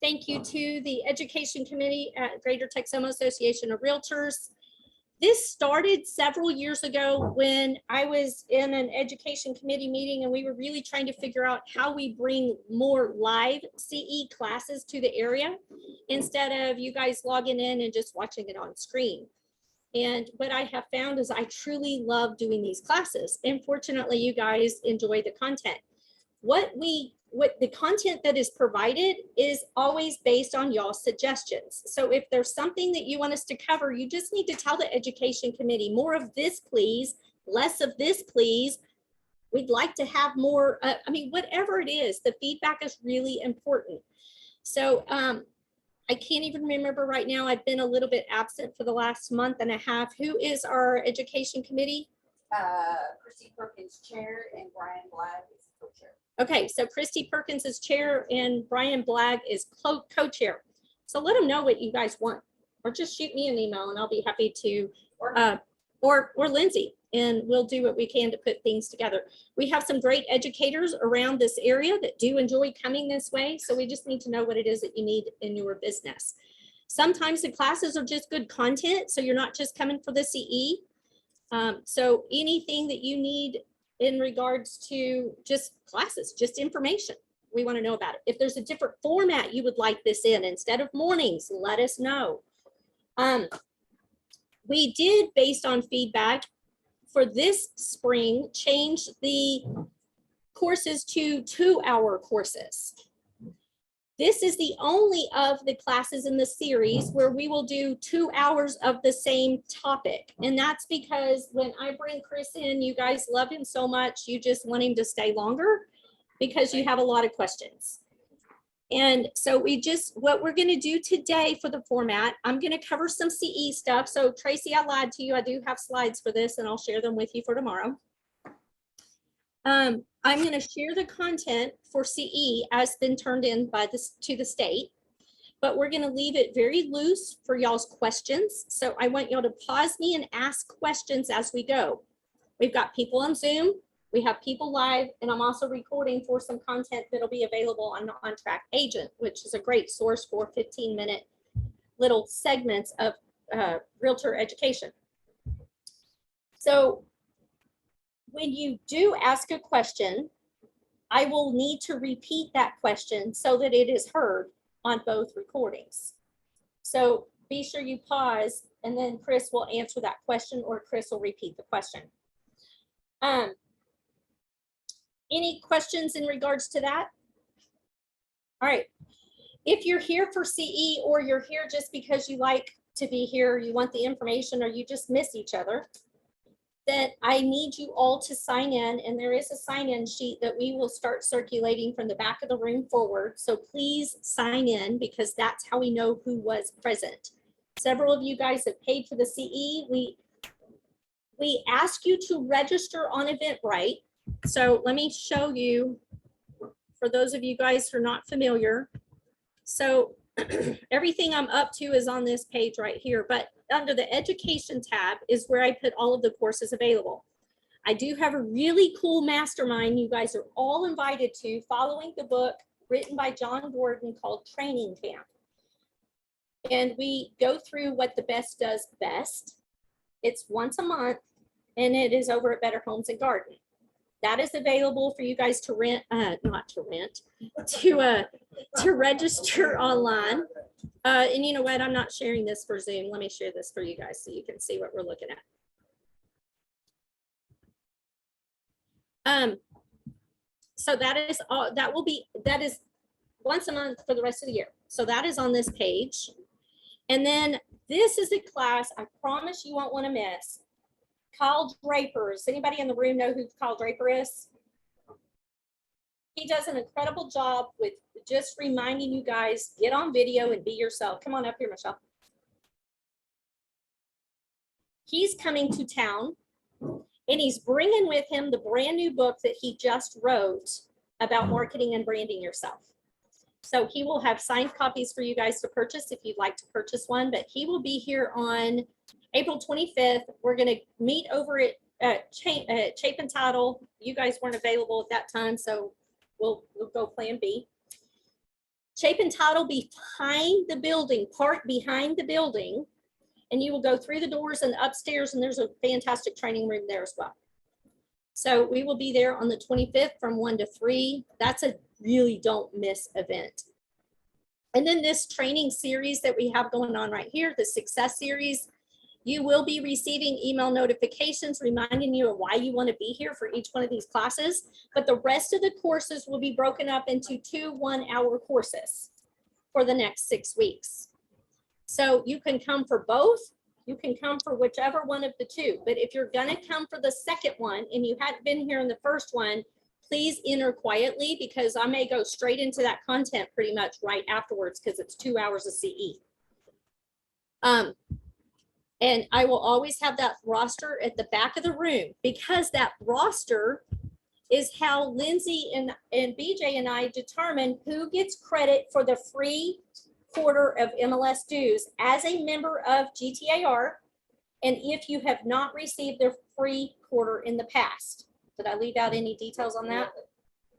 Thank you to the Education Committee at Greater Texoma Association of Realtors. This started several years ago when I was in an education committee meeting and we were really trying to figure out how we bring more live CE classes to the area instead of you guys logging in and just watching it on screen. And what I have found is I truly love doing these classes. And fortunately, you guys enjoy the content. What the content that is provided is always based on y'all's suggestions. So if there's something that you want us to cover, you just need to tell the education committee, more of this, please, less of this, please. We'd like to have more, I mean, whatever it is, the feedback is really important. So I can't even remember right now. I've been a little bit absent for the last month and a half. Who is our education committee? Christy Perkins, chair, and Brian Black is co-chair. Okay, so Christy Perkins is chair and Brian Blagg is co-chair. So let them know what you guys want, or just shoot me an email and I'll be happy to, or Lindsay, and we'll do what we can to put things together. We have some great educators around this area that do enjoy coming this way. So we just need to know what it is that you need in your business. Sometimes the classes are just good content, so you're not just coming for the CE. So anything that you need in regards to just classes, just information, we want to know about it. If there's a different format you would like this in, instead of mornings, let us know. We did, based on feedback for this spring, change the courses to 2-hour courses. This is the only of the classes in the series where we will do 2 hours of the same topic. And that's because when I bring Chris in, you guys love him so much, you just want him to stay longer because you have a lot of questions. And so what we're gonna do today for the format, I'm gonna cover some CE stuff. So Tracy, I lied to you. I do have slides for this and I'll share them with you for tomorrow. I'm going to share the content for CE as been turned in by to the state, but we're going to leave it very loose for y'all's questions. So I want y'all to pause me and ask questions as we go. We've got people on Zoom, we have people live, and I'm also recording for some content that'll be available on the On-Track Agent, which is a great source for 15-minute little segments of realtor education. So when you do ask a question, I will need to repeat that question so that it is heard on both recordings. So be sure you pause and then Chris will answer that question or Chris will repeat the question. Any questions in regards to that? All right. If you're here for CE or you're here just because you like to be here, you want the information, or you just miss each other, that I need you all to sign in, and there is a sign-in sheet that we will start circulating from the back of the room forward. So please sign in because that's how we know who was present. Several of you guys have paid for the CE. We ask you to register on Eventbrite. So let me show you, for those of you guys who are not familiar. So everything I'm up to is on this page right here, but under the education tab is where I put all of the courses available. I do have a really cool mastermind you guys are all invited to, following the book written by John Gordon called Training Camp. And we go through what the best does best. It's once a month and it is over at Better Homes and Garden. That is available for you guys to rent, not to rent, to register online. And you know what? I'm not sharing this for Zoom. Let me share this for you guys so you can see what we're looking at. So that is all. That is once a month for the rest of the year. So that is on this page. And then this is a class I promise you won't want to miss. Kyle Draper. Does anybody in the room know who Kyle Draper is? He does an incredible job with just reminding you guys, get on video and be yourself. Come on up here, Michelle. He's coming to town and he's bringing with him the brand new book that he just wrote about marketing and branding yourself. So he will have signed copies for you guys to purchase if you'd like to purchase one, but he will be here on April 25th. We're going to meet over at Chapin Title. You guys weren't available at that time, so we'll go plan B. Shape and title behind the building, park behind the building, and you will go through the doors and upstairs, and there's a fantastic training room there as well. So we will be there on the 25th from 1 to 3. That's a really don't miss event. And then this training series that we have going on right here, the success series, you will be receiving email notifications reminding you of why you want to be here for each one of these classes. But the rest of the courses will be broken up into 2 one-hour courses for the next 6 weeks. So you can come for both. You can come for whichever one of the two. But if you're going to come for the second one and you hadn't been here in the first one, please enter quietly, because I may go straight into that content pretty much right afterwards, because it's 2 hours of CE. And I will always have that roster at the back of the room, because that roster is how Lindsay and BJ and I determine who gets credit for the free quarter of MLS dues as a member of GTAR, and if you have not received their free quarter in the past. Did I leave out any details on that?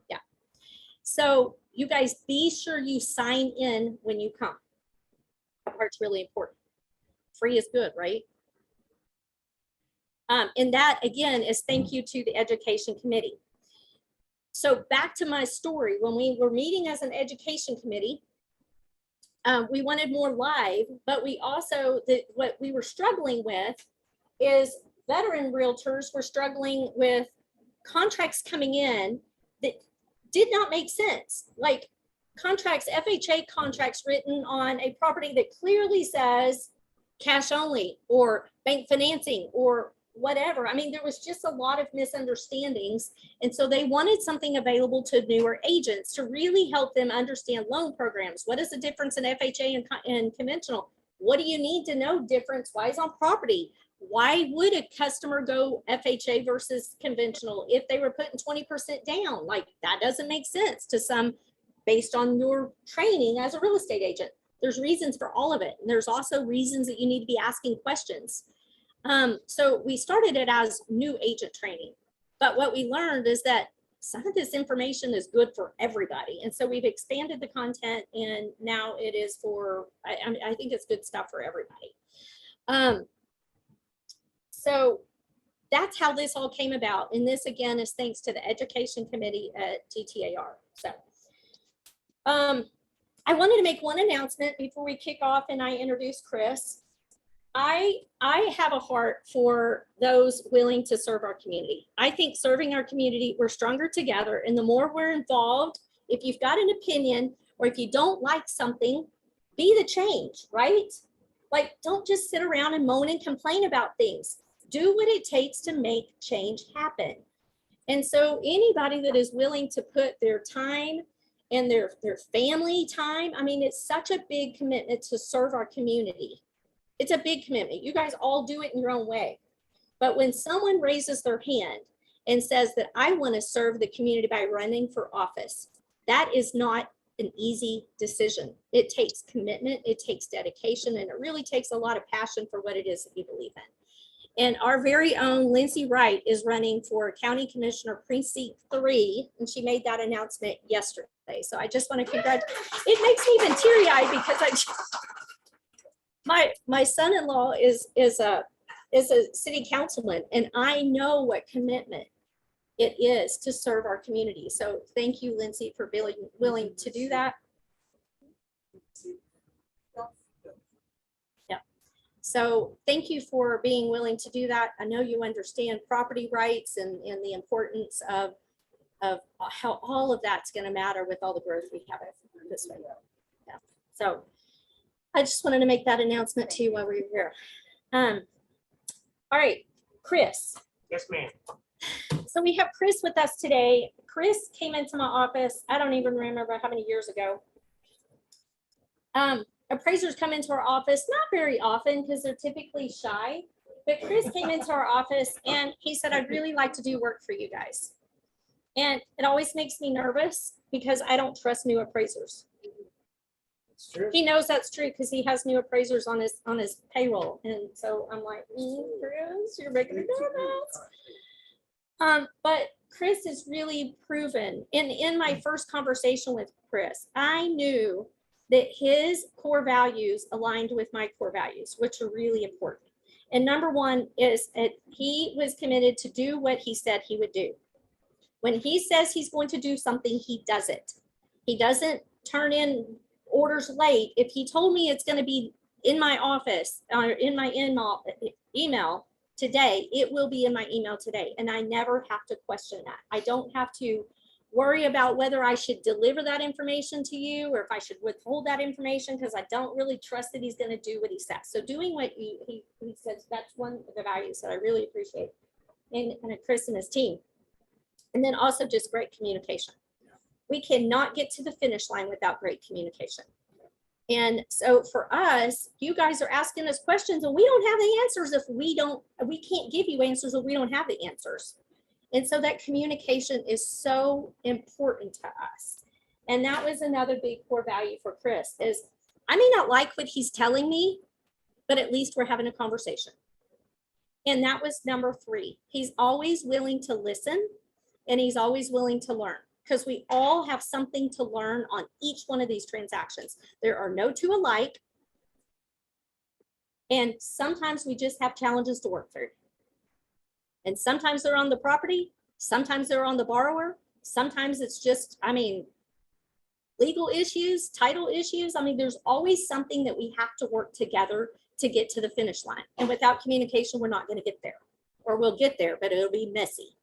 Yeah. So you guys be sure you sign in when you come. That part's really important. Free is good, right? And that again is thank you to the education committee. So back to my story, when we were meeting as an education committee, we wanted more live, but we also, what we were struggling with is veteran realtors were struggling with contracts coming in that did not make sense. Like contracts, FHA contracts written on a property that clearly says cash only or bank financing or whatever. I mean, there was just a lot of misunderstandings. And so they wanted something available to newer agents to really help them understand loan programs. What is the difference in FHA and conventional? What do you need to know difference-wise on property? Why would a customer go FHA versus conventional if they were putting 20% down? Like, that doesn't make sense to some based on your training as a real estate agent. There's reasons for all of it. And there's also reasons that you need to be asking questions. So we started it as new agent training, but what we learned is that some of this information is good for everybody. And so we've expanded the content, and now it is for, I think it's good stuff for everybody. So that's how this all came about. And this again is thanks to the education committee at GTAR. So I wanted to make one announcement before we kick off and I introduce Chris. I have a heart for those willing to serve our community. I think serving our community, we're stronger together, and the more we're involved, if you've got an opinion or if you don't like something, be the change, right? Like, don't just sit around and moan and complain about things. Do what it takes to make change happen. And so anybody that is willing to put their time and their family time, I mean, it's such a big commitment to serve our community. It's a big commitment. You guys all do it in your own way. But when someone raises their hand and says that I want to serve the community by running for office, that is not an easy decision. It takes commitment, it takes dedication, and it really takes a lot of passion for what it is that you believe in. And our very own Lindsay Wright is running for County Commissioner Precinct 3, and she made that announcement yesterday. So I just want to congratulate. It makes me even teary-eyed because my son-in-law is a city councilman, and I know what commitment it is to serve our community. So thank you, Lindsay, for being willing to do that. Yeah. So thank you for being willing to do that. I know you understand property rights and the importance of how all of that's going to matter with all the growth we have this way. Yeah. So I just wanted to make that announcement to you while we were here. All right, Chris. Yes, ma'am. So we have Chris with us today. Chris came into my office, I don't even remember how many years ago. Appraisers come into our office, not very often because they're typically shy, but Chris came into our office and he said, I'd really like to do work for you guys. And it always makes me nervous because I don't trust new appraisers. He knows that's true because he has new appraisers on his payroll. And so I'm like, Chris, you're making me nervous. But Chris is really proven. In my first conversation with Chris, I knew that his core values aligned with my core values, which are really important. And number one is he was committed to do what he said he would do. When he says he's going to do something, he does it. He doesn't turn in orders late. If he told me it's going to be in my office or in my email today, it will be in my email today. And I never have to question that. I don't have to worry about whether I should deliver that information to you or if I should withhold that information because I don't really trust that he's going to do what he says. So doing what he says, that's one of the values that I really appreciate in Chris and his team. And then also just great communication. We cannot get to the finish line without great communication. And so for us, you guys are asking us questions and we don't have the answers if we can't give you answers if we don't have the answers. And so that communication is so important to us. And that was another big core value for Chris is I may not like what he's telling me, but at least we're having a conversation. And that was number 3. He's always willing to listen and he's always willing to learn because we all have something to learn on each one of these transactions. There are no two alike. And sometimes we just have challenges to work through. And sometimes they're on the property, sometimes they're on the borrower, sometimes it's just, legal issues, title issues. There's always something that we have to work together to get to the finish line. And without communication, we're not going to get there. Or we'll get there, but it'll be messy.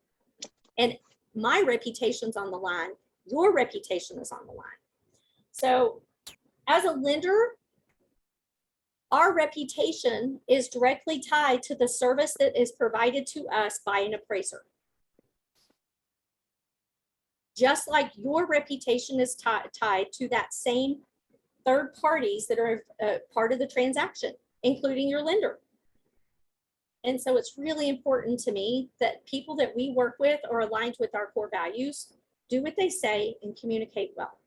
And my reputation's on the line. Your reputation is on the line. So as a lender, our reputation is directly tied to the service that is provided to us by an appraiser. Just like your reputation is tied to that same third parties that are part of the transaction, including your lender. And so it's really important to me that people that we work with are aligned with our core values, do what they say, and communicate well.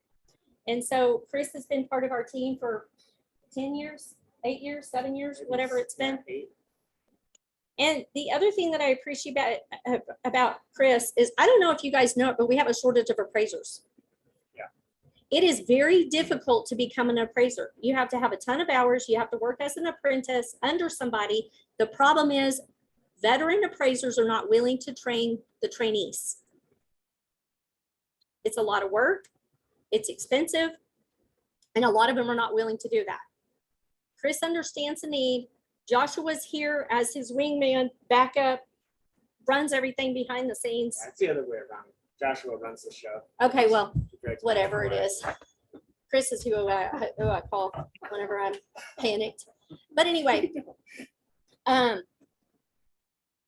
And so Chris has been part of our team for 10 years. 8 years, 7 years, whatever it's been. And the other thing that I appreciate about Chris is, I don't know if you guys know it, but we have a shortage of appraisers. Yeah. It is very difficult to become an appraiser. You have to have a ton of hours. You have to work as an apprentice under somebody. The problem is veteran appraisers are not willing to train the trainees. It's a lot of work. It's expensive. And a lot of them are not willing to do that. Chris understands the need. Joshua's here as his wingman, backup, runs everything behind the scenes. It's the other way around. Joshua runs the show. Okay, well, whatever it is. Chris is who I call whenever I'm panicked. But anyway,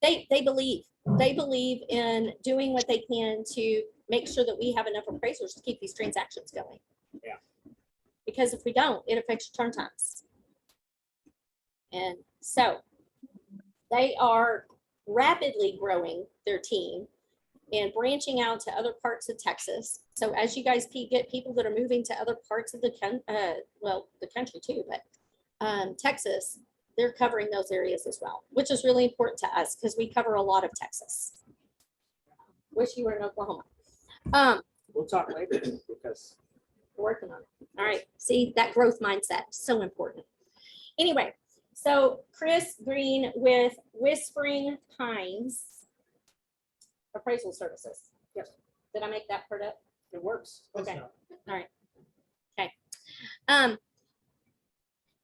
they believe in doing what they can to make sure that we have enough appraisers to keep these transactions going. Yeah. Because if we don't, it affects your turn times. And so they are rapidly growing their team and branching out to other parts of Texas. So as you guys get people that are moving to other parts of the country too, but Texas, they're covering those areas as well, which is really important to us because we cover a lot of Texas. Wish you were in Oklahoma. We'll talk later because we're working on it. All right. See, that growth mindset, so important. Anyway. So Chris Green with Whispering Pines Appraisal Services. Yes. Did I make that part up? It works. Okay. All right. Okay.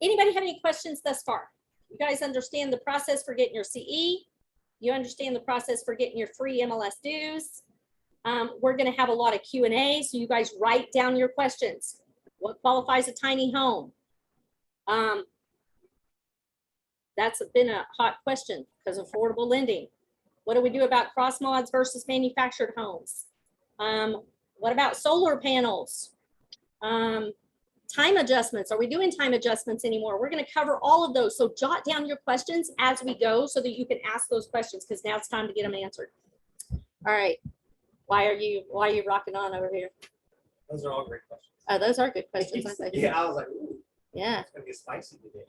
Anybody have any questions thus far? You guys understand the process for getting your CE? You understand the process for getting your free MLS dues? We're going to have a lot of Q&A, so you guys write down your questions. What qualifies a tiny home? That's been a hot question because of affordable lending. What do we do about cross mods versus manufactured homes? What about solar panels? Time adjustments. Are we doing time adjustments anymore? We're going to cover all of those. So jot down your questions as we go so that you can ask those questions because now it's time to get them answered. All right. Why are you rocking on over here? Those are all great questions. Oh, those are good questions, aren't they? Yeah, I was like, ooh, yeah. it's gonna get spicy today.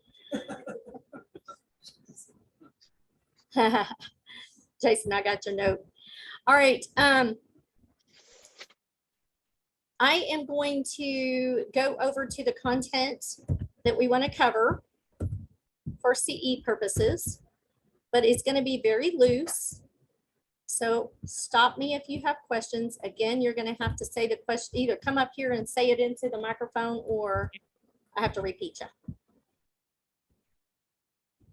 Jason, I got your note. All right. I am going to go over to the content that we want to cover for CE purposes, but it's going to be very loose. So stop me if you have questions. Again, you're going to have to say the question, either come up here and say it into the microphone, or I have to repeat you.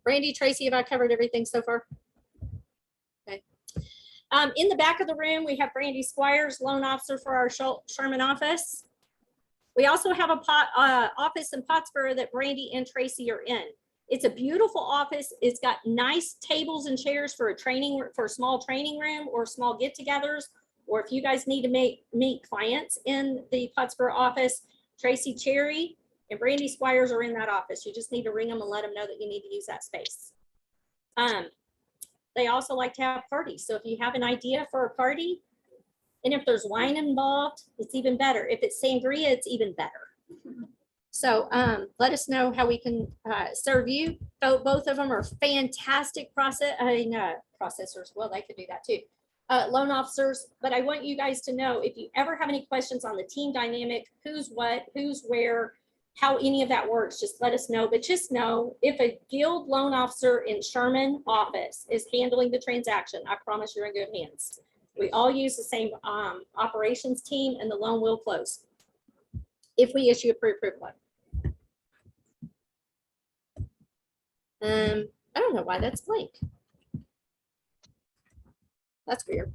Brandy, Tracy, have I covered everything so far? Okay. In the back of the room, we have Brandy Squires, loan officer for our Sherman office. We also have a office in Pottsboro that Brandy and Tracy are in. It's a beautiful office. It's got nice tables and chairs for a small training room or small get-togethers, or if you guys need to meet clients in the Pottsboro office. Tracy Cherry and Brandy Squires are in that office. You just need to ring them and let them know that you need to use that space. They also like to have parties. So if you have an idea for a party, and if there's wine involved, it's even better. If it's sangria, it's even better. So let us know how we can serve you. So both of them are fantastic processors. Well, they could do that too. Loan officers. But I want you guys to know, if you ever have any questions on the team dynamic, who's what, who's where, how any of that works, just let us know. But just know, if a guild loan officer in Sherman office is handling the transaction, I promise you're in good hands. We all use the same operations team, and the loan will close if we issue a pre-approved loan. I don't know why that's blank. That's weird.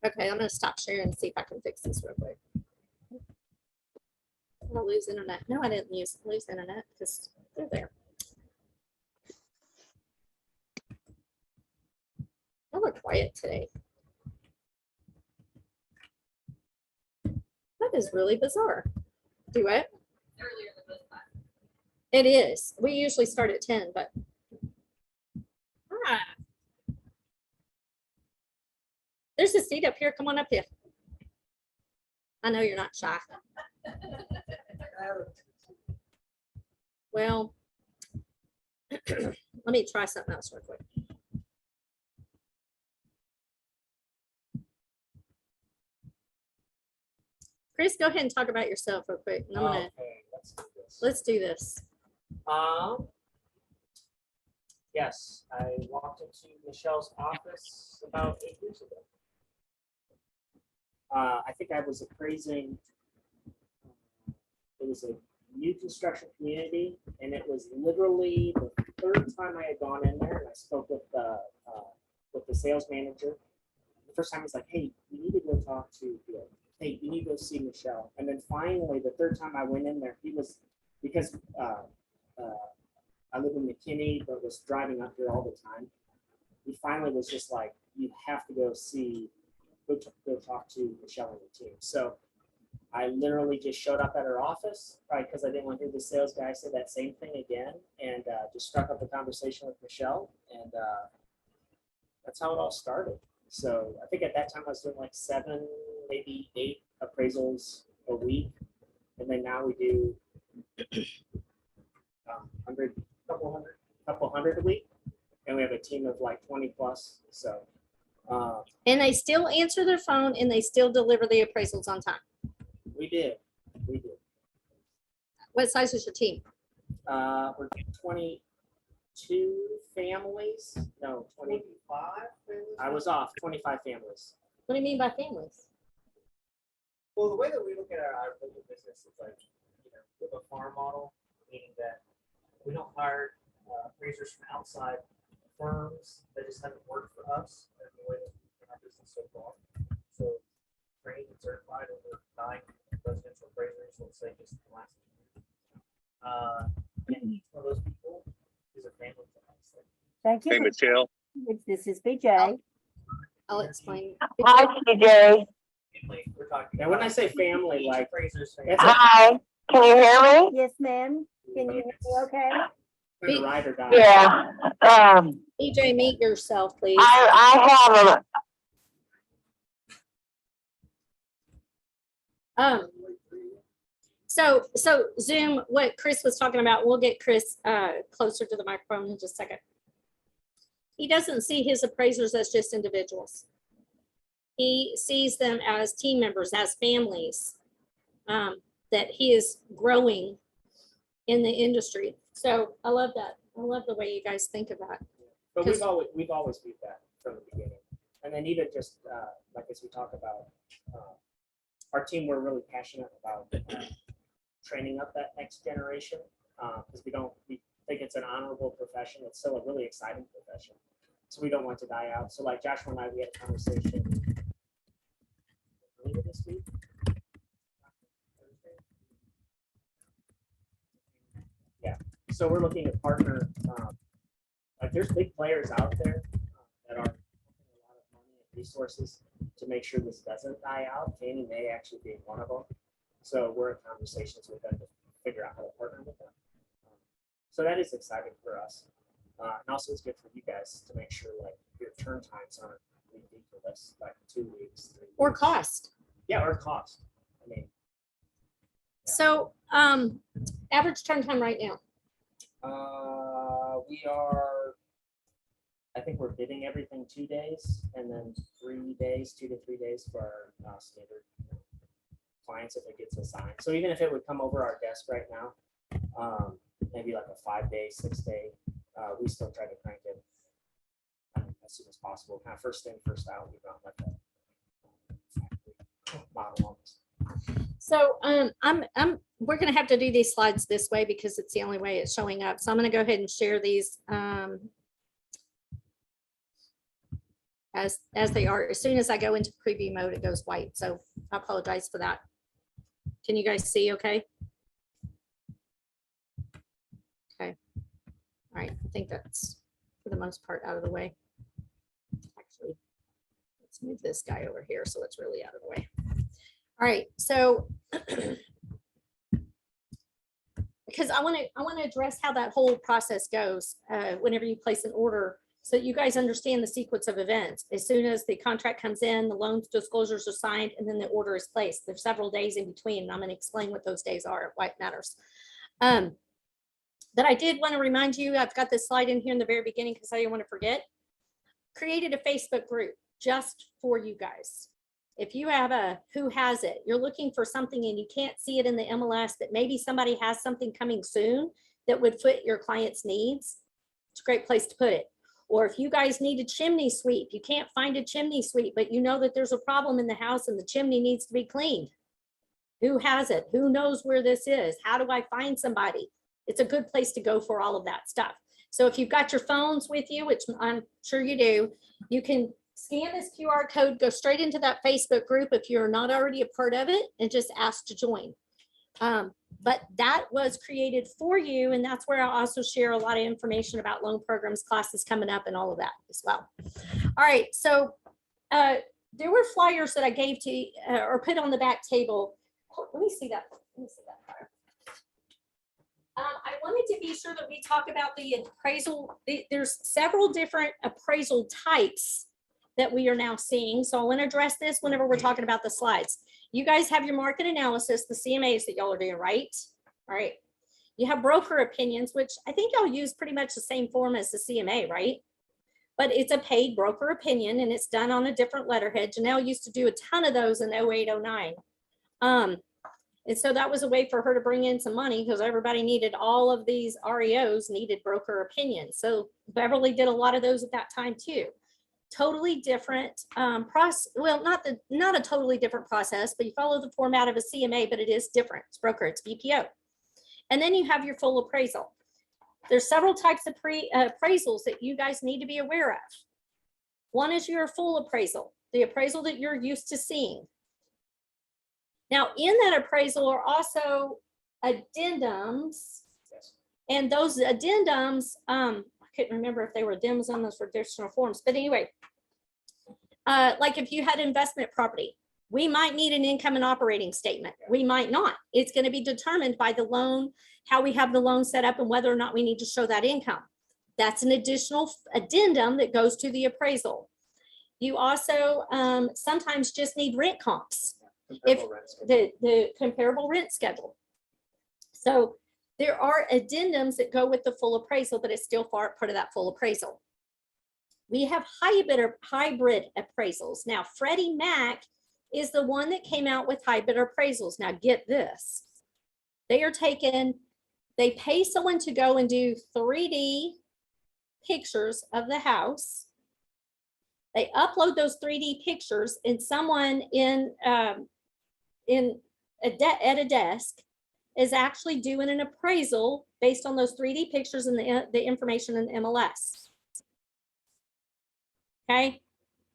Okay, I'm gonna stop sharing and see if I can fix this real quick. I'm gonna lose internet. No, I didn't lose internet because they're there. Oh, we're quiet today. That is really bizarre. Do it. Earlier than this time. It is. We usually start at 10, but. There's a seat up here. Come on up here. I know you're not shy. Well, let me try something else real quick. Chris, go ahead and talk about yourself real quick. And I'm gonna, Okay, let's do this. Yes, I walked into Michelle's office about 8 years ago. I think I was appraising, it was a new construction community, and it was literally the third time I had gone in there, and I spoke with the sales manager. The first time I was like, hey, you need to go talk to Bill. Hey, you need to go see Michelle. And then finally, the third time I went in there, he was, because I live in McKinney, but was driving up here all the time. He finally was just like, you have to go talk to Michelle and the team. So I literally just showed up at her office, probably because I didn't want to hear the sales guy say that same thing again, and just struck up a conversation with Michelle, and that's how it all started. So I think at that time I was doing like 7, maybe 8 appraisals a week, and then now we do couple hundred a week, and we have a team of like 20 plus. So And they still answer their phone, and they still deliver the appraisals on time. we did. What size is your team? We're 22 families. No, 25. I was off. 25 families. What do you mean by families? Well, the way that we look at our business is like, we have a farm model, meaning that we don't hire appraisers from outside firms that just haven't worked for us in the way that we've done our business so far. So trained and certified over 9 residential appraisers, let's say just the last 2 years. And each one of those people is a family to us. Thank you. Hey, Michelle. This is BJ. I'll explain. Hi, BJ. We're talking. Now, when I say family, like appraisers, Hi. Can you hear me? Yes, ma'am. Can you hear me okay? ride or die. Yeah. EJ, meet yourself, please. I have a. So Zoom, what Chris was talking about, we'll get Chris closer to the microphone in just a second. he doesn't see his appraisers as just individuals. He sees them as team members, as families, that he is growing in the industry. So I love that. I love the way you guys think of that. But we've always viewed that from the beginning. And then even just like as we talk about our team, we're really passionate about training up that next generation because we think it's an honorable profession. It's still a really exciting profession. So we don't want to die out. So like Joshua and I, we had a conversation earlier this week. Yeah. So we're looking to partner. Like there's big players out there that are putting a lot of money and resources to make sure this doesn't die out. Fannie Mae actually being one of them. So we're in conversations with them to figure out how to partner with them. So that is exciting for us. And also it's good for you guys to make sure like your turn times aren't ridiculous, like 2 weeks, 3 weeks. Or cost. Yeah, or cost. I mean. Yeah. So average turn time right now. We are, I think we're bidding everything 2 days and then 3 days, 2 to 3 days for our standard clients if it gets assigned. So even if it would come over our desk right now, maybe like a 5 day, 6 day, we still try to crank it as soon as possible. Kind of first in, first out. We don't let that model almost. So we're gonna have to do these slides this way because it's the only way it's showing up. So I'm gonna go ahead and share these as they are. As soon as I go into preview mode, it goes white. So I apologize for that. Can you guys see okay? Okay. All right, I think that's for the most part out of the way. Actually, let's move this guy over here so it's really out of the way. All right, so because I want to address how that whole process goes whenever you place an order, so that you guys understand the sequence of events. As soon as the contract comes in, the loan disclosures are signed, and then the order is placed. There's several days in between, and I'm going to explain what those days are, why it matters. But I did want to remind you, I've got this slide in here in the very beginning because I didn't want to forget. Created a Facebook group just for you guys. If you have a who has it, you're looking for something and you can't see it in the MLS, that maybe somebody has something coming soon that would fit your client's needs, it's a great place to put it. Or if you guys need a chimney sweep, you can't find a chimney sweep, but you know that there's a problem in the house and the chimney needs to be cleaned. Who has it? Who knows where this is? How do I find somebody? It's a good place to go for all of that stuff. So if you've got your phones with you, which I'm sure you do, you can scan this QR code, go straight into that Facebook group if you're not already a part of it, and just ask to join. But that was created for you, and that's where I also share a lot of information about loan programs, classes coming up, and all of that as well. All right, so there were flyers that I gave to or put on the back table. Let me see that. Let me see that flyer. I wanted to be sure that we talk about the appraisal. There's several different appraisal types that we are now seeing. So I want to address this whenever we're talking about the slides. You guys have your market analysis, the CMAs that y'all are doing, right? All right. You have broker opinions, which I think y'all use pretty much the same form as the CMA, right? But it's a paid broker opinion and it's done on a different letterhead. Janelle used to do a ton of those in 08, 09. And so that was a way for her to bring in some money because everybody needed all of these REOs needed broker opinions. So Beverly did a lot of those at that time too. Totally different process. Well, not a totally different process, but you follow the format of a CMA, but it is different. It's broker, it's BPO. And then you have your full appraisal. There's several types of appraisals that you guys need to be aware of. One is your full appraisal, the appraisal that you're used to seeing. Now, in that appraisal are also addendums, and those addendums, I couldn't remember if they were addendums on those additional forms, but anyway, like if you had investment property, we might need an income and operating statement. We might not. It's going to be determined by the loan, how we have the loan set up, and whether or not we need to show that income. That's an additional addendum that goes to the appraisal. You also sometimes just need rent comps. If the comparable rent schedule. So there are addendums that go with the full appraisal, but it's still part of that full appraisal. We have hybrid appraisals. Now, Freddie Mac is the one that came out with hybrid appraisals. Now, get this. They pay someone to go and do 3D pictures of the house. They upload those 3D pictures, and someone at a desk is actually doing an appraisal based on those 3D pictures and the information in the MLS. Okay.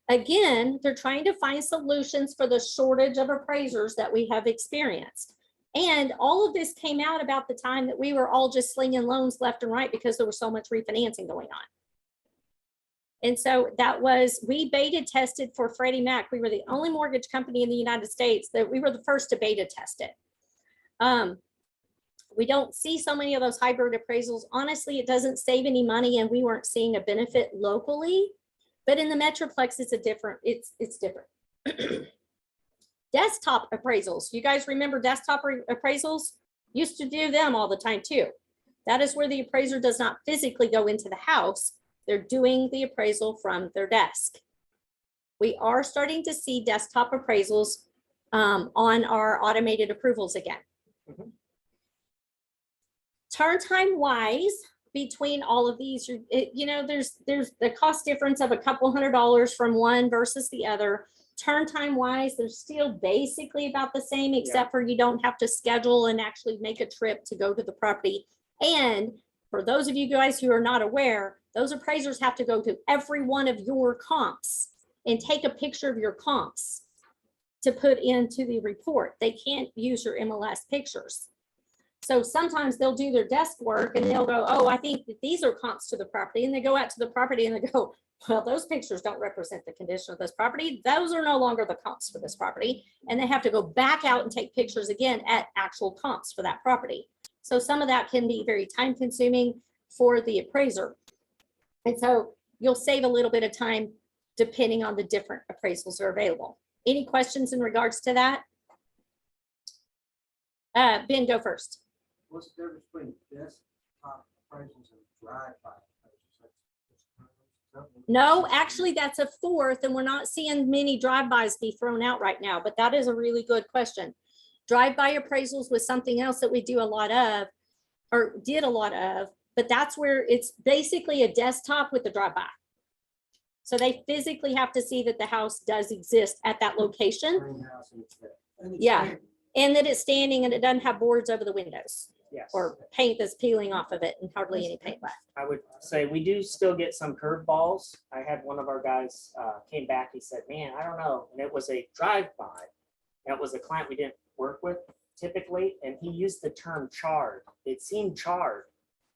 Again, they're trying to find solutions for the shortage of appraisers that we have experienced. And all of this came out about the time that we were all just slinging loans left and right because there was so much refinancing going on. And so we beta tested for Freddie Mac. We were the only mortgage company in the United States that we were the first to beta test it. We don't see so many of those hybrid appraisals. Honestly, it doesn't save any money, and we weren't seeing a benefit locally. But in the Metroplex, it's different. Desktop appraisals. You guys remember desktop appraisals? Used to do them all the time too. That is where the appraiser does not physically go into the house. They're doing the appraisal from their desk. We are starting to see desktop appraisals on our automated approvals again. Mhm. Turn time wise, between all of these, there's the cost difference of a couple $100 from one versus the other. Turn time wise, they're still basically about the same, except for you don't have to schedule and actually make a trip to go to the property. And for those of you guys who are not aware, those appraisers have to go to every one of your comps and take a picture of your comps to put into the report. They can't use your MLS pictures. So sometimes they'll do their desk work and they'll go, oh, I think that these are comps to the property. And they go out to the property and they go, well, those pictures don't represent the condition of this property. Those are no longer the comps for this property. And they have to go back out and take pictures again at actual comps for that property. So some of that can be very time consuming for the appraiser. And so you'll save a little bit of time depending on the different appraisals that are available. Any questions in regards to that? Ben, go first. What's the difference between desktop appraisals and drive-by appraisals? No, actually, that's a fourth, and we're not seeing many drive-bys be thrown out right now, but that is a really good question. Drive-by appraisals was something else that we do a lot of, or did a lot of, but that's where it's basically a desktop with the drive-by. So they physically have to see that the house does exist at that location. Greenhouse and it's there. Yeah, and that it's standing and it doesn't have boards over the windows Yes. or paint that's peeling off of it and hardly any paint left. I would say we do still get some curveballs. I had one of our guys came back. He said, man, I don't know. And it was a drive-by. That was a client we didn't work with typically. And he used the term charred. It seemed charred.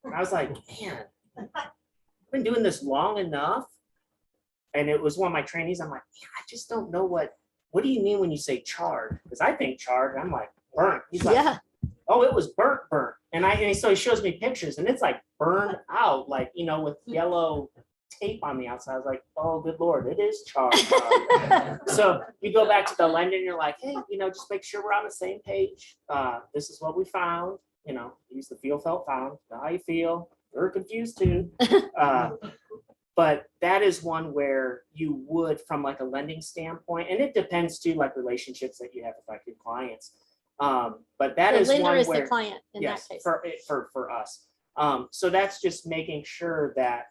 And I was like, man, I've been doing this long enough. And it was one of my trainees. I'm like, yeah, I just don't know what do you mean when you say charred? Because I think charred. And I'm like, burnt. He's like, Yeah, oh, it was burnt. And so he shows me pictures and it's like burned out, like, with yellow tape on the outside. I was like, oh, good Lord, it is charred. So you go back to the lender and you're like, hey, just make sure we're on the same page. This is what we found, use the feel, felt, found, know how you feel. We're confused too. But that is one where you would, from like a lending standpoint, and it depends too, like relationships that you have with like your clients. But that the is lender one is where, the client in yes, that case. for us. So that's just making sure that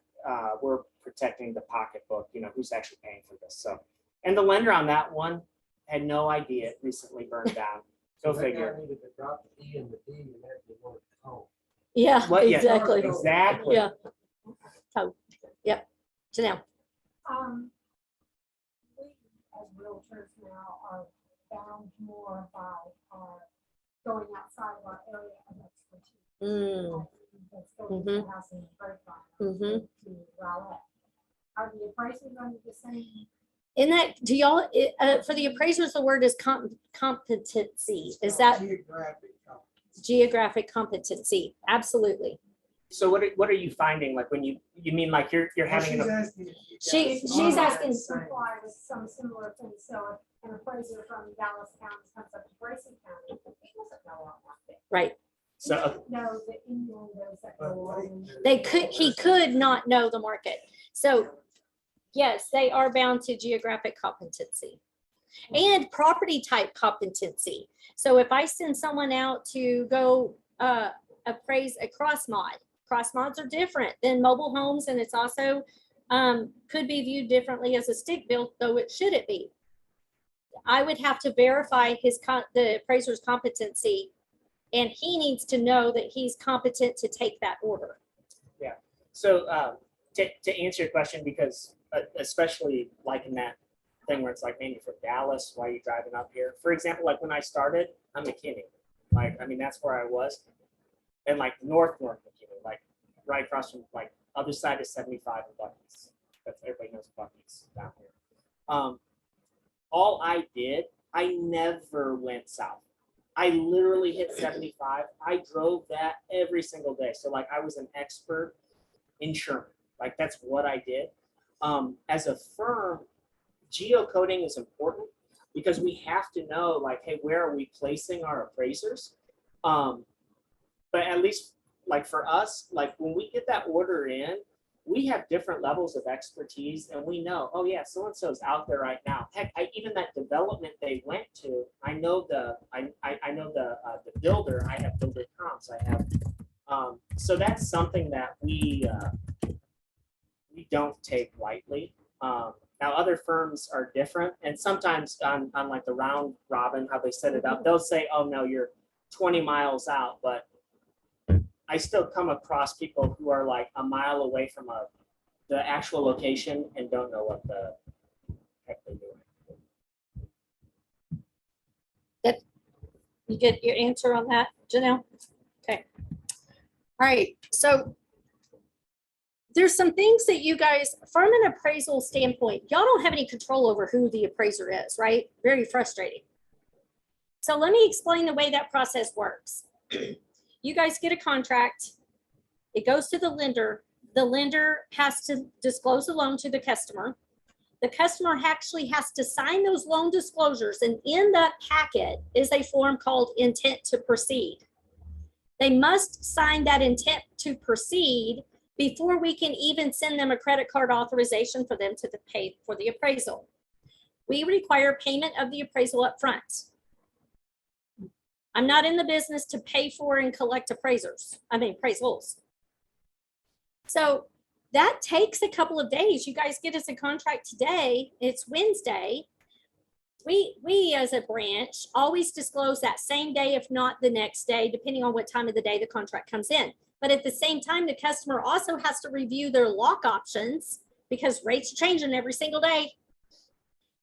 we're protecting the pocketbook, who's actually paying for this. So, and the lender on that one had no idea it recently burned down. Go So that guy figure. needed to drop the E and the D and have to go home. Yeah, What? Yeah, exactly. Exactly. Yeah. So, yep. So now, We as realtors now are bound more by our going outside of our area of expertise. That's going to the house and grapevine to Rowlett. Are the appraisals under the same? in that, do y'all, for the appraisers, the word is competency. Is that Geographic. geographic competency? Absolutely. So what are you finding? Like when you mean like you're having an She's asking. Comply with some similar things. So if an appraiser from Dallas County comes up to Grayson County, he doesn't know our market. Right. He So doesn't know the innuendos that go along. He could not know the market. So Yes, they are bound to geographic competency and property type competency. So if I send someone out to go appraise a cross mods are different than mobile homes, and it's also could be viewed differently as a stick built, though it shouldn't be. I would have to verify the appraiser's competency, and he needs to know that he's competent to take that order. So to answer your question, because especially like in that thing where it's like, man, you're from Dallas, why are you driving up here? For example, like when I started, I'm McKinney. Like, I mean, that's where I was. And like North McKinney, like right across from like other side of 75 and Bucky's. That's everybody knows Bucky's down here. All I did, I never went south. I literally hit 75. I drove that every single day. So like I was an expert in Sherman. Like that's what I did. As a firm, geocoding is important because we have to know like, hey, where are we placing our appraisers? But at least like for us, like when we get that order in, we have different levels of expertise, and we know, oh yeah, so-and-so is out there right now. Heck, even that development they went to, I know the builder. I have builder comps. I have, so that's something that we don't take lightly. Now other firms are different, and sometimes on like the round robin, how they set it up, they'll say, oh no, you're 20 miles out, but I still come across people who are like a mile away from the actual location and don't know what the heck they're doing. You get your answer on that, Janelle? Okay. All right. So there's some things that you guys, from an appraisal standpoint, y'all don't have any control over who the appraiser is, right? Very frustrating. So let me explain the way that process works. You guys get a contract. It goes to the lender. The lender has to disclose the loan to the customer. The customer actually has to sign those loan disclosures, and in that packet is a form called intent to proceed. They must sign that intent to proceed before we can even send them a credit card authorization for them to pay for the appraisal. We require payment of the appraisal up front. I'm not in the business to pay for and collect appraisals. So that takes a couple of days. You guys get us a contract today. It's Wednesday. We as a branch always disclose that same day, if not the next day, depending on what time of the day the contract comes in. But at the same time, the customer also has to review their lock options because rates are changing every single day.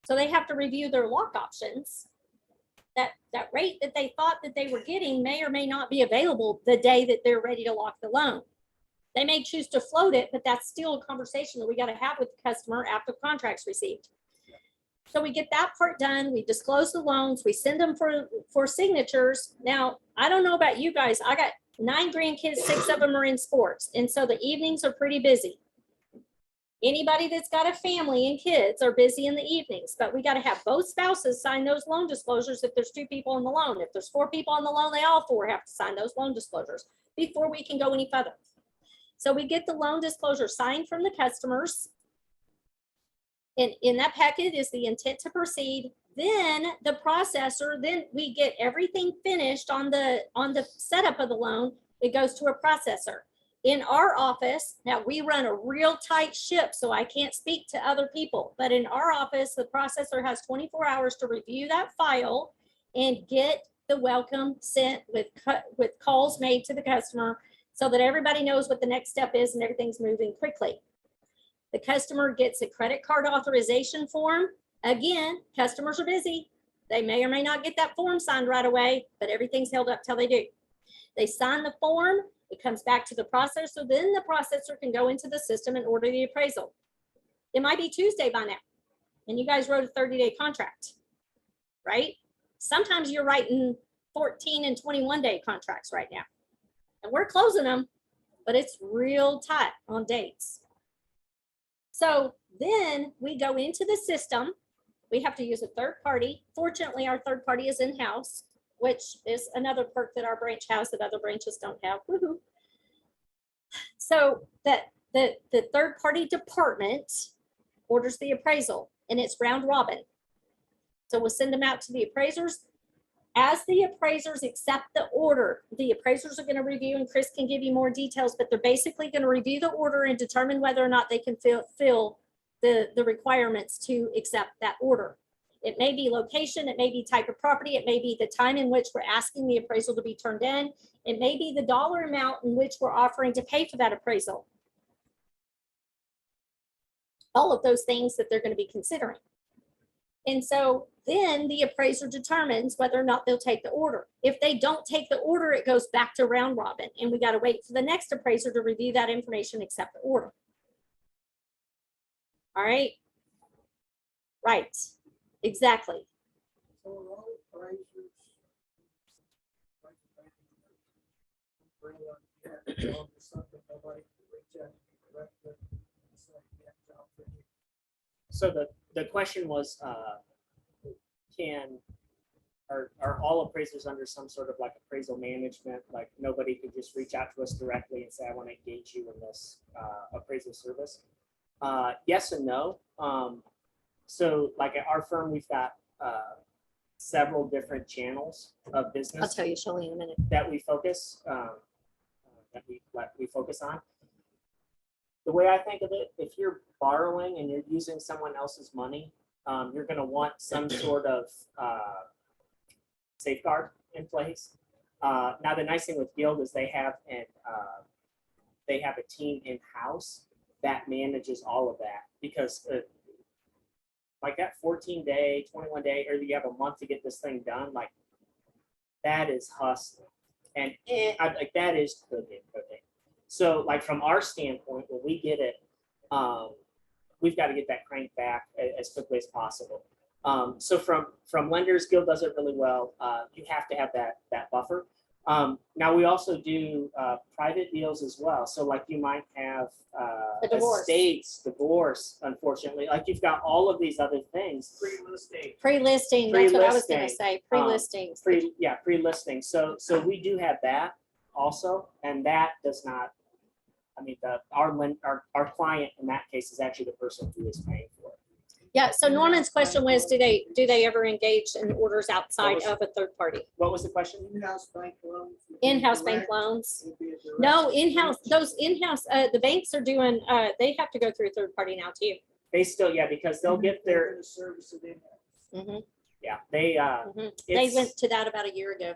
So they have to review their lock options. That rate that they thought that they were getting may or may not be available the day that they're ready to lock the loan. They may choose to float it, but that's still a conversation that we got to have with the customer after the contract's received. So we get that part done. We disclose the loans. We send them for signatures. Now, I don't know about you guys. I got 9 grandkids, 6 of them are in sports. And so the evenings are pretty busy. Anybody that's got a family and kids are busy in the evenings, but we got to have both spouses sign those loan disclosures if there's 2 people on the loan. If there's 4 people on the loan, they all 4 have to sign those loan disclosures before we can go any further. So we get the loan disclosure signed from the customers. And in that packet is the intent to proceed. Then the processor, then we get everything finished on the setup of the loan. It goes to a processor. In our office, now we run a real tight ship, so I can't speak to other people, but in our office, the processor has 24 hours to review that file and get the welcome sent with calls made to the customer so that everybody knows what the next step is and everything's moving quickly. The customer gets a credit card authorization form. Again, customers are busy. They may or may not get that form signed right away, but everything's held up till they do. They sign the form. It comes back to the processor, so then the processor can go into the system and order the appraisal. It might be Tuesday by now, and you guys wrote a 30-day contract, right? Sometimes you're writing 14 and 21-day contracts right now, and we're closing them, but it's real tight on dates. So then we go into the system. We have to use a third party. Fortunately, our third party is in-house, which is another perk that our branch has that other branches don't have. Woohoo. So that the third party department orders the appraisal, and it's round robin. So we'll send them out to the appraisers. As the appraisers accept the order, the appraisers are going to review, and Chris can give you more details, but they're basically going to review the order and determine whether or not they can fill the requirements to accept that order. It may be location, it may be type of property, it may be the time in which we're asking the appraisal to be turned in, it may be the dollar amount in which we're offering to pay for that appraisal. All of those things that they're going to be considering. And so then the appraiser determines whether or not they'll take the order. If they don't take the order, it goes back to round robin, and we got to wait for the next appraiser to review that information, accept the order. All right. Right. Exactly. So are all appraisers, something nobody can reach out and correct it and say, yeah, job for you. So the question was, are all appraisers under some sort of like appraisal management? Like nobody could just reach out to us directly and say, I want to engage you in this appraisal service? Yes and no. So like at our firm, we've got several different channels of business. I'll tell you, Shelley, in a minute. That we focus focus on. The way I think of it, if you're borrowing and you're using someone else's money, you're going to want some sort of safeguard in place. Now, the nice thing with Guild is they have a team in house that manages all of that, because like that 14-day, 21-day, or you have a month to get this thing done, like that is hustling, and like that is cooking. So like from our standpoint, when we get it, we've got to get that cranked back as quickly as possible. So from lenders, Guild does it really well. You have to have that buffer. Now we also do private deals as well. So like you might have The divorce. estates, divorce, unfortunately. Like you've got all of these other things. Pre-listing, that's what I was going to Pre-listing. say, pre-listings. Pre-listing. So we do have that also, and that does not. I mean, our client in that case is actually the person who is paying for it. Yeah, so Norman's question was, do they ever engage in orders outside of a third party? What was the question? In-house bank loans. In-house bank loans? No, in-house, those in-house, the banks are doing, they have to go through a third party now too. They still, yeah, because they'll get their, Service of in-house. Mhm, yeah, they, mhm. They it's- went to that about a year ago.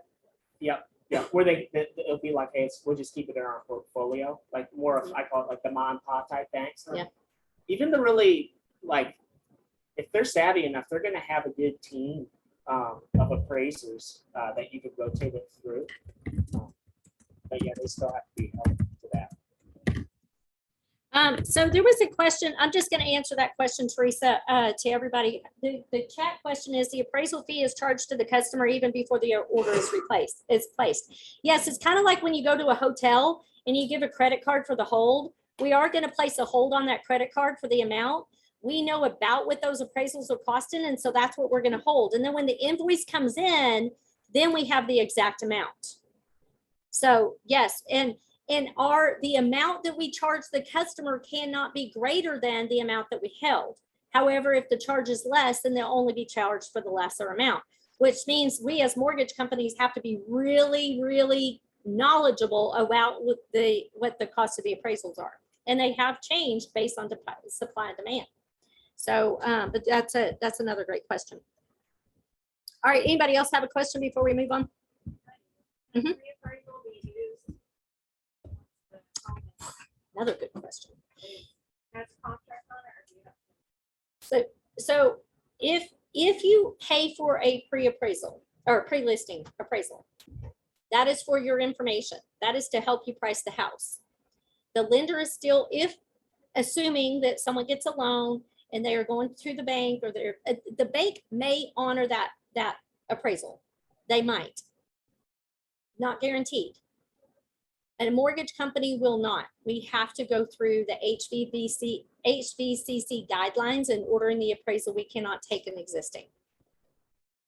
yeah, where it'll be like, hey, we'll just keep it in our portfolio, like more of, I call it like the mom and pop type banks. Yeah. Even the really, like, if they're savvy enough, they're gonna have a good team of appraisers that you could rotate it through. But yeah, they still have to be held to that. So there was a question, I'm just going to answer that question, Teresa, to everybody. The chat question is, the appraisal fee is charged to the customer even before the order is placed. Yes, it's kind of like when you go to a hotel and you give a credit card for the hold. We are going to place a hold on that credit card for the amount. We know about what those appraisals are costing, and so that's what we're going to hold. And then when the invoice comes in, then we have the exact amount. So yes, and the amount that we charge the customer cannot be greater than the amount that we held. However, if the charge is less, then they'll only be charged for the lesser amount, which means we as mortgage companies have to be really, really knowledgeable about what the cost of the appraisals are. And they have changed based on supply and demand. So, but that's another great question. All right, anybody else have a question before we move on? Mhm. Another good question. So if you pay for a pre-appraisal or pre-listing appraisal, that is for your information. That is to help you price the house. The lender is still, if assuming that someone gets a loan and they are going through the bank, or the bank may honor that appraisal. They might. Not guaranteed. And a mortgage company will not. We have to go through the HVCC guidelines in ordering the appraisal. We cannot take an existing.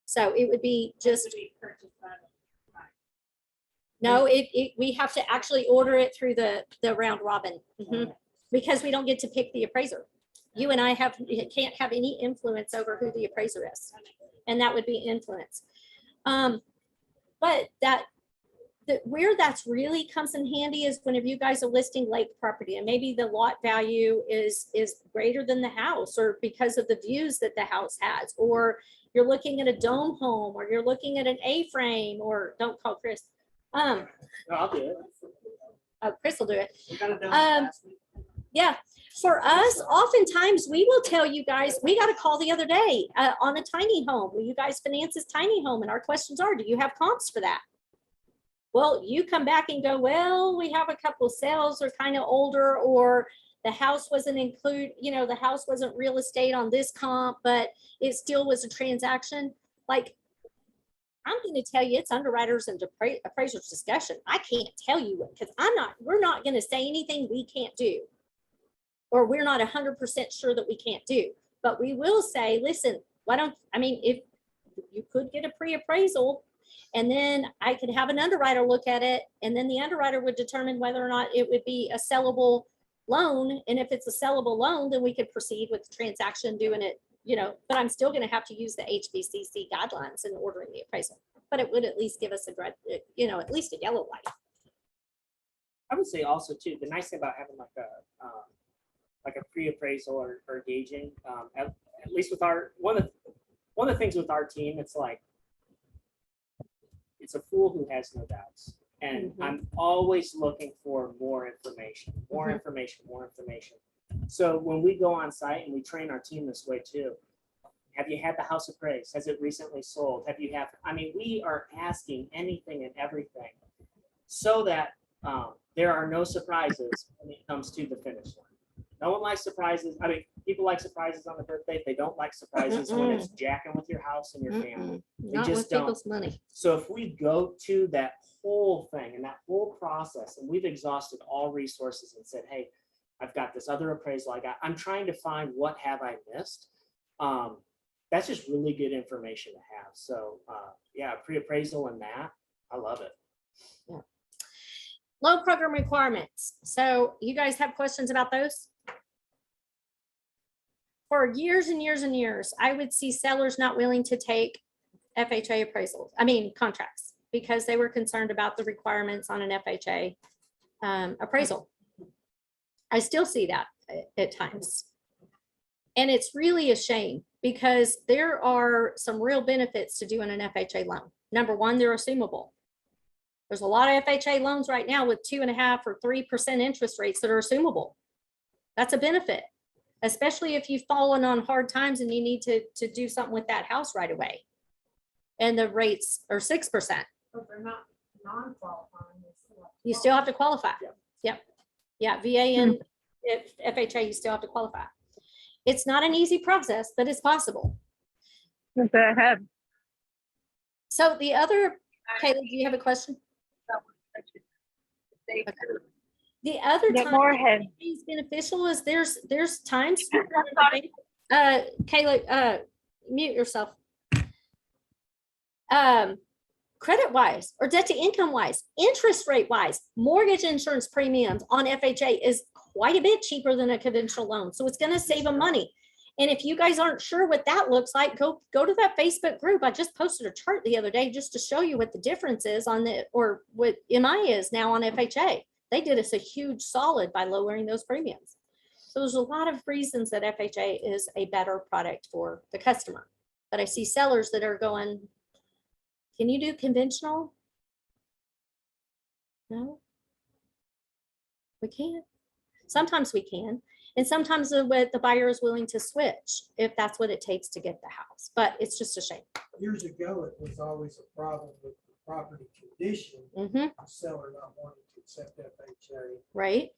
So it would be just. No, we have to actually order it through the round robin, because we don't get to pick the appraiser. You and I can't have any influence over who the appraiser is, and that would be influence. But where that's really comes in handy is whenever you guys are listing lake property and maybe the lot value is greater than the house, or because of the views that the house has, or you're looking at a dome home, or you're looking at an A-frame, or don't call Chris. No, I'll do it. Oh, Chris will do it. We got it done last week. Yeah, for us, oftentimes we will tell you guys, we got a call the other day on a tiny home. Will you guys finance this tiny home? And our questions are, do you have comps for that? Well, you come back and go, well, we have a couple of sales are kind of older, or the house wasn't the house wasn't real estate on this comp, but it still was a transaction. Like, I'm going to tell you, it's underwriters and appraisers discussion. I can't tell you what, because we're not going to say anything we can't do, or we're not 100% sure that we can't do. But we will say, listen, if you could get a pre-appraisal, and then I could have an underwriter look at it, and then the underwriter would determine whether or not it would be a sellable loan. And if it's a sellable loan, then we could proceed with the transaction, doing it, but I'm still going to have to use the HBCC guidelines in ordering the appraisal. But it would at least give us at least a yellow light. I would say also too, the nice thing about having like a pre-appraisal or gauging, at least with one of the things with our team, it's like, it's a fool who has no doubts. And I'm always looking for more information, more information. So when we go on site, and we train our team this way too, have you had the house appraised? Has it recently sold? We are asking anything and everything so that there are no surprises when it comes to the finish line. No one likes surprises. People like surprises on the birthday. They don't like surprises when it's jacking with your house and your family. Not just with don't. people's money. So if we go to that whole thing and that whole process, and we've exhausted all resources and said, hey, I've got this other appraisal I'm trying to find what have I missed. That's just really good information to have. So pre-appraisal and that, I love it. Yeah. Loan program requirements. So you guys have questions about those? For years and years and years, I would see sellers not willing to take FHA contracts, because they were concerned about the requirements on an FHA appraisal. I still see that at times. And it's really a shame, because there are some real benefits to doing an FHA loan. Number one, they're assumable. There's a lot of FHA loans right now with 2.5% or 3% interest rates that are assumable. That's a benefit, especially if you've fallen on hard times and you need to do something with that house right away. And the rates are 6%. But they're not non-qualifying. You still have to qualify. Yep. Yeah, VA and FHA, you still have to qualify. It's not an easy process, but it's possible. Go ahead. So the other, Kayla, do you have a question? The other Get time more ahead. it's beneficial is there's times. Kayla, mute yourself. Credit wise, or debt to income wise, interest rate wise, mortgage insurance premiums on FHA is quite a bit cheaper than a conventional loan. So it's going to save them money. And if you guys aren't sure what that looks like, go to that Facebook group. I just posted a chart the other day just to show you what the difference is or what MI is now on FHA. They did us a huge solid by lowering those premiums. So there's a lot of reasons that FHA is a better product for the customer. But I see sellers that are going, can you do conventional? No, we can't. Sometimes we can. And sometimes the buyer is willing to switch if that's what it takes to get the house. But it's just a shame. Years ago, it was always a problem with the property condition, Mm-hmm. the seller not wanting to accept FHA. Right?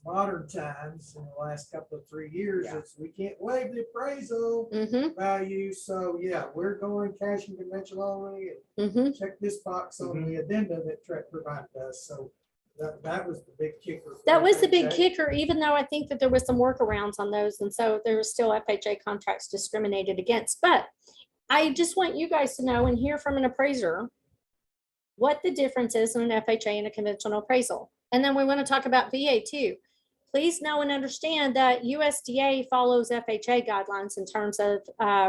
Modern times, in the last couple of 3 years, Yeah. it's we can't waive the appraisal Mm-hmm. value. So yeah, we're going cash and conventional only. And Mm-hmm. check this box on the addenda that Trek provided us. So that was the big kicker. for That was the big FHA. kicker, even though I think that there was some workarounds on those. And so there was still FHA contracts discriminated against. But I just want you guys to know and hear from an appraiser what the difference is in an FHA and a conventional appraisal. And then we want to talk about VA too. please know and understand that USDA follows FHA guidelines in terms of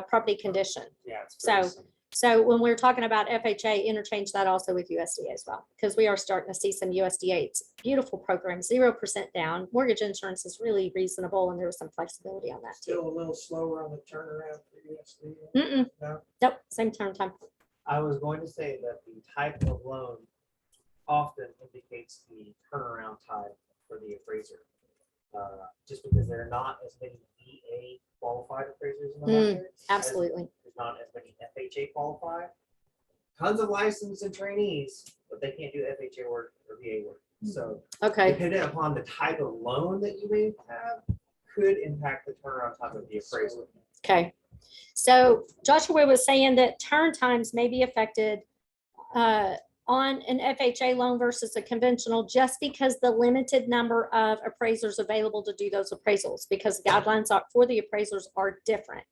property condition. Yeah. It's very So- simple. So when we're talking about FHA, interchange that also with USDA as well, because we are starting to see some USDA. It's a beautiful program, 0% down. Mortgage insurance is really reasonable, and there was some flexibility on that too. Still a little slower on the turnaround for USD. Mm-mm. No? Nope, same turn time. I was going to say that the type of loan often indicates the turnaround time for the appraiser. Just because there are not as many EA qualified appraisers in the market. Absolutely. There's not as many FHA qualified. Tons of licensed and trainees, but they can't do FHA work or VA work. So Okay. depending upon the type of loan that you may have, could impact the turnaround time of the appraisal. Okay. So Joshua was saying that turn times may be affected on an FHA loan versus a conventional, just because the limited number of appraisers available to do those appraisals, because guidelines for the appraisers are different.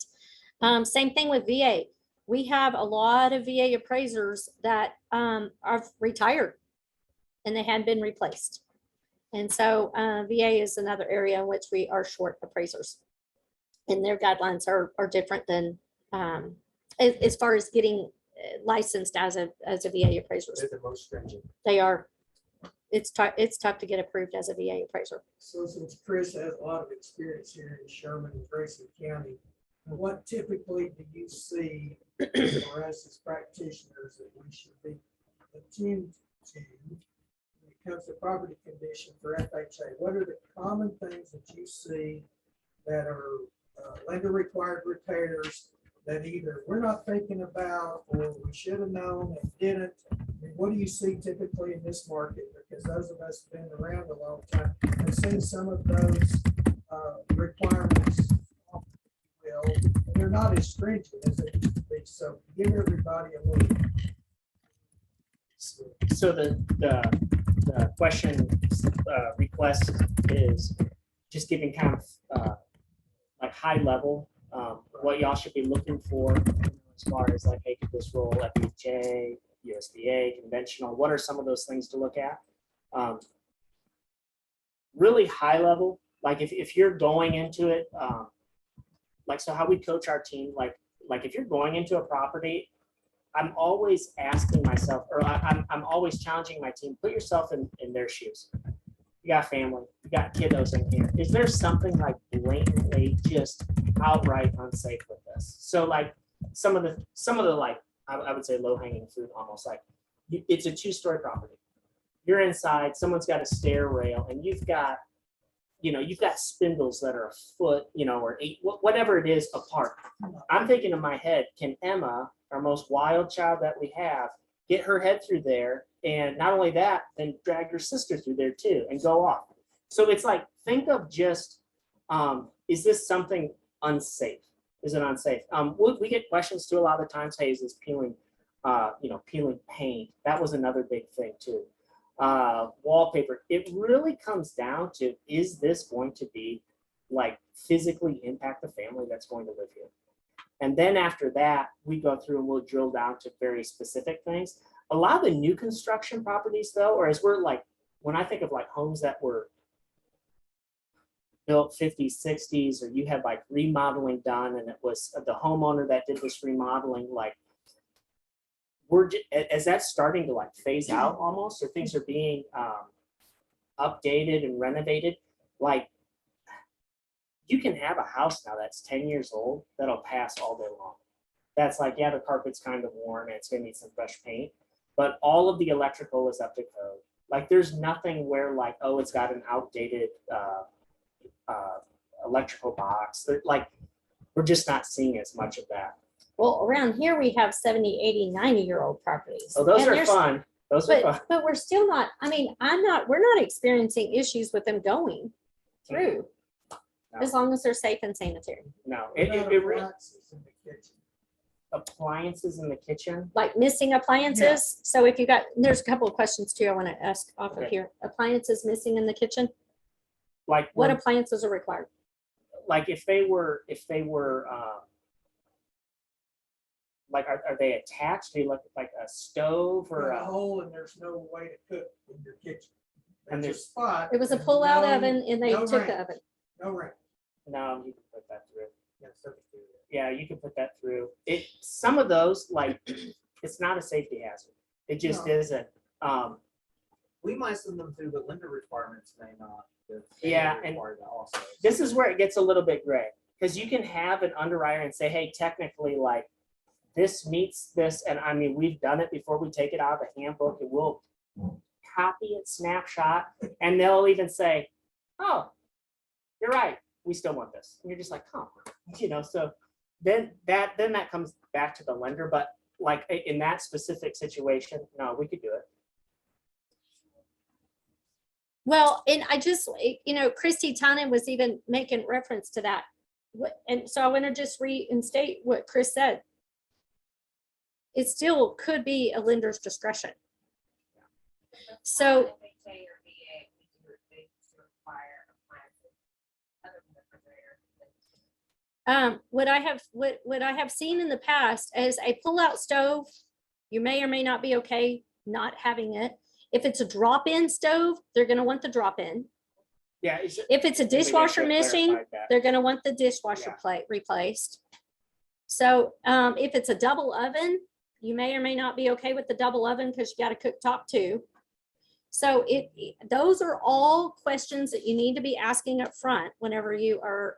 Same thing with VA. We have a lot of VA appraisers that are retired and they hadn't been replaced. And so VA is another area in which we are short appraisers. And their guidelines are different than as far as getting licensed as a VA appraiser. They're the most stringent. They are. It's tough to get approved as a VA appraiser. So since Chris has a lot of experience here in Sherman and Grayson County, what typically do you see for us as practitioners that we should be attuned to when it comes to property condition for FHA? What are the common things that you see that are lender required repairs that either we're not thinking about or we should have known and didn't? I mean, what do you see typically in this market? Because those of us who've been around a long time have seen some of those requirements. Well, they're not as stringent as they used to be. So give everybody a little. So the question request is just giving kind of like high level, what y'all should be looking for as far as like, hey, could this roll FHA, USDA, conventional? What are some of those things to look at? Really high level, like if you're going into it, like, so how we coach our team, like if you're going into a property, I'm always asking myself, or I'm always challenging my team, put yourself in their shoes. You got family, you got kiddos in here. Is there something like blatantly just outright unsafe with this? So like some of the like, I would say low hanging fruit, almost like it's a 2-story property. You're inside, someone's got a stair rail, and you've got spindles that are a foot, or 8, whatever it is, apart. I'm thinking in my head, can Emma, our most wild child that we have, get her head through there? And not only that, then drag her sister through there too and go off. So it's like, think of just, is this something unsafe? Is it unsafe? We get questions too a lot of the times, hey, is this peeling paint? That was another big thing too. Wallpaper. It really comes down to, is this going to be like physically impact the family that's going to live here? And then after that, we go through and we'll drill down to very specific things. A lot of the new construction properties though, or as we're like, when I think of like homes that were built 50s, 60s, or you had like remodeling done and it was the homeowner that did this remodeling, like as that's starting to like phase out almost, or things are being updated and renovated, like you can have a house now that's 10 years old that'll pass all day long. That's like, yeah, the carpet's kind of worn and it's gonna need some fresh paint, but all of the electrical is up to code. Like there's nothing where like, oh, it's got an outdated electrical box. Like we're just not seeing as much of that. Well, around here, we have 70, 80, 90-year-old properties. Oh, those And are there's- fun. Those are fun. But we're still not, we're not experiencing issues with them going through, No. as long as they're safe and sanitary. No, What about appliances in the kitchen? appliances in the kitchen. Like missing appliances. So if you got, there's a couple of questions too I want to ask off of Okay. here. Appliances missing in the kitchen, Like what when- appliances are required? like if they were like are they attached? Do you look like a stove or Got a a, hole and there's no way to cook in your kitchen. And There's a spot. It was a and pull-out no- oven and they no took range, the oven. No range. No, you can put that through. Yeah, subject to it. Yeah, you can put that through. Some of those, like, it's not a safety hazard. It just No. isn't. We might send them through, but lender requirements may not. Yeah, and require that also. This is where it gets a little bit gray, because you can have an underwriter and say, hey, technically, like, this meets this, and I mean, we've done it before. We take it out of the handbook and we'll copy it, snapshot, and they'll even say, oh, you're right, we still want this. And you're just like, oh, so then that comes back to the lender, but like in that specific situation, no, we could do it. Well, and I just, Christy Tannen was even making reference to that. And so I want to just reinstate what Chris said. It still could be a lender's discretion. So FHA or VA, we do it, they just require appraisals other than the refrigerator. what I have seen in the past is a pull-out stove, you may or may not be okay not having it. If it's a drop-in stove, they're gonna want the drop-in. Yeah. If it's a dishwasher missing, that. they're gonna want the dishwasher Yeah. plate replaced. So if it's a double oven, you may or may not be okay with the double oven because you got a cooktop too. So those are all questions that you need to be asking up front whenever you are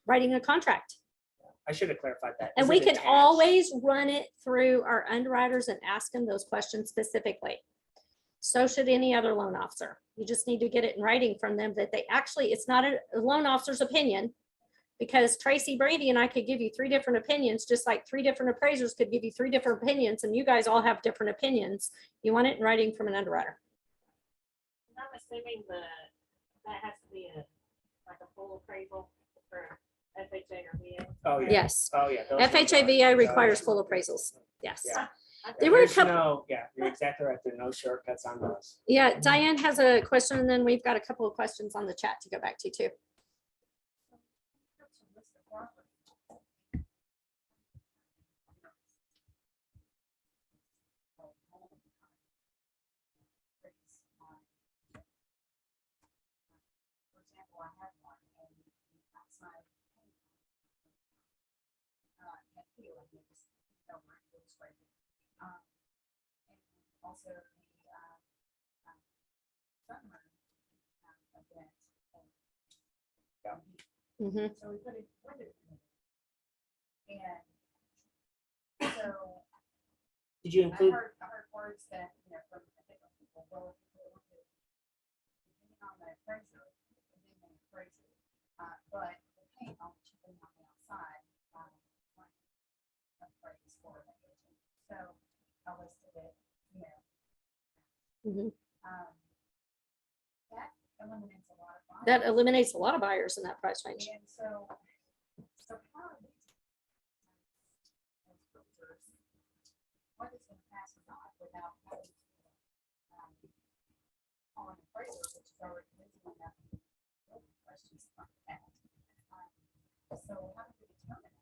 writing a contract. I should have clarified that. And Is we it can attached? always run it through our underwriters and ask them those questions specifically. So should any other loan officer. You just need to get it in writing from them that they actually, it's not a loan officer's opinion, because Tracy, Brady, and I could give you 3 different opinions, just like 3 different appraisers could give you 3 different opinions, and you guys all have different opinions. You want it in writing from an underwriter. I'm assuming that has to be like a full appraisal for FHA or VA. Oh, yeah. Yes. Oh, yeah. those ones FHA are- VA those requires are- full appraisals. Yes. Yeah. There were a There's couple. no- Yeah, you're exactly right. There are no shortcuts on those. Yeah, Diane has a question, and then we've got a couple of questions on the chat to go back to too. For example, I have one and outside. Can't feel it, it's over, it was right. And also the sunroom event. Mhm. So we put it window in it. And so Did you I include? heard words that, from different people, well, depending on the appraiser, and then the appraiser, but the paint on the chipping on the outside, appraised for the agent. So I listed it, Mhm. that eliminates a lot of. That buyers. eliminates a lot of buyers in that price range. And so how are these? as filters, what is gonna pass or not without having to, call an appraiser, which is already busy enough questions like that. So how do we determine it?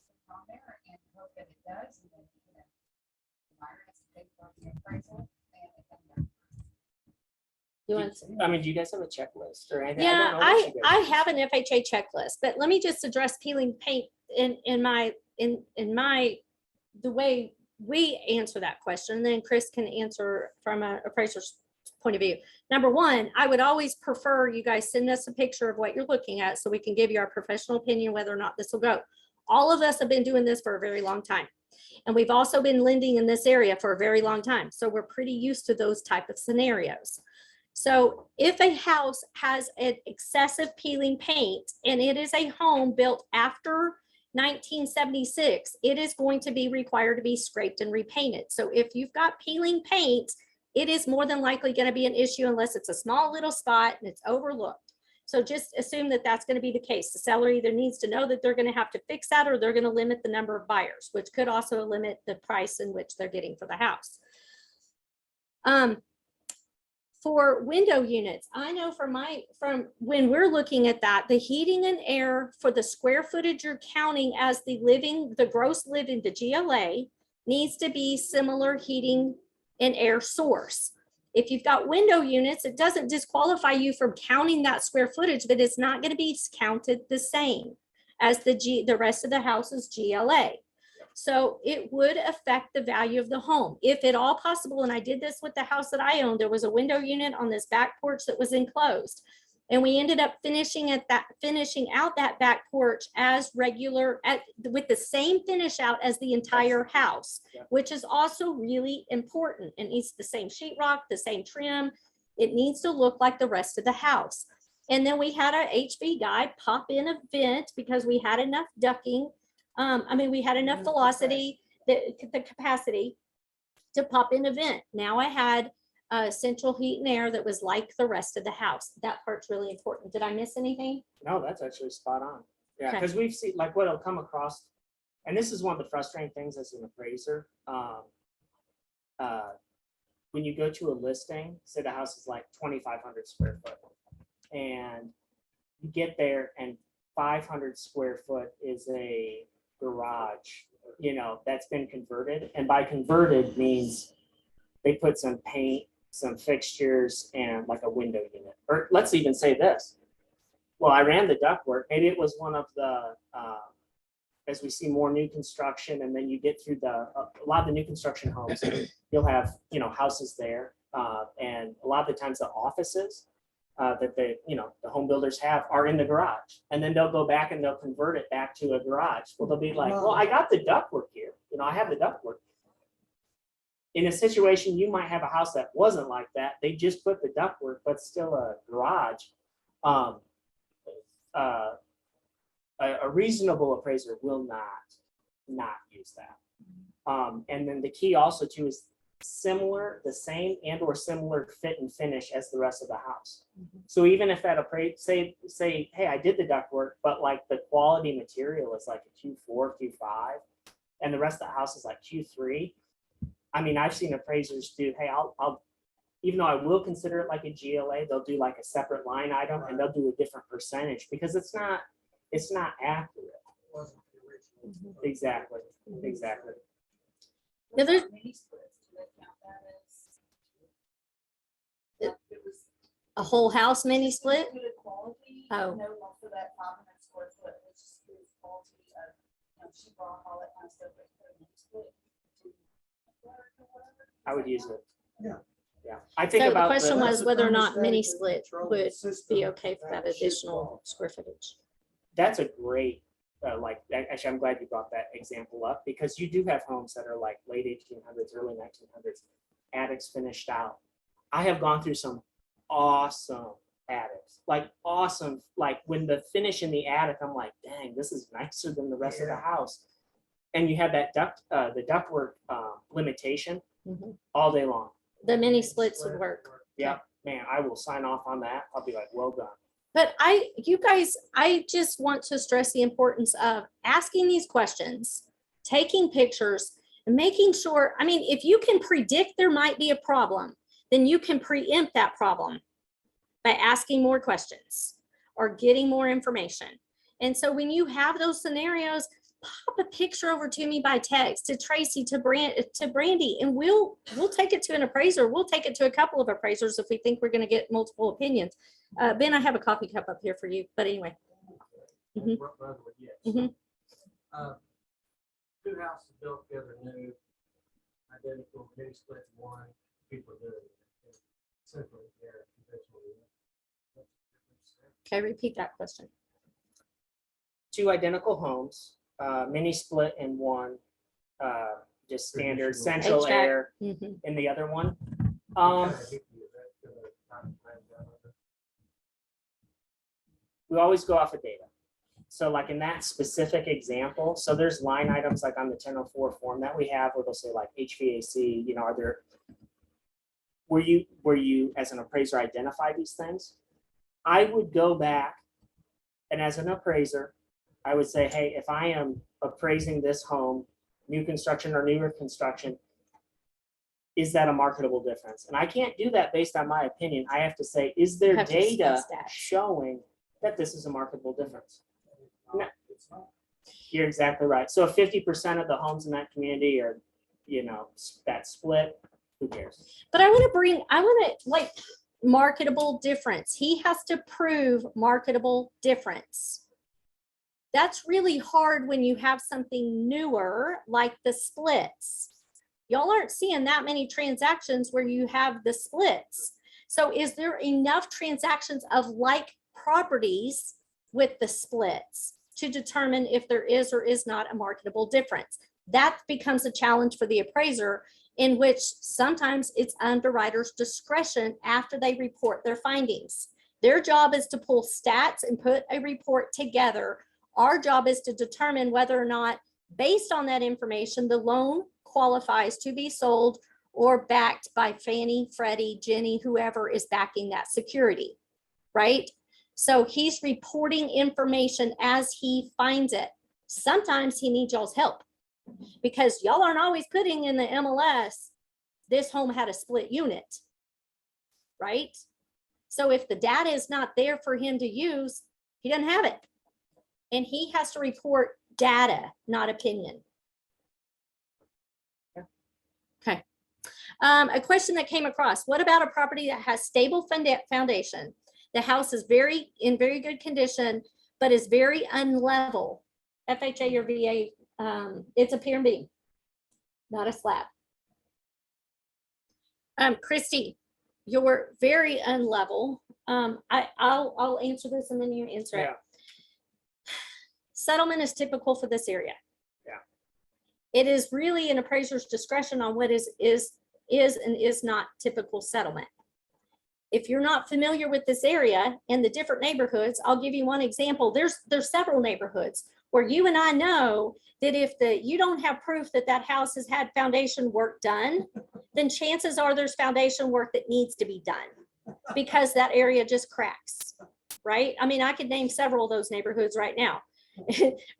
Sit on there and hope that it does, and then, the buyer has to pay for the appraisal and it comes down. You want? I mean, do you guys have a checklist or anything? Yeah, don't know what I you guys use. have an FHA checklist, but let me just address peeling paint in my the way we answer that question. Then Chris can answer from an appraiser's point of view. Number one, I would always prefer you guys send us a picture of what you're looking at so we can give you our professional opinion whether or not this will go. All of us have been doing this for a very long time. And we've also been lending in this area for a very long time. So we're pretty used to those type of scenarios. So if a house has an excessive peeling paint and it is a home built after 1976, it is going to be required to be scraped and repainted. So if you've got peeling paint, it is more than likely going to be an issue unless it's a small little spot and it's overlooked. So just assume that that's going to be the case. The seller either needs to know that they're going to have to fix that, or they're going to limit the number of buyers, which could also limit the price in which they're getting for the house. For window units, I know from when we're looking at that, the heating and air for the square footage you're counting as the gross living, the GLA, needs to be similar heating and air source. If you've got window units, it doesn't disqualify you from counting that square footage, but it's not going to be counted the same as the rest of the house's GLA. So it would affect the value of the home if at all possible. And I did this with the house that I owned. There was a window unit on this back porch that was enclosed. And we ended up finishing out that back porch as regular with the same finish out as the entire house, which is also really important. It needs the same sheetrock, the same trim. It needs to look like the rest of the house. And then we had our HV guy pop in a vent because we had enough ducting. We had enough velocity, the capacity to pop in a vent. Now I had central heat and air that was like the rest of the house. That part's really important. Did I miss anything? No, that's actually spot on. Yeah, Okay. because we've seen like what'll come across, and this is one of the frustrating things as an appraiser. When you go to a listing, say the house is like 2,500 square foot, and you get there and 500 square foot is a garage, that's been converted. And by converted means they put some paint, some fixtures, and like a window unit. Or let's even say this. Well, I ran the ductwork. Maybe it was one of the, as we see more new construction, and then you get through a lot of the new construction homes, you'll have, houses there. And a lot of the times the offices that the home builders have are in the garage. And then they'll go back and they'll convert it back to a garage. Well, they'll be like, well, I got the ductwork here. I have the ductwork. In a situation, you might have a house that wasn't like that. They just put the ductwork, but still a garage. A reasonable appraiser will not use that. And then the key also too is the same and or similar fit and finish as the rest of the house. So even if at say, hey, I did the ductwork, but like the quality material is like a Q4, Q5, and the rest of the house is like Q3. I've seen appraisers do, hey, I'll even though I will consider it like a GLA, they'll do like a separate line item and they'll do a different percentage because it's not accurate. Wasn't the original. Exactly. Now there's Mini splits, do they count that as? It was a whole house mini split. good quality, Oh. no longer for that 500 square foot, which is good quality of, sheetrock, all that kind of stuff, but for a mini split, to work or whatever. I would use it. Yeah. Yeah. I think So the about question That's was the whether or not thermostatic mini and split control would system be okay for that should additional qualify. square footage. that's a great, actually, I'm glad you brought that example up because you do have homes that are like late 1800s, early 1900s, attics finished out. I have gone through some awesome attics, like when the finish in the attic, I'm like, dang, this is nicer than the rest of the house. And you have that the ductwork limitation Mhm. all day long. The mini splits would work. Yeah, man, I will sign off on that. I'll be like, well done. But you guys, I just want to stress the importance of asking these questions, taking pictures, and making sure, if you can predict there might be a problem, then you can preempt that problem by asking more questions or getting more information. And so when you have those scenarios, pop a picture over to me by text, to Tracy, to Brandy, and we'll take it to an appraiser. We'll take it to a couple of appraisers if we think we're going to get multiple opinions. Ben, I have a coffee cup up here for you, but anyway. Mhm. Mhm. Two houses built together new, identical, mini split one, people do it. Simply, they're conventional. Okay, repeat that question. Two identical homes, mini split in one, just standard Traditional. central HVAC. air Mhm. in the other one. We always go off of data. So like in that specific example, so there's line items like on the 1004 form that we have where they'll say like HVAC, are there, were you as an appraiser identify these things? I would go back and as an appraiser, I would say, hey, if I am appraising this home, new construction or newer construction, is that a marketable difference? And I can't do that based on my opinion. I have to say, is there have to see data stats. showing that this is a marketable difference? No. You're exactly right. So if 50% of the homes in that community are, that split, Who cares? But I want to like marketable difference. He has to prove marketable difference. That's really hard when you have something newer like the splits. Y'all aren't seeing that many transactions where you have the splits. So is there enough transactions of like properties with the splits to determine if there is or is not a marketable difference? That becomes a challenge for the appraiser, in which sometimes it's underwriter's discretion after they report their findings. Their job is to pull stats and put a report together. Our job is to determine whether or not, based on that information, the loan qualifies to be sold or backed by Fannie, Freddie, Ginnie, whoever is backing that security, right? So he's reporting information as he finds it. Sometimes he needs y'all's help because y'all aren't always putting in the MLS, this home had a split unit, right? So if the data is not there for him to use, he doesn't have it. And he has to report data, not opinion. Okay. A question that came across, what about a property that has stable foundation? The house is in very good condition, but is very unlevel. FHA or VA, it's a pier and beam, not a slab. Christy, you're very unlevel. I'll answer this and then you answer it. Settlement is typical for this area. Yeah. It is really an appraiser's discretion on what is and is not typical settlement. If you're not familiar with this area and the different neighborhoods, I'll give you one example. There's several neighborhoods where you and I know that if you don't have proof that that house has had foundation work done, then chances are there's foundation work that needs to be done because that area just cracks, right? I mean, I could name several of those neighborhoods right now.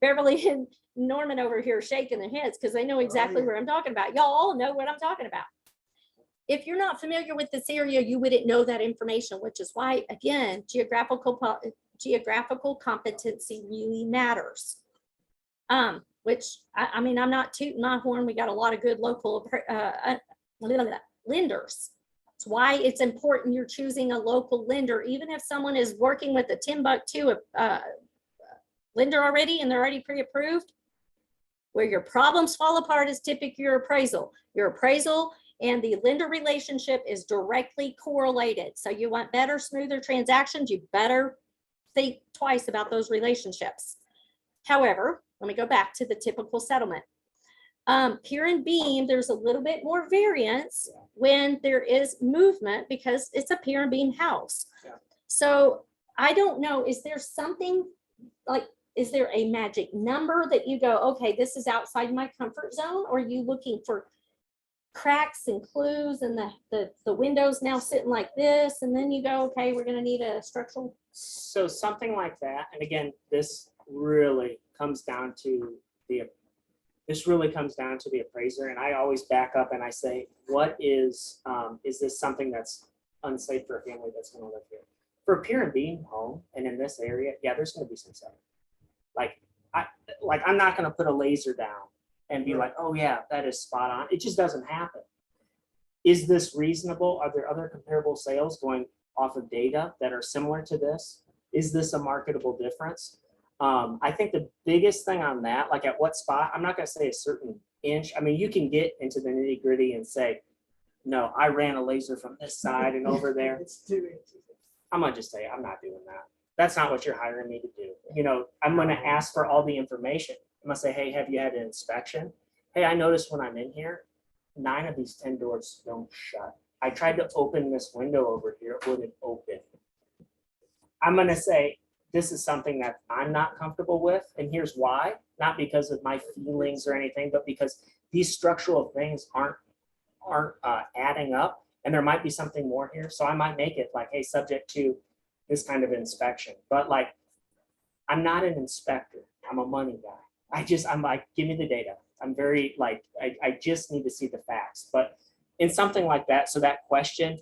Beverly and Norman over here shaking their heads because they know exactly where I'm talking about. Y'all all know what I'm talking about. If you're not familiar with this area, you wouldn't know that information, which is why, again, geographical competency really matters. Which I mean, I'm not tooting my horn. We got a lot of good local lenders. That's why it's important you're choosing a local lender, even if someone is working with a Timbuktu lender already and they're already pre-approved. Where your problems fall apart is typically your appraisal. Your appraisal and the lender relationship is directly correlated. So you want better, smoother transactions, you better think twice about those relationships. However, let me go back to the typical settlement. Pier and beam, there's a little bit more variance when there is movement because it's a pier and beam house. Yeah. So I don't know, is there something like, is there a magic number that you go, okay, this is outside my comfort zone? Or are you looking for cracks and clues and the windows now sitting like this? And then you go, okay, we're going to need a structural. So something like that. And again, this really comes down to the appraiser. And I always back up and I say, what is this something that's unsafe for a family that's going to live here? For a pier and beam home and in this area, yeah, there's going to be some stuff. I'm not going to put a laser down and be like, oh yeah, that is spot on. It just doesn't happen. Is this reasonable? Are there other comparable sales going off of data that are similar to this? Is this a marketable difference? I think the biggest thing on that, like at what spot, I'm not going to say a certain inch. I mean, you can get into the nitty gritty and say, no, I ran a laser from this side and over there. It's 2 inches. I'm going to just say, I'm not doing that. That's not what you're hiring me to do. You know, I'm going to ask for all the information. I'm going to say, hey, have you had an inspection? Hey, I noticed when I'm in here, 9 of these 10 doors don't shut. I tried to open this window over here, it wouldn't open. I'm going to say, this is something that I'm not comfortable with. And here's why, not because of my feelings or anything, but because these structural things aren't adding up. And there might be something more here. So I might make it like, hey, subject to this kind of inspection. But like, I'm not an inspector. I'm a money guy. I'm like, give me the data. I'm very like, I just need to see the facts. But in something like that, so that question,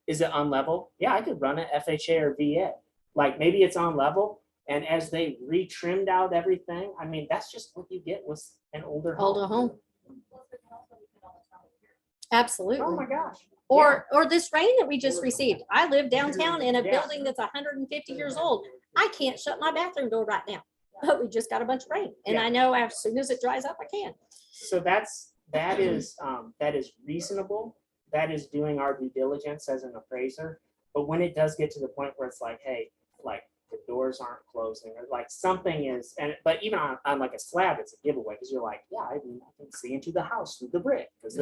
is it on level? Yeah, I could run an FHA or VA. Like maybe it's on level. And as they retrimmed out everything, I mean, that's just what you get with an older home. Older home. Absolutely. Oh my gosh. Or this rain that we just received. I live downtown in a Yeah. building that's 150 years old. I can't shut my bathroom door right now, but we just got a bunch of rain. And Yeah. I know as soon as it dries up, I can. So that is reasonable. That is doing our due diligence as an appraiser. But when it does get to the point where it's like, hey, like the doors aren't closing or like something is, but even on like a slab, it's a giveaway because you're like, yeah, I can see into the house through the brick because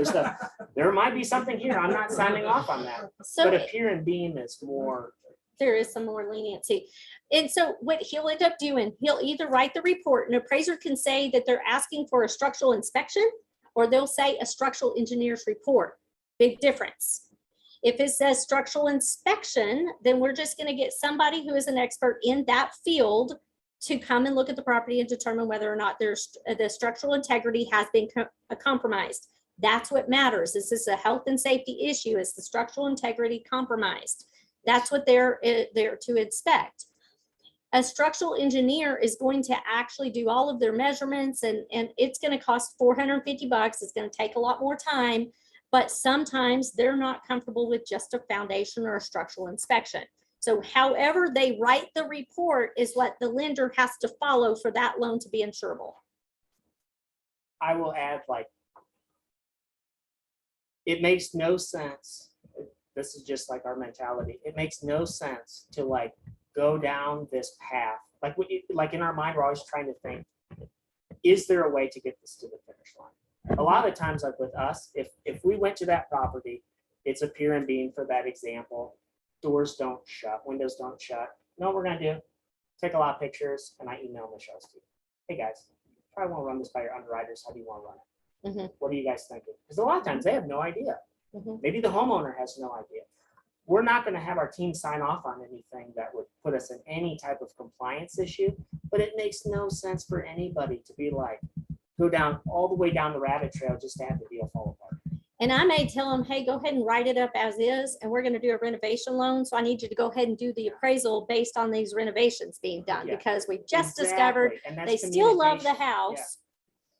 there might be something here. I'm not signing off on that. So But a pier and beam is more. there is some more leniency. And so what he'll end up doing, he'll either write the report, an appraiser can say that they're asking for a structural inspection, or they'll say a structural engineer's report. Big difference. If it says structural inspection, then we're just going to get somebody who is an expert in that field to come and look at the property and determine whether or not there's the structural integrity has been compromised. That's what matters. This is a health and safety issue. Is the structural integrity compromised? That's what they're there to inspect. A structural engineer is going to actually do all of their measurements, and it's going to cost $450. It's going to take a lot more time, but sometimes they're not comfortable with just a foundation or a structural inspection. So however they write the report is what the lender has to follow for that loan to be insurable. I will add, like, it makes no sense. This is just like our mentality. It makes no sense to like go down this path. Like in our mind, we're always trying to think, is there a way to get this to the finish line? A lot of times, like with us, if we went to that property, it's a pier and beam for that example. Doors don't shut, windows don't shut. No, we're gonna do, take a lot of pictures and I email Michelle to you. Hey guys, probably want to run this by your underwriters. How do you want to run it? What are you guys thinking? Because a lot of times they have no idea. Maybe the homeowner has no idea. We're not going to have our team sign off on anything that would put us in any type of compliance issue, but it makes no sense for anybody to be like, go down all the way down the rabbit trail just to have the deal fall apart. And I may tell them, hey, go ahead and write it up as is, and we're going to do a renovation loan. So I need you to go ahead and do the appraisal based on these renovations being done, Yeah. because we just discovered And that's they still love the communication. house,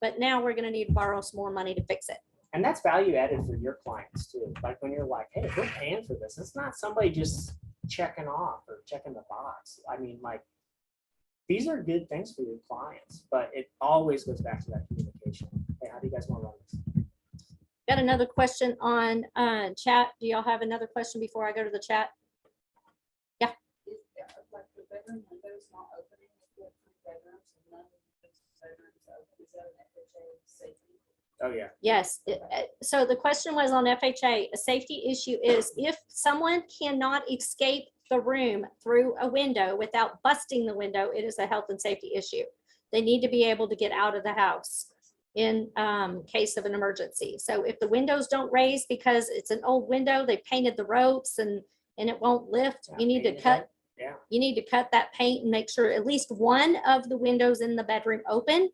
but now we're going to need to borrow some more money to fix it. And that's value added for your clients too. Like when you're like, hey, we're paying for this. It's not somebody just checking off or checking the box. I mean, like, these are good things for your clients, but it always goes back to that communication. Hey, how do you guys want to run this? Got another question on chat. Do y'all have another question before I go to the chat? Is like the bedroom windows not opening if you have 3 bedrooms and none of the bedrooms open? Is that an FHA safety? Oh, yeah. Yes. So the question was on FHA. A safety issue is if someone cannot escape the room through a window without busting the window, it is a health and safety issue. They need to be able to get out of the house in case of an emergency. So if the windows don't raise because it's an old window, they painted the ropes and it won't lift, you need to cut. Yeah. You need to cut that paint and make sure at least one of the windows in the bedroom open.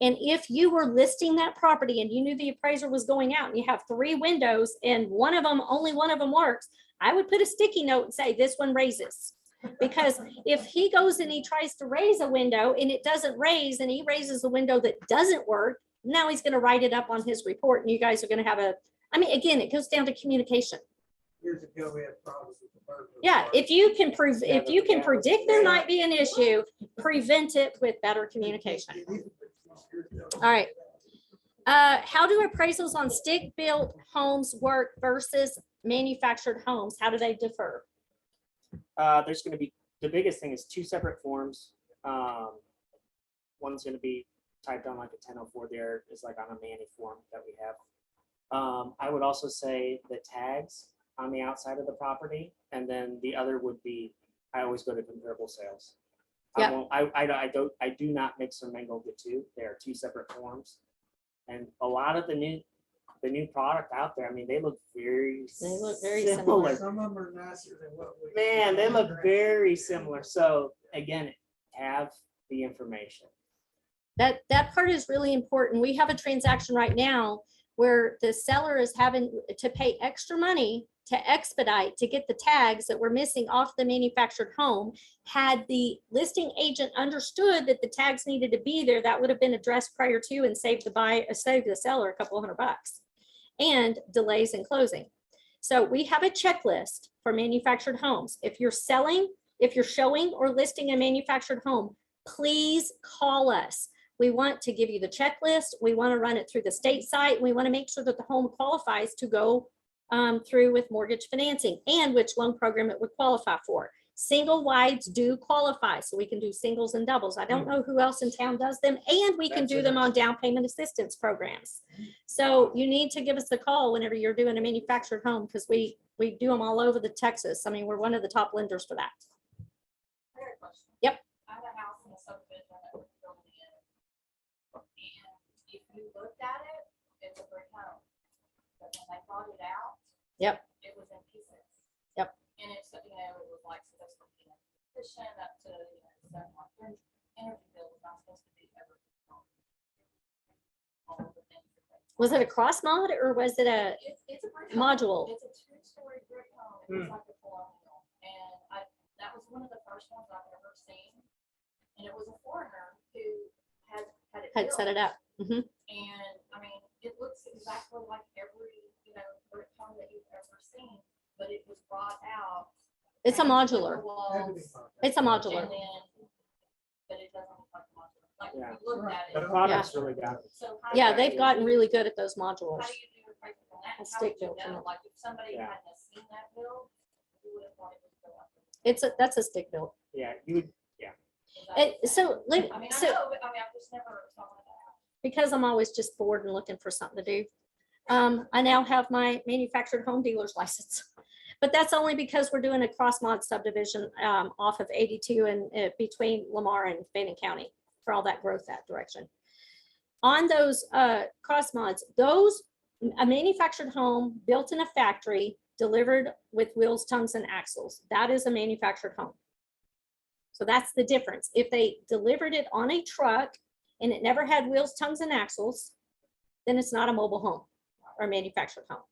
And if you were listing that property and you knew the appraiser was going out and you have 3 windows and only one of them works, I would put a sticky note and say, this one raises. Because if he goes and he tries to raise a window and it doesn't raise and he raises a window that doesn't work, now he's going to write it up on his report and you guys are going to have again, it goes down to communication. Years ago, we had problems with the burglar. Yeah, if you can predict there might be an issue, prevent it with better communication. All right. How do appraisals on stick-built homes work versus manufactured homes? How do they differ? There's going to be, the biggest thing is 2 separate forms. One's going to be typed on like a 1004. There is like on a Manny form that we have. I would also say the tags on the outside of the property, and then the other would be, I always go to comparable sales. Yeah. I do not mix or mingle the two. They are 2 separate forms, and a lot of the new product out there, I mean, they look very similar. Some of them are nicer than what we. Man, they look very similar. So again, have the information. That part is really important. We have a transaction right now where the seller is having to pay extra money to expedite to get the tags that were missing off the manufactured home. Had the listing agent understood that the tags needed to be there, that would have been addressed prior to and saved the seller a couple $100. and delays in closing. So we have a checklist for manufactured homes. If you're showing or listing a manufactured home, please call us. We want to give you the checklist. We want to run it through the state site. We want to make sure that the home qualifies to go through with mortgage financing and which loan program it would qualify for. Single wides do qualify, so we can do singles and doubles. I don't know who else in town does them, and we can do them on down payment assistance programs. So you need to give us a call whenever you're doing a manufactured home, because we do them all over the Texas. I mean, we're one of the top lenders for that. I got a question. Yep. I have a house in a subdivision that we're building in. And if you looked at it, it's a brick home. But when they brought it out. Yep. It was in pieces. Yep. And it's, it was like supposed to be a petition up to, certain like energy bill was not supposed to be ever. All of the things that they- Was it a cross mod or was it a It's a brick home. module? It's a two-story brick home. It was like a colonial. And that was one of the first ones I've ever seen. And it was a foreigner who had it Had set it built. up. Mhm. And I mean, it looks exactly like every, brick home that you've ever seen, but it was brought out. It's a and put the modular. walls, It's a And modular. then, but it doesn't look like a modular. Like, Yeah. if you looked at The it. product's really got it. So how Yeah, do they've you gotten do- really good at those modules. How do you do appraisal on that? A How would stick you built in know? it. Like, if somebody Yeah. hadn't seen that bill, you would have thought it was built up. That's a stick built. Yeah, you would, Is that- So, I mean, I so know, but I mean, I've just never thought of that. because I'm always just bored and looking for something to do, I now have my manufactured home dealer's license. But that's only because we're doing a cross mod subdivision off of 82 and between Lamar and Fannin County for all that growth that direction. On those cross mods, a manufactured home built in a factory delivered with wheels, tongues, and axles, that is a manufactured home. So that's the difference. If they delivered it on a truck and it never had wheels, tongues, and axles, then it's not a mobile home or manufactured home.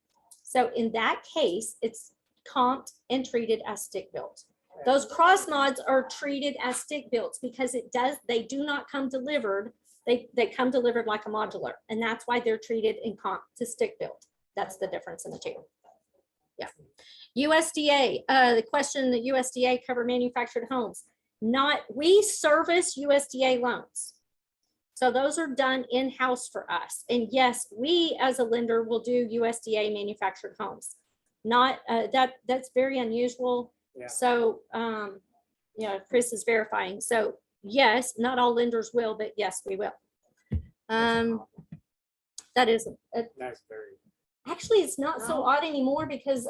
So in that case, it's comped and treated as stick built. Those cross mods are treated as stick builts because they do not come delivered. They come delivered like a modular, and that's why they're treated in comp to stick built. That's the difference in the two. Yeah. USDA, the question that USDA cover manufactured homes. We service USDA loans. So those are done in-house for us. And yes, we as a lender will do USDA manufactured homes. Not that's very unusual. Yeah. So Chris is verifying. So yes, not all lenders will, but yes, we will. That is that's very, actually it's not so odd anymore because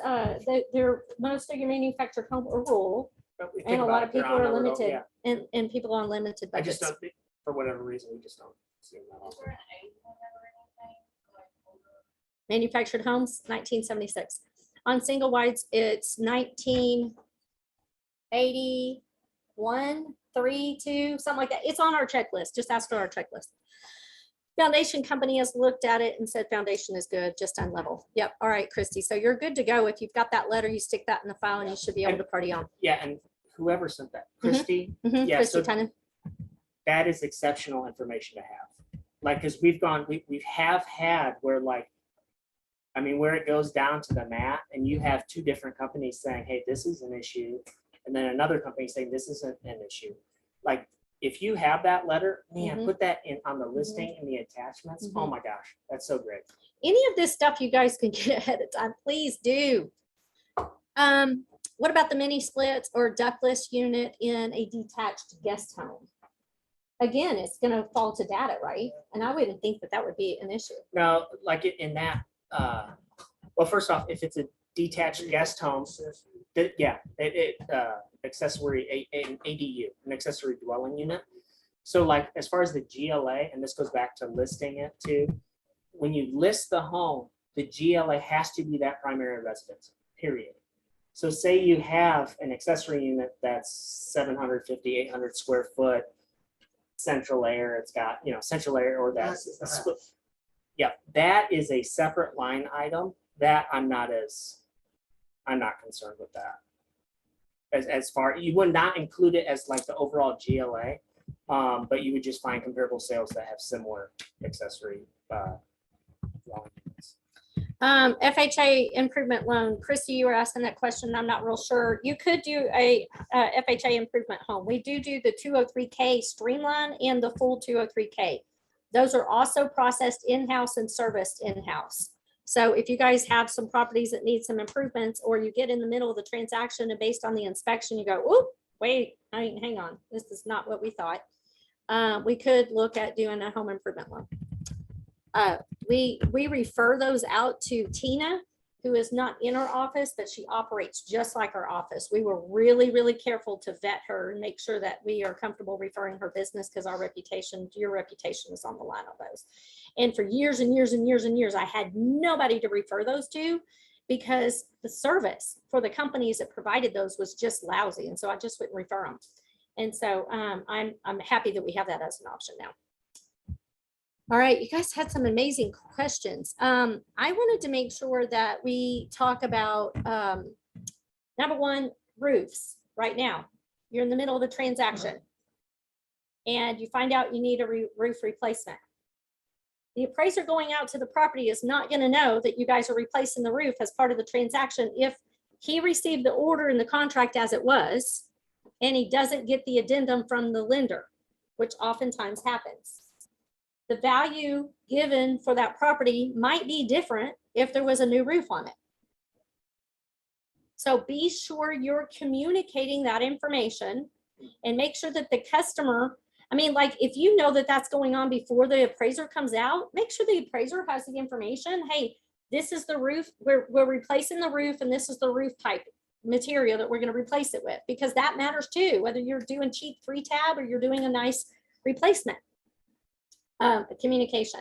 most of your manufactured homes are rural. but we And think a about lot it, of they're people on are a little- limited yeah. and people on limited I just budgets. don't, for whatever reason, we just don't see that Is often. there an age limit or anything? Like, older? Manufactured homes, 1976. On single wides, it's 1981, 3, 2, something like that. It's on our checklist. Just ask for our checklist. Foundation company has looked at it and said foundation is good, just unlevel. Yep. All right, Christy. So you're good to go. If you've got that letter, you stick that in the file and you should be able to party on. Yeah, and whoever sent that, Christy, Mhm, Yeah, Christy so- Tynan. that is exceptional information to have. Like, because we have had where like, I mean, where it goes down to the mat and you have two different companies saying, hey, this is an issue. And then another company saying this isn't an issue. Like, if you have that letter, man, Mhm. put that in on the listing and the attachments. Oh Mhm. my gosh, that's so great. Any of this stuff you guys can get ahead of time, please do. What about the mini splits or ductless unit in a detached guest home? Again, it's gonna fall to data, right? And I wouldn't think that that would be an issue. Now, like in that, well, first off, if it's a detached guest home, accessory, an ADU, an accessory dwelling unit. So like, as far as the GLA, and this goes back to listing it too, when you list the home, the GLA has to be that primary residence, period. So say you have an accessory unit that's 750, 800 square foot, central air, it's got, central air or that's That's the a split. house. Yeah, that is a separate line item that I'm not concerned with that. As far, you would not include it as like the overall GLA, but you would just find comparable sales that have similar accessory dwelling units. FHA improvement loan. Christy, you were asking that question. I'm not real sure. You could do a FHA improvement home. We do the 203K streamline and the full 203K. Those are also processed in-house and serviced in-house. So if you guys have some properties that need some improvements, or you get in the middle of the transaction and based on the inspection, you go, oh, wait, hang on, this is not what we thought. We could look at doing a home improvement loan. We refer those out to Tina, who is not in our office, but she operates just like our office. We were really, really careful to vet her and make sure that we are comfortable referring her business, because our reputation, your reputation is on the line on those. And for years and years and years and years, I had nobody to refer those to, because the service for the companies that provided those was just lousy. And so I just wouldn't refer them. And so I'm happy that we have that as an option now. All right, you guys had some amazing questions. I wanted to make sure that we talk about number one, roofs. Right now, you're in the middle of a transaction and you find out you need a roof replacement. The appraiser going out to the property is not going to know that you guys are replacing the roof as part of the transaction if he received the order in the contract as it was and he doesn't get the addendum from the lender, which oftentimes happens. The value given for that property might be different if there was a new roof on it. So be sure you're communicating that information and make sure that the customer, I mean, like if you know that that's going on before the appraiser comes out, make sure the appraiser has the information. Hey, this is the roof, we're replacing the roof, and this is the roof type material that we're going to replace it with, because that matters too, whether you're doing cheap 3-tab or you're doing a nice replacement. Communication.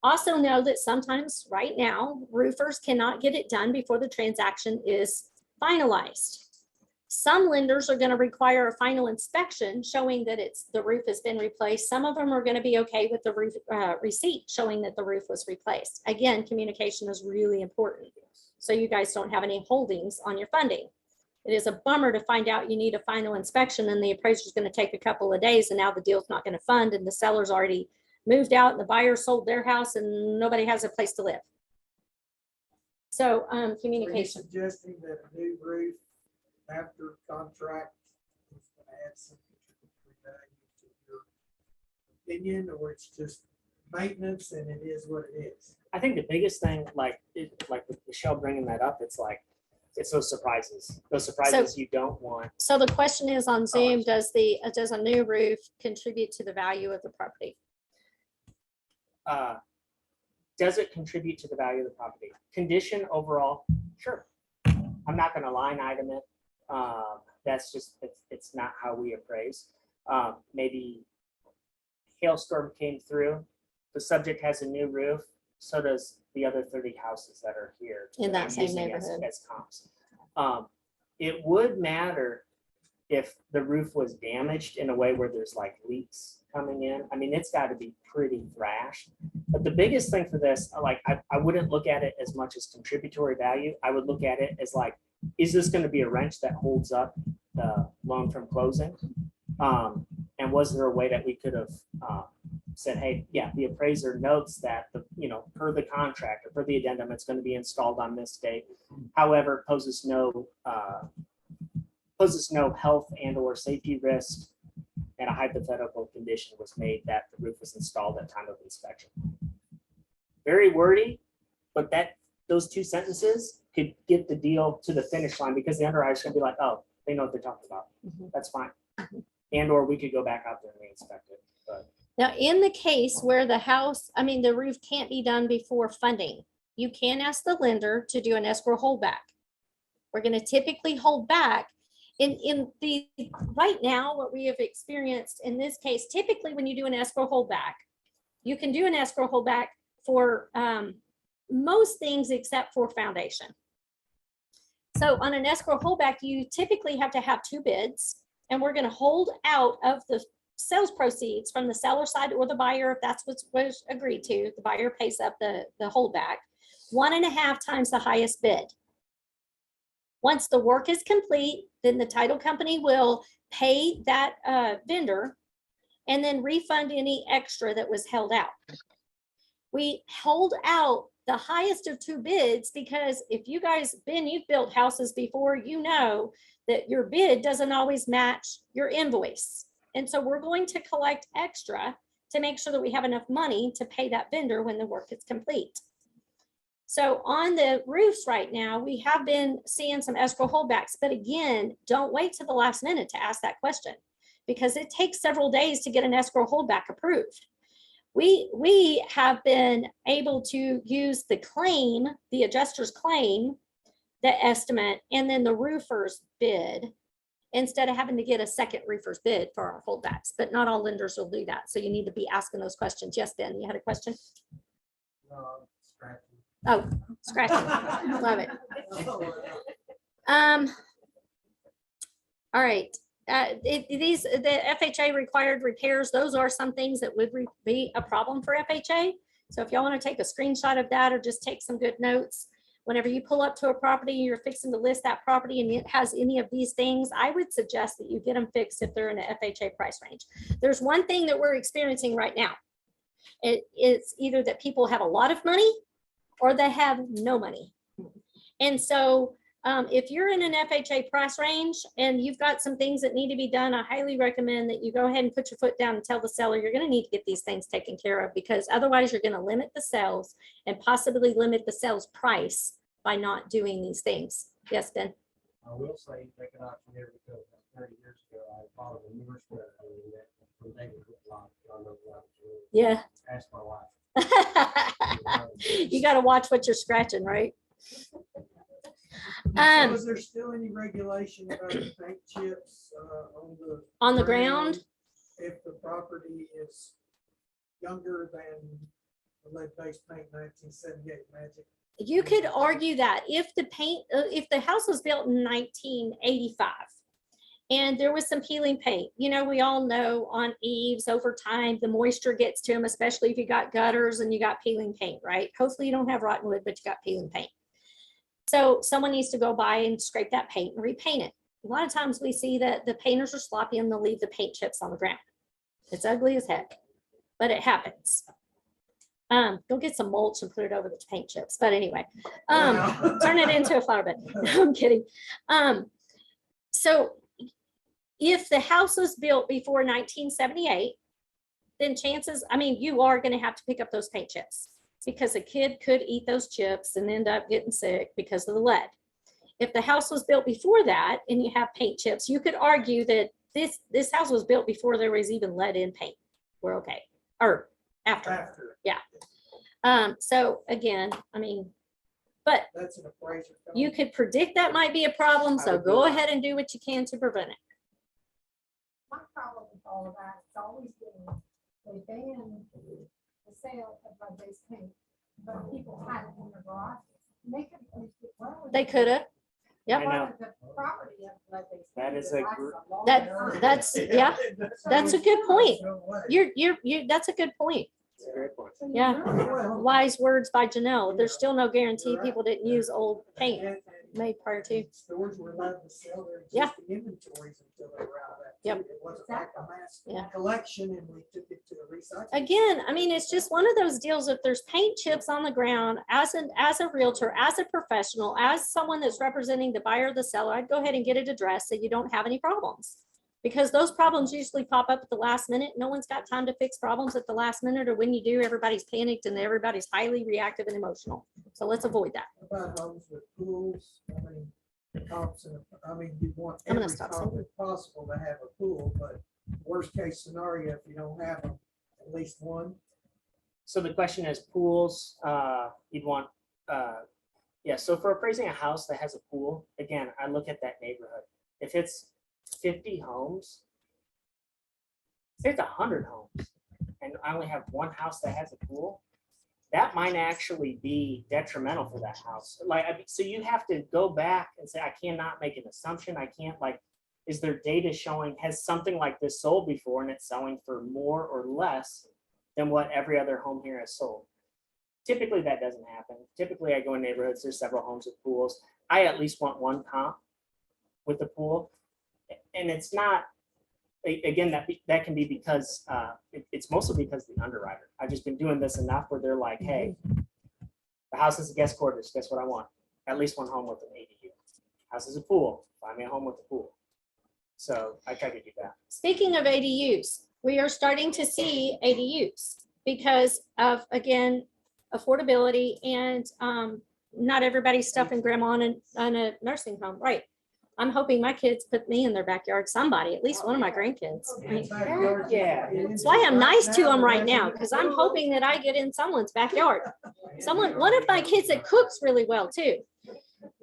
Also know that sometimes right now roofers cannot get it done before the transaction is finalized. Some lenders are going to require a final inspection showing that the roof has been replaced. Some of them are going to be okay with the roof receipt showing that the roof was replaced. Again, communication is really important, so you guys don't have any holdings on your funding. It is a bummer to find out you need a final inspection and the appraiser is going to take a couple of days and now the deal's not going to fund and the seller's already moved out and the buyer sold their house and nobody has a place to live. So communication. Are you suggesting that a new roof after contract is going to add some value to your opinion, or it's just maintenance and it is what it is? I think the biggest thing, like with Michelle bringing that up, it's those surprises. Those surprises you don't want. So the question is on Zoom, does a new roof contribute to the value of the property? Does it contribute to the value of the property? Condition overall, sure. I'm not going to line item it. That's just, it's not how we appraise. Maybe hailstorm came through, the subject has a new roof, so does the other 30 houses that are here In that I'm same using neighborhood. as comps. It would matter if the roof was damaged in a way where there's like leaks coming in. I mean, it's got to be pretty thrashed. But the biggest thing for this, like I wouldn't look at it as much as contributory value. I would look at it as like, is this going to be a wrench that holds up the loan from closing? And was there a way that we could have said, hey, yeah, the appraiser notes that per the contract or per the addendum, it's going to be installed on this date. However, poses no health and or safety risk, and a hypothetical condition was made that the roof was installed at time of inspection. Very wordy, but those two sentences could get the deal to the finish line, because the underwriter's going to be like, oh, they know what they're talking about. That's fine. And or we could go back out there and re-inspect it. But Now, in the case where the roof can't be done before funding, you can ask the lender to do an escrow holdback. We're going to typically hold back. Right now, what we have experienced in this case, typically when you do an escrow holdback, you can do an escrow holdback for most things except for foundation. So on an escrow holdback, you typically have to have 2 bids, and we're going to hold out of the sales proceeds from the seller side or the buyer, if that's what was agreed to. The buyer pays up the holdback 1.5 times the highest bid. Once the work is complete, then the title company will pay that vendor and then refund any extra that was held out. We hold out the highest of two bids, because if you guys, Ben, you've built houses before, you know that your bid doesn't always match your invoice. And so we're going to collect extra to make sure that we have enough money to pay that vendor when the work is complete. So on the roofs right now, we have been seeing some escrow holdbacks, but again, don't wait till the last minute to ask that question, because it takes several days to get an escrow holdback approved. We have been able to use the claim, the adjuster's claim, the estimate, and then the roofer's bid, instead of having to get a second roofer's bid for our holdbacks. But not all lenders will do that. So you need to be asking those questions. Yes, Ben, you had a question? Oh, scratching. Love it. All right. The FHA required repairs, those are some things that would be a problem for FHA. So if y'all want to take a screenshot of that or just take some good notes, whenever you pull up to a property, you're fixing to list that property and it has any of these things, I would suggest that you get them fixed if they're in the FHA price range. There's one thing that we're experiencing right now. It's either that people have a lot of money or they have no money. And so if you're in an FHA price range and you've got some things that need to be done, I highly recommend that you go ahead and put your foot down and tell the seller you're going to need to get these things taken care of, because otherwise you're going to limit the sales and possibly limit the sales price by not doing these things. Yes, Ben? I will say, take an option here, because 30 years ago, I followed a numerous square that from neighborhood lot, I know a lot of Yeah. ask my wife. You got to watch what you're scratching, right? So is there still any regulation about the paint chips On the ground? if the property is younger than the lead-based paint 1978 Magic? You could argue that if the house was built in 1985 and there was some peeling paint, you know, we all know on eaves over time, the moisture gets to them, especially if you got gutters and you got peeling paint, right? Hopefully you don't have rotten wood, but you got peeling paint. So someone needs to go by and scrape that paint and repaint it. A lot of times we see that the painters are sloppy and they'll leave the paint chips on the ground. It's ugly as heck, but it happens. Go get some mulch and put it over the paint chips. But anyway, turn it into a flower bed. No, I'm kidding. So if the house was built before 1978, then chances, I mean, you are going to have to pick up those paint chips, because a kid could eat those chips and end up getting sick because of the lead. If the house was built before that and you have paint chips, you could argue that this house was built before there was even lead in paint. We're okay. Or after. Yeah. So again, I mean, but That's an appraiser. you could predict that might be a problem. So go ahead and do what you can to prevent it. My problem with all of that, it's always been, they ban the sale of lead-based paint, but people had it in their garage. They could have used it well. with They it. could have. Yep. I know. The property of lead-based That paint is that a lasts gr- a long That- time. that's- yeah, that's a good point. No way. You're that's a good point. It's a great point. So you Yeah. really- Well, Wise words by Janelle. There's still no guarantee people didn't use old paint and made prior to. Stores were allowed to sell their Yeah. existing inventories until they were out of that. Yep. It wasn't like a mass Yeah. collection and we took it to a recycling. Again, I mean, it's just one of those deals. If there's paint chips on the ground, as a realtor, as a professional, as someone that's representing the buyer or the seller, I'd go ahead and get it addressed so you don't have any problems. Because those problems usually pop up at the last minute. No one's got time to fix problems at the last minute, or when you do, everybody's panicked and everybody's highly reactive and emotional. So let's avoid that. About homes with pools, I mean, comps and, I mean, you want I'm gonna every stop comp if possible to have a pool, but worst case scenario, if you don't have them, at least one. So the question is pools, you'd want, yeah, so for appraising a house that has a pool, again, I look at that neighborhood. If it's 50 homes, say it's 100 homes, and I only have one house that has a pool, that might actually be detrimental for that house. Like, so you have to go back and say, I cannot make an assumption. I can't, like, is there data showing, has something like this sold before and it's selling for more or less than what every other home here has sold? Typically that doesn't happen. Typically I go in neighborhoods, there's several homes with pools. I at least want one comp with the pool. And it's not, again, that can be because it's mostly because of the underwriter. I've just been doing this enough where they're like, hey, The house is a guest quarters. Guess what I want? At least one home with an ADU. House is a pool. Find me a home with a pool. So I try to do that. Speaking of ADUs, we are starting to see ADUs because of, again, affordability and not everybody's stuffing grandma in a nursing home, right? I'm hoping my kids put me in their backyard, somebody, at least one of my grandkids. I mean, Yeah. that's why I'm nice to them right now, because I'm hoping that I get in someone's backyard. One of my kids that cooks really well too.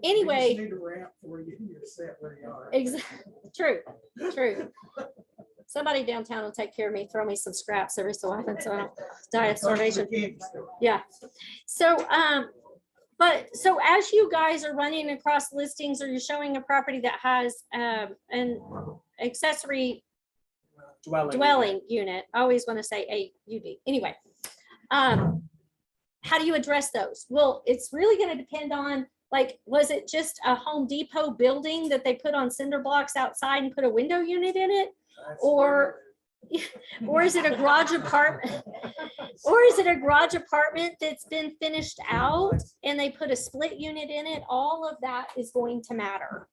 Anyway. Need a ramp for you, you're set where you are. True. Somebody downtown will take care of me, throw me some scraps every so often, so I don't die of starvation. Yeah. So, so as you guys are running across listings or you're showing a property that has an accessory dwelling unit, I always want to say AUD. Anyway, how do you address those? Well, it's really going to depend on, like, was it just a Home Depot building that they put on cinder blocks outside and put a window unit in it? Or is it a garage apartment? Or is it a garage apartment that's been finished out and they put a split unit in it? All of that is going to matter.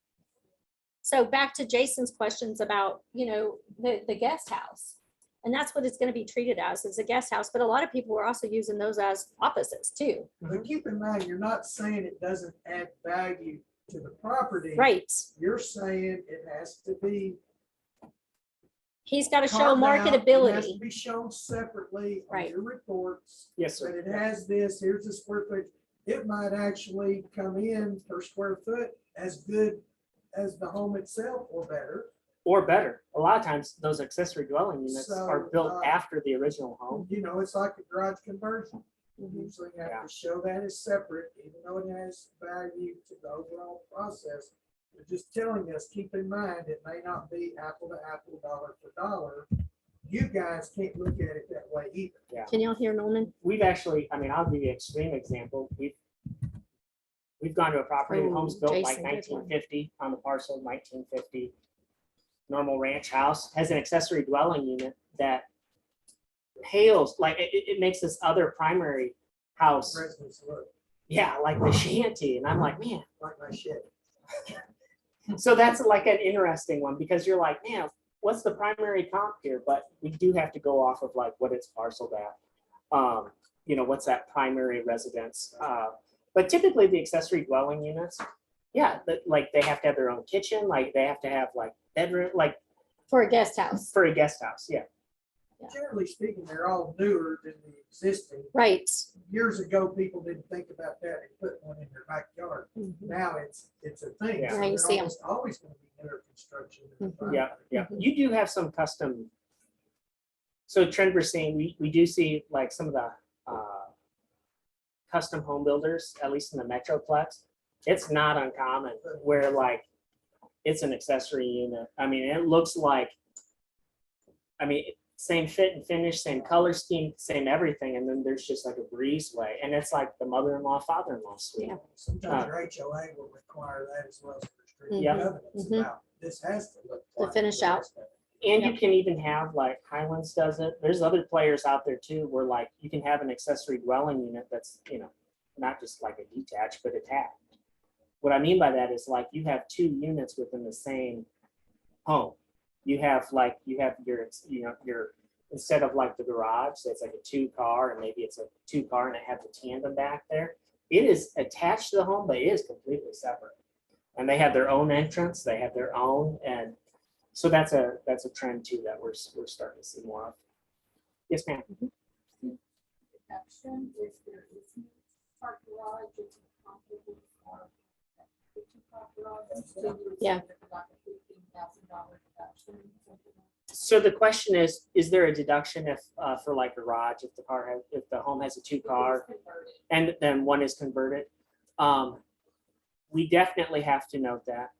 So back to Jason's questions about, the guest house. And that's what it's going to be treated as a guest house. But a lot of people are also using those as offices too. But keep in mind, you're not saying it doesn't add value to the property. Right. You're saying it has to be. He's got to show carved out, it has to marketability. be shown separately on Right. your reports. Yes, But sir. it has this, here's the square foot. It might actually come in per square foot as good as the home itself or better. Or better. A lot of times those accessory dwelling units So, are built after the original home. It's like a garage conversion. Mhm. Usually you Yeah. have to show that as separate, even though it has value to the overall process. They're just telling us, keep in mind, it may not be apple to apple, dollar for dollar. You guys can't look at it that way either. Can y'all hear Norman? We've actually, I'll give you an extreme example. We've gone to a property, the home's built like Jason, good one. 1950 on the parcel, 1950. Normal ranch house, has an accessory dwelling unit that pales, like it makes this other primary house. Residents look Yeah, like the shanty. And I'm like, man. like my shit. So that's like an interesting one because you're like, man, what's the primary comp here? But we do have to go off of like what it's parceled at. What's that primary residence? But typically the accessory dwelling units, like they have to have their own kitchen, like they have to have like bedroom, like For a guest house. for a guest house. Yeah. Generally speaking, they're all newer than the existing. Right. Years ago, people didn't think about that and put one in their backyard. Mhm. Now it's a thing. Yeah. So Now you they're see 'em. almost always going to be newer construction. than the Mhm. Yeah, property. yeah. You do have some custom. So trend we're seeing, we do see like some of the custom home builders, at least in the Metroplex. It's not uncommon where like it's an accessory unit. It looks like, same fit and finish, same color scheme, same everything. And then there's just like a breezeway. And it's like the mother-in-law, father-in-law suite. Yeah. Sometimes your HOA will require that as well as restricted Yeah. covenants Mhm. about this has to look. To like finish the out. rest of it. And you can even have like Highlands does it. There's other players out there too, where like you can have an accessory dwelling unit that's, not just like a detached, but attached. What I mean by that is like you have two units within the same home. You have your, instead of like the garage, so it's like a 2-car and maybe it's a 2-car and it has the tandem back there. It is attached to the home, but it is completely separate. And they have their own entrance, they have their own, and so that's a trend too that we're starting to see more of. Yes, ma'am. Deduction, if there is no park garage, it's comparable for the two-car garage. So you would say Yeah. that like a $15,000 deduction, something like So the question is there a deduction if for like a garage, if the home has a 2-car that. Converted. and then one is converted? We definitely have to note that.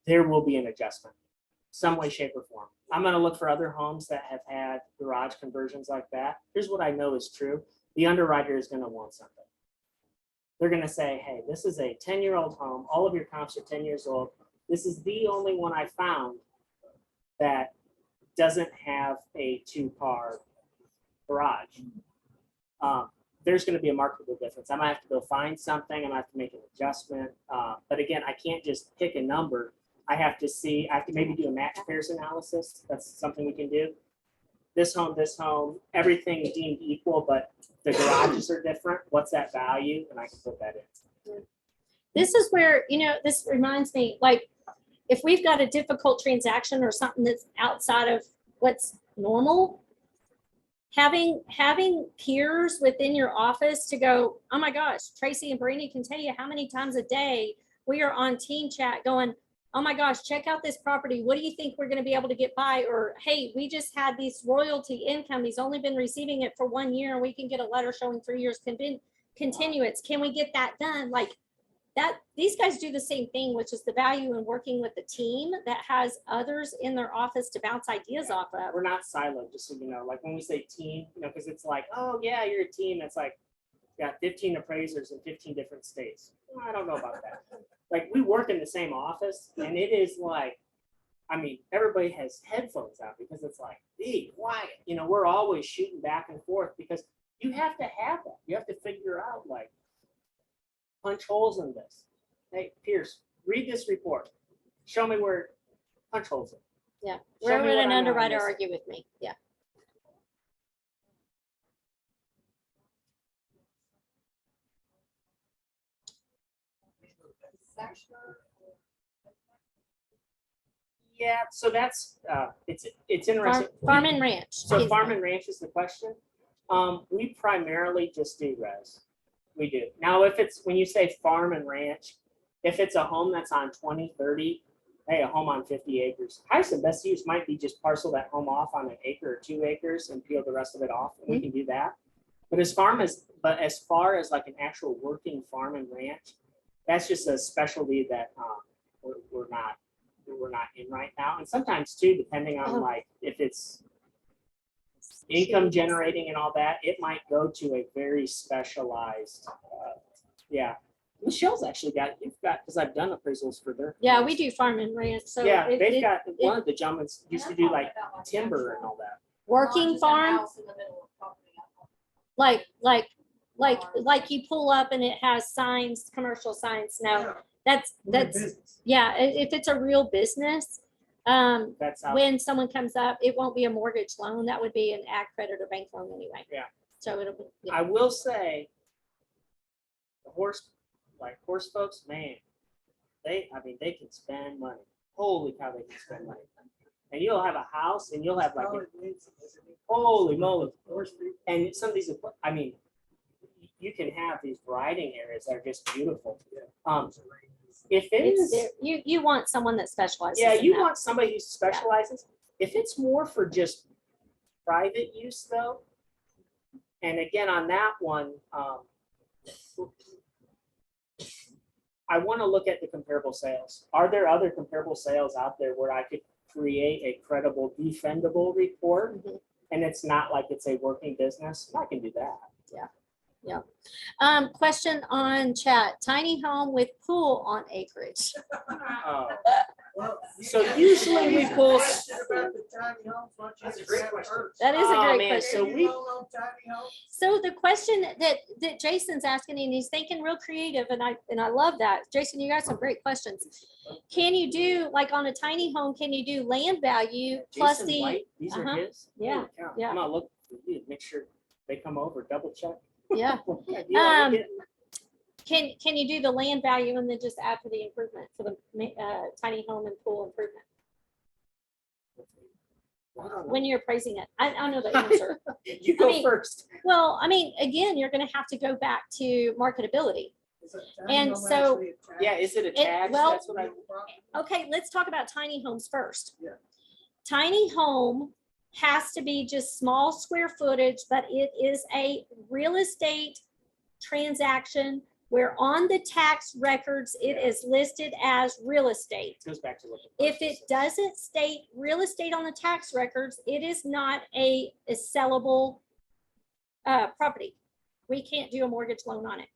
There will be an adjustment, some way, shape, or form. I'm gonna look for other homes that have had garage conversions like that. Here's what I know is true. The underwriter is gonna want something. They're gonna say, hey, this is a 10-year-old home. All of your comps are 10 years old. This is the only one I found that doesn't have a 2-car garage. there's going to be a marketable difference. I might have to go find something. I might have to make an adjustment. But again, I can't just pick a number. I have to maybe do a match pairs analysis. That's something we can do. This home, everything deemed equal, but the garages are different. What's that value? And I can put that in. This is where, this reminds me, like, if we've got a difficult transaction or something that's outside of what's normal, having peers within your office to go, oh my gosh, Tracy and Brandy can tell you how many times a day we are on team chat going, oh my gosh, check out this property. What do you think we're going to be able to get by? Or, hey, we just had this royalty income. He's only been receiving it for 1 year and we can get a letter showing 3 years continuance. Can we get that done? Like that, these guys do the same thing, which is the value in working with the team that has others in their office to bounce ideas off of. We're not siloed, just so you know, like when we say team, because it's like, oh yeah, you're a team. It's like, got 15 appraisers in 15 different states. I don't know about that. Like we work in the same office and it is like, everybody has headphones out because it's like, be quiet. We're always shooting back and forth because you have to have that. You have to figure out like, punch holes in this. Hey, Pierce, read this report. Show me where punch holes are. Yeah. Show Where me would what an I'm underwriter missing. argue with me? Yeah. Yeah, so that's it's interesting. Farm and ranch. So farm and ranch is the question. We primarily just do res. We do. Now, if it's when you say farm and ranch, if it's a home that's on 20, 30, hey, a home on 50 acres, highest and best use might be just parcel that home off on 1 acre or 2 acres and peel the rest of it off, and we can do that. But as far as like an actual working farm and ranch, that's just a specialty that we're not in right now. And sometimes too, depending on like if it's income generating and all that, it might go to a very specialized. Yeah, Michelle's actually because I've done appraisals for their. Yeah, we do farm and ranch. So Yeah, they've got one of the gentlemen used to do like timber and all that. working farm, like you pull up and it has signs, commercial signs. No, that's yeah. If it's a real business, That's how. when someone comes up, it won't be a mortgage loan. That would be an ag credit or bank loan anyway. Yeah. So it'll be. Yeah. I will say, the horse folks, man, they can spend money. Holy cow, they can spend money. And you'll have a house and you'll have like, holy moly. And some of these, you can have these riding areas that are just beautiful. If it is, You want someone that specializes. yeah, in you that. want somebody who specializes. If it's more for just private use though, and again, on that one, I want to look at the comparable sales. Are there other comparable sales out there where I could create a credible, defendable report? Mhm. And it's not like it's a working business? I can do that. Question on chat, tiny home with pool on acreage. So usually we pull. That's a great question. That is a Oh, great man, question. so we- So the question that Jason's asking, and he's thinking real creative, and I love that. Jason, you got some great questions. Can you do, like on a tiny home, can you do land value plus Jason the, White, these are his? Yeah, Holy cow. yeah. I'm gonna look for you, make sure they come over, double check. yeah. Yeah, we get- Can you do the land value and then just add for the improvement for the tiny home and pool improvement when you're appraising it? I know the answer. You go first. Well, again, you're going to have to go back to marketability. And so- Yeah, is it attached? well- That's what I. Okay, let's talk about tiny homes first. Yeah. Tiny home has to be just small square footage, but it is a real estate transaction where on the tax records, it is listed as real estate. It goes back to what. If it doesn't state real estate on the tax records, it is not a sellable property. We can't do a mortgage loan on it.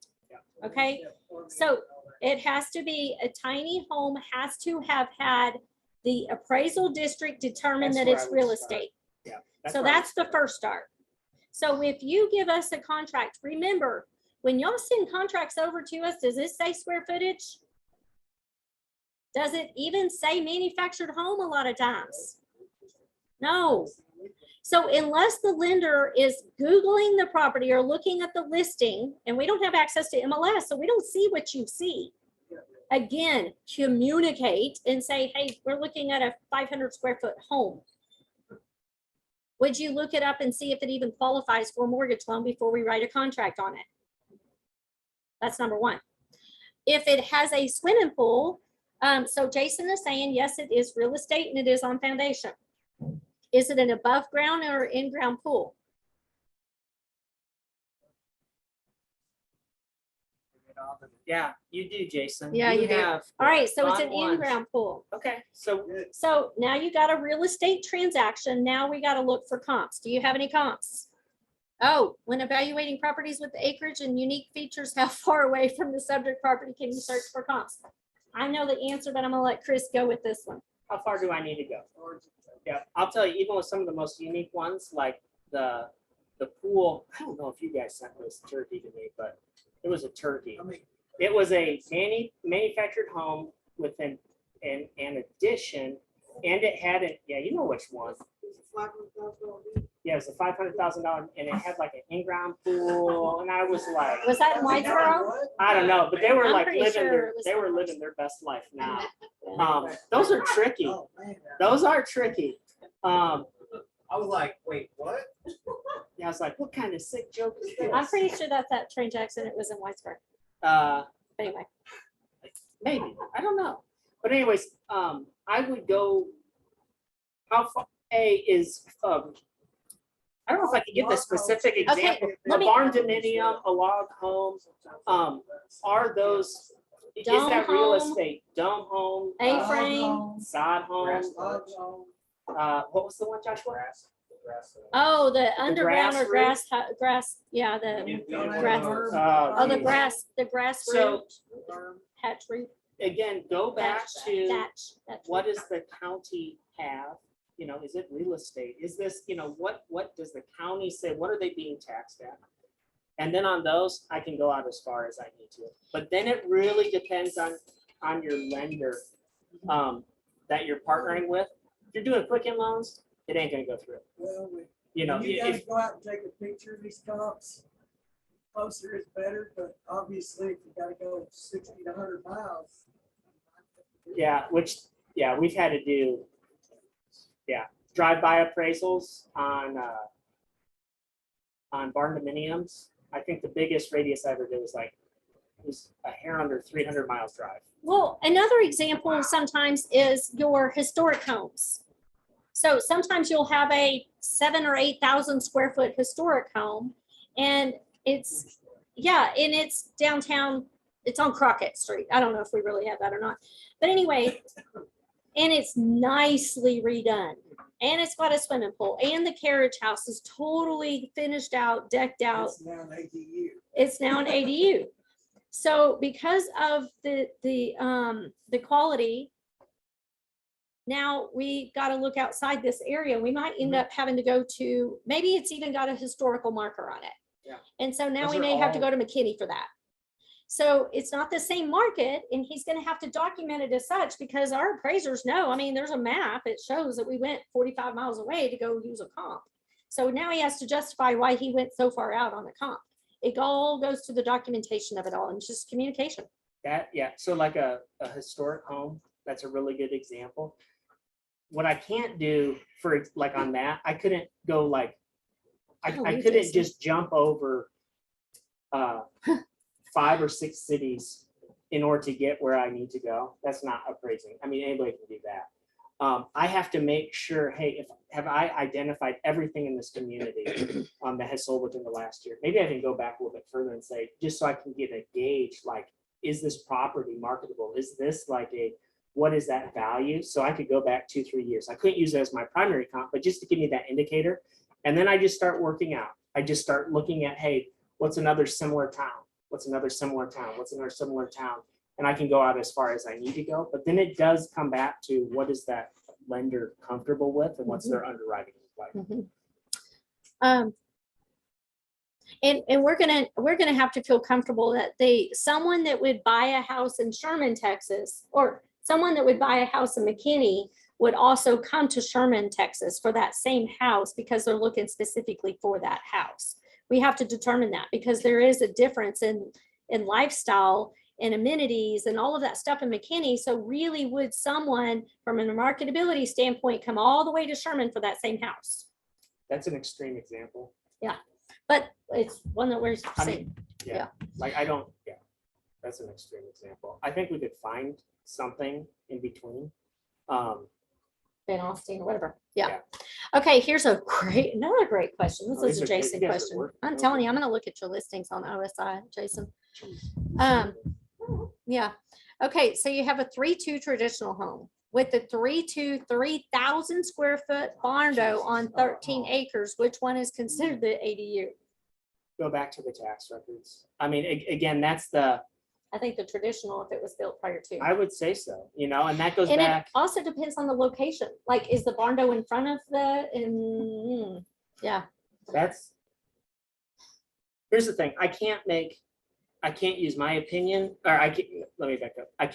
Okay, so it has to be, a tiny home has to have had the appraisal district determine That's that where it's I would real start. estate. Yeah. So where I that's the first start. So if you give us a contract, remember, when y'all send contracts over to us, does it say square footage? Does it even say manufactured home a lot of times? No. So unless the lender is Googling the property or looking at the listing, and we don't have access to MLS, so we don't see what you see. Again, communicate and say, hey, we're looking at a 500 square foot home. Would you look it up and see if it even qualifies for a mortgage loan before we write a contract on it? That's number one. If it has a swimming pool, so Jason is saying, yes, it is real estate and it is on foundation. Is it an above ground or in-ground pool? Yeah, you do, Jason. Yeah, you do. have All right, so it's on an one. in-ground pool. Okay, so So now you got a real estate transaction. Now we got to look for comps. Do you have any comps? Oh, when evaluating properties with acreage and unique features, how far away from the subject property can you search for comps? I know the answer, but I'm gonna let Chris go with this one. how far do I need to go? Yeah, I'll tell you, even with some of the most unique ones, like the pool, I don't know if you guys sent this turkey to me, but it was a turkey. I mean, It was a manufactured home with an addition, and it had it, yeah, you know which one. Yeah, it was a $500,000, and it had like an in-ground pool, and I was like, Was that in Whitesboro? I don't know, but they were I'm like pretty living sure their, it was they were somewhere. living their best life now. Those are tricky. oh, man. Those are tricky. I was like, wait, what? Yeah, I was like, what kind of sick joke is this? I'm pretty sure that's that transaction. It was in Whitesboro. Anyway, Maybe, I don't know. But anyways, I would go, how far A is, I don't know if I can get the specific example. let A me- barn dominium, a log home, are those, is Dome that real home. estate? Dome home, A-frame. sod home, what was the one, Joshua? Oh, the underground or grass grass, yeah, the grass. Oh, Oh, the geez. grass So- root, hatch root, Again, go back to thatch. what does the county have? You know, is it real estate? Is this, you know, what does the county say? What are they being taxed at? And then on those, I can go out as far as I need to. But then it really depends on your lender that you're partnering with. If you're doing quick-in loans, it ain't gonna go through. Well, You know, you gotta if, go out and take a picture of these comps. Closer is better, but obviously if you gotta go 60 to 100 miles. yeah, we've had to do, drive-by appraisals on barn dominiums. I think the biggest radius I ever did was a hair under 300 miles drive. Well, another example sometimes is your historic homes. So sometimes you'll have a 7,000 or 8,000 square foot historic home, and it's downtown. It's on Crockett Street. I don't know if we really have that or not, but anyway, and it's nicely redone, and it's got a swimming pool, and the carriage house is totally finished out, decked out. It's now an ADU. It's now an ADU. So because of the quality, now we got to look outside this area. We might end up having to go to, maybe it's even got a historical marker on it. Yeah. And so now Those we are may have to all- go to McKinney for that. So it's not the same market, and he's going to have to document it as such because our appraisers know. I mean, there's a map. It shows that we went 45 miles away to go use a comp. So now he has to justify why he went so far out on the comp. It all goes to the documentation of it all, and it's just communication. So like a historic home, that's a really good example. What I can't do for like on that, I couldn't go like, I couldn't Jason. just jump over 5 or 6 cities in order to get where I need to go. That's not appraising. I mean, anybody can do that. I have to make sure, hey, have I identified everything in this community that has sold within the last year? Maybe I can go back a little bit further and say, just so I can get a gauge, like, is this property marketable? Is this like what is that value? So I could go back 2-3 years. I couldn't use it as my primary comp, but just to give me that indicator. And then I just start working out. I just start looking at, hey, what's another similar town? What's another similar town? What's another similar town? And I can go out as far as I need to go. But then it does come back to what is that lender comfortable with and what's their underwriting like. And we're gonna have to feel comfortable that someone that would buy a house in Sherman, Texas, or someone that would buy a house in McKinney would also come to Sherman, Texas for that same house because they're looking specifically for that house. We have to determine that because there is a difference in lifestyle and amenities and all of that stuff in McKinney. So really, would someone from a marketability standpoint come all the way to Sherman for that same house? That's an extreme example. But it's one that we're I seeing. mean, Yeah. yeah, like I don't, yeah, that's an extreme example. I think we could find something in between. Van Alstyne or whatever. Yeah. Okay, here's another great question. This Oh, is these a are great. Jason You guys are question. working. I'm Okay. telling you, I'm gonna look at your listings on OSI, Jason. Yeah. Okay, so you have a 3-2 traditional home with the 3,000 square foot barndo on 13 acres. Which one is considered the ADU? Go back to the tax records. I mean, again, that's the, I think the traditional, if it was built prior to. I would say so, you know, and that goes And it back. also depends on the location. Like, is the barndo in front of yeah. That's, here's the thing, I can't use my opinion, or let me back up. I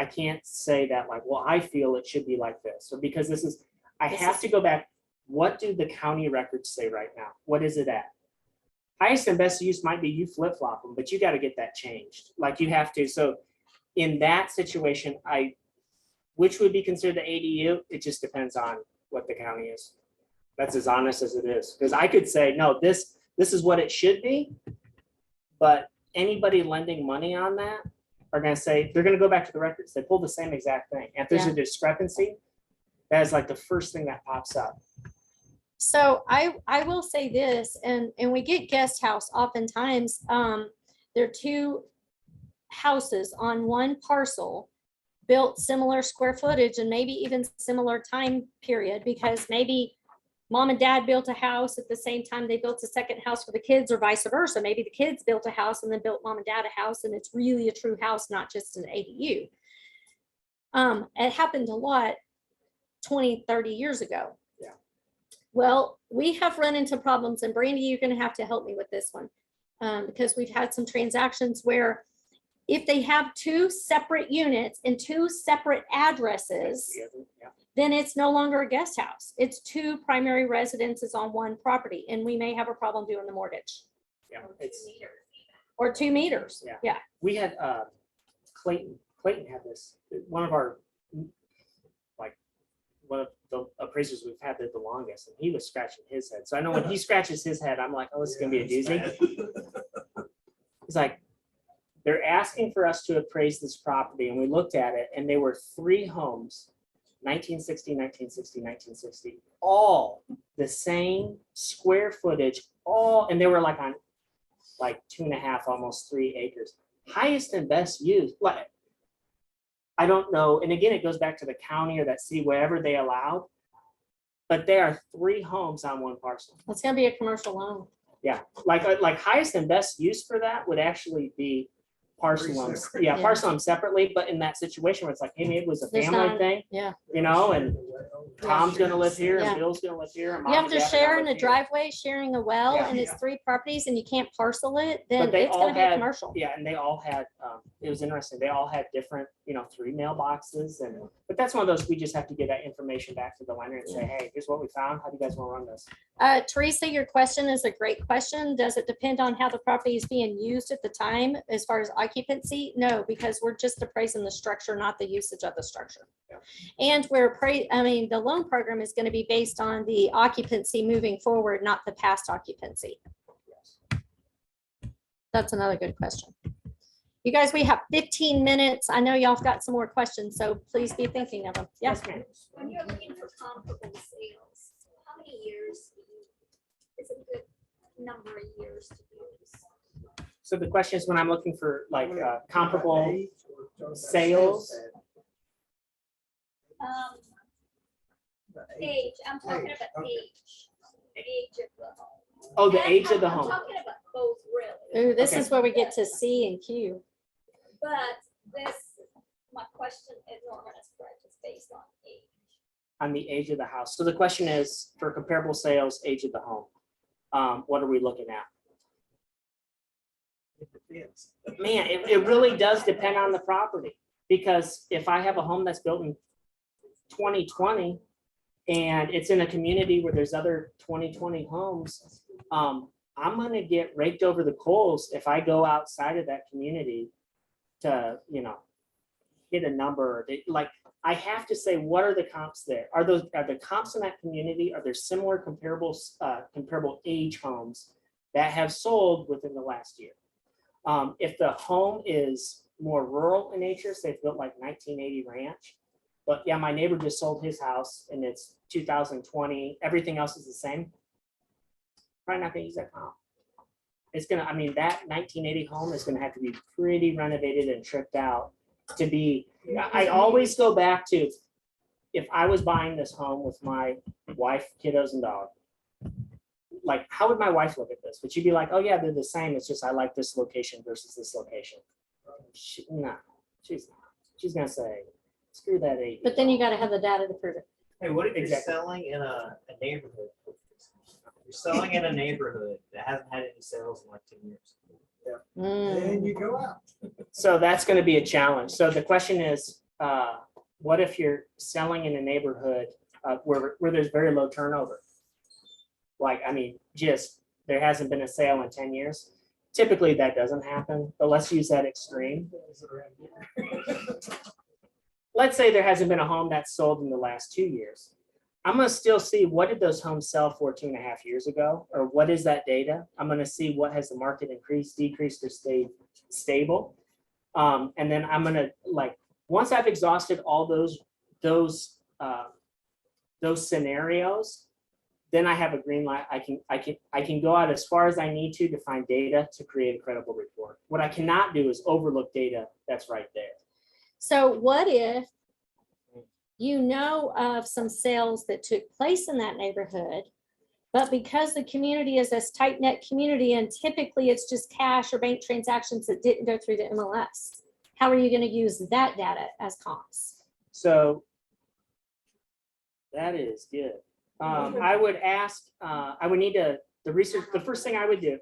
can't say that like, well, I feel it should be like this, or because I have to go back. What do the county records say right now? What is it at? Highest and best use might be you flip flop them, but you got to get that changed. Like you have to. So in that situation, which would be considered the ADU? It just depends on what the county is. That's as honest as it is. Because I could say, no, this is what it should be. But anybody lending money on that are going to say, they're going to go back to the records. They pull the same exact thing. And if there's a discrepancy, that is like the first thing that pops up. So I will say this, and we get guest house oftentimes. There are 2 houses on one parcel built similar square footage and maybe even similar time period, because maybe mom and dad built a house at the same time they built a second house for the kids, or vice versa. Maybe the kids built a house and then built mom and dad a house, and it's really a true house, not just an ADU. It happened a lot 20, 30 years ago. Yeah. Well, we have run into problems, and Brandy, you're going to have to help me with this one, because we've had some transactions where if they have 2 separate units and 2 separate addresses, Yeah. then it's no longer a guest house. It's 2 primary residences on one property, and we may have a problem doing the mortgage. Yeah. It's, Or 2 meters. Yeah. Yeah. we had Clayton had this, one of our, like, one of the appraisers we've had there the longest, and he was scratching his head. So I know when he scratches his head, I'm like, oh, this is gonna be a doozy. He's like, they're asking for us to appraise this property, and we looked at it, and they were 3 homes, 1960, 1960, 1960, all the same square footage, and they were like on like 2.5, almost 3 acres. Highest and best use. Like, I don't know. And again, it goes back to the county or that city, wherever they allowed. But there are 3 homes on one parcel. It's going to be a commercial loan. Yeah, like highest and best use for that would actually be parcel them, separate. yeah, Yeah. parcel them separately, but in that situation where it's like, hey, maybe it was a There's family not- thing, Yeah. you know, and Tom's gonna live here, Yeah. and Bill's gonna live here. and You Mom have and to Dad are share gonna in a live here. driveway, sharing a well, Yeah. and it's 3 properties and you can't parcel it, then But they it's all going to be a had- commercial. Yeah, and they all had, it was interesting, they all had different, 3 mailboxes, but that's one of those, we just have to get that information back to the lender and say, hey, here's what we found, how do you guys wanna run this? Teresa, your question is a great question. Does it depend on how the property is being used at the time as far as occupancy? No, because we're just appraising the structure, not the usage of the structure. Yeah. And the loan program is going to be based on the occupancy moving forward, not the past occupancy. Yes. That's another good question. You guys, we have 15 minutes. I know y'all have got some more questions, so please be thinking of them. Yes, ma'am. When you're looking for comparable sales, how many years is a good number of years to use? So the question is, when I'm looking for like comparable sales, Age, I'm talking about age of the home. oh, the And age of the I'm home. talking about both really, Ooh, this Okay. is where we get to C and Q. but my question is not gonna spread just based on age. On the age of the house. So the question is, for comparable sales, age of the home. What are we looking at? It depends. Man, it really does depend on the property, because if I have a home that's built in 2020 and it's in a community where there's other 2020 homes, I'm gonna get raked over the coals if I go outside of that community to, hit a number. Like, I have to say, what are the comps there? Are the comps in that community, are there similar comparable age homes that have sold within the last year? If the home is more rural in nature, say it's built like 1980 ranch, but yeah, my neighbor just sold his house and it's 2020, everything else is the same, probably not gonna use that comp. It's gonna, that 1980 home is gonna have to be pretty renovated and tripped out to be, I always go back to, if I was buying this home with my wife, kiddos and dog, like, how would my wife look at this? Would she be like, oh yeah, they're the same, it's just I like this location versus this location? No, she's not. She's gonna say, screw that AV. But then you gotta have the data to prove it. Hey, what if you're Exactly. selling in a neighborhood? You're selling in a neighborhood that hasn't had any sales in like 10 years. Then you go out. So that's gonna be a challenge. So the question is, what if you're selling in a neighborhood where there's very low turnover? Like, just, there hasn't been a sale in 10 years. Typically that doesn't happen, but let's use that extreme. Let's say there hasn't been a home that's sold in the last 2 years. I'm gonna still see, what did those homes sell for 2.5 years ago? Or what is that data? I'm gonna see what has the market increased, decreased, or stayed stable. And then I'm gonna, like, once I've exhausted all those scenarios, then I have a green light. I can go out as far as I need to find data to create a credible report. What I cannot do is overlook data that's right there. So what if you know of some sales that took place in that neighborhood, but because the community is this tight-knit community and typically it's just cash or bank transactions that didn't go through the MLS, how are you going to use that data as comps? So that is good. I would ask, I would need to, the research, the first thing I would do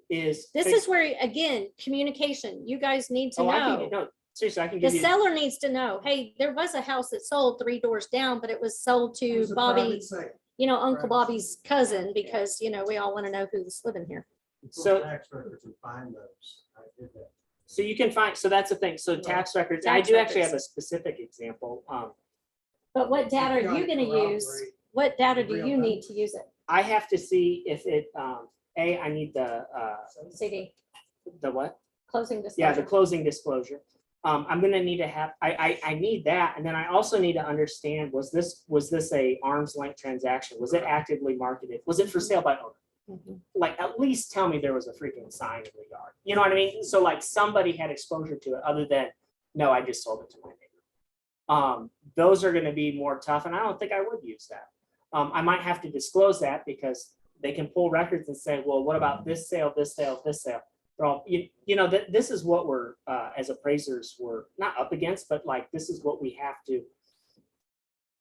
is. This is where, again, communication, you guys need to know. No, seriously, I can The give you. seller needs to know, hey, there was a house that sold 3 doors down, but it was sold It to was a Bobby, private sale. Uncle Private Bobby's cousin, because, we all want to know who's living here. So- Tax records and find those. I did that. So you can find, so that's the thing. So tax records, I Tax do actually have a records. specific example. But what data are you going to Corroborate use? What data do real you need numbers. to use it? I have to see if it, I need the CD, what? closing Yeah, the disclosure. closing disclosure. I'm gonna need to have, I need that, and then I also need to understand, was this a arm's length transaction? Was it actively marketed? Was it for sale by owner? Mhm. Like, at least tell me there was a freaking sign in the yard. You know what I mean? So like, somebody had exposure to it other than, no, I just sold it to my neighbor. Those are gonna be more tough, and I don't think I would use that. I might have to disclose that because they can pull records and say, well, what about this sale, this sale, this sale? They're all, this is what we're, as appraisers, we're not up against, but like, this is what we have to.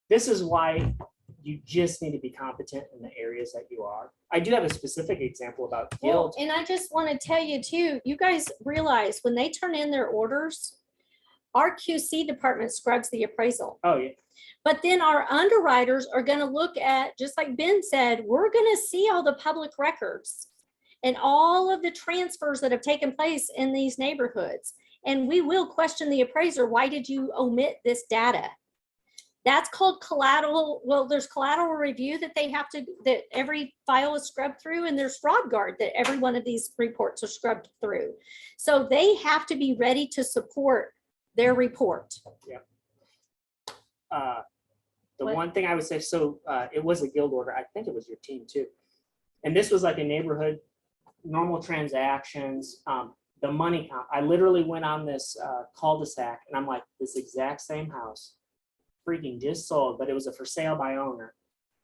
This is why you just need to be competent in the areas that you are. I do have a specific example about Well, guild. and I just want to tell you too, you guys realize when they turn in their orders, our QC department scrubs the appraisal. Oh, yeah. But then our underwriters are going to look at, just like Ben said, we're going to see all the public records and all of the transfers that have taken place in these neighborhoods. And we will question the appraiser, why did you omit this data? That's called collateral. Well, there's collateral review that they have to, that every file is scrubbed through, and there's fraud guard that every one of these reports are scrubbed through. So they have to be ready to support their report. The What? one thing I would say, so it was a guild order. I think it was your team too. And this was like a neighborhood, normal transactions, the money count. I literally went on this cul-de-sac and I'm like, this exact same house freaking just sold, but it was a for sale by owner.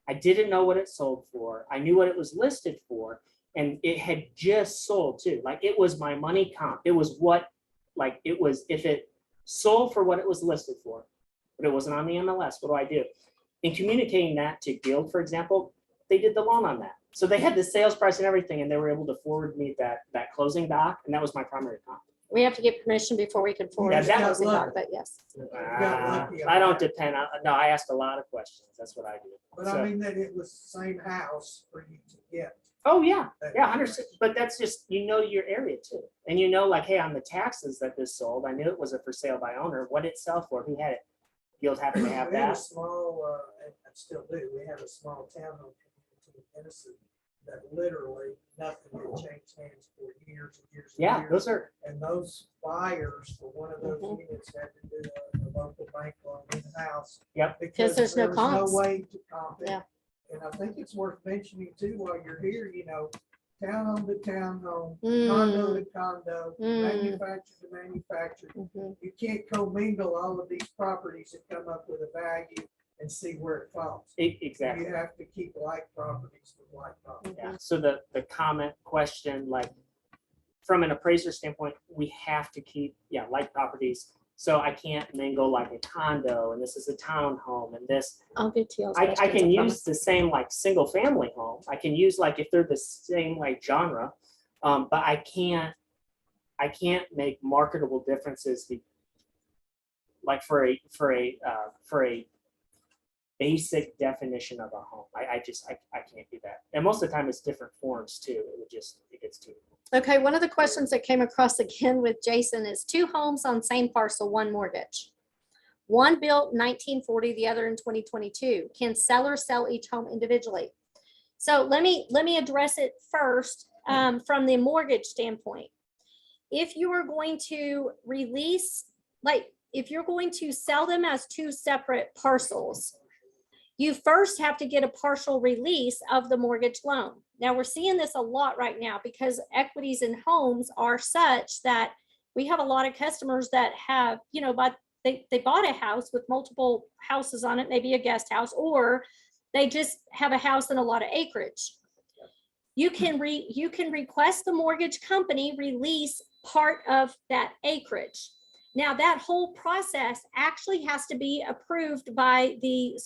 I didn't know what it sold for. I knew what it was listed for, and it had just sold too. Like, it was my money comp. It was what, like, it was, if it sold for what it was listed for, but it wasn't on the MLS, what do I do? In communicating that to Guild, for example, they did the loan on that. So they had the sales price and everything, and they were able to forward me that closing doc, and that was my primary comp. We have to get permission before we can forward. Yeah, the that was closing doc, luck. But yes. I don't depend on, no, I asked a lot of questions. That's what I do. But So- I mean that it was the same house for you to get. Oh, yeah, that yeah, 100%. information. But that's just, you know, your area too. And you know, like, hey, on the taxes that this sold, I knew it was a for sale by owner. What did it sell for? Who had it? You'll have to have We had a that. small, and still do, we had a small townhome community in Tennessee that literally nothing had changed hands for years and years. And Yeah, years. those are, And those buyers for one of those Mhm. units had to do a local bank loan in the house. Yep. Because there's no there was comps. no way to comp it. Yeah. And I think it's worth mentioning too, while you're here, you know, townhome to townhome, Mm, condo to condo, Mm. manufactured to manufactured. mhm. You can't commingle all of these properties and come up with a value and see where it falls. exactly. You have to keep like properties with like properties. Yeah, so the comment question, like, from an appraiser standpoint, we have to keep, yeah, like properties. So I can't mingle like a condo and this is a townhome and this, I'll get to you. I can use the same like single family home. I can use like if they're the same like genre, but I can't make marketable differences like for a basic definition of a home. I can't do that. And most of the time it's different forms too. It gets too. Okay, one of the questions that came across again with Jason is 2 homes on same parcel, 1 mortgage. One built 1940, the other in 2022. Can seller sell each home individually? So let me address it first from the mortgage standpoint. If you are going to release, like if you're going to sell them as 2 separate parcels, you first have to get a partial release of the mortgage loan. Now we're seeing this a lot right now because equities in homes are such that we have a lot of customers that have, you know, but they bought a house with multiple houses on it, maybe a guest house, or they just have a house and a lot of acreage. You can request the mortgage company release part of that acreage. Now that whole process actually has to be approved by the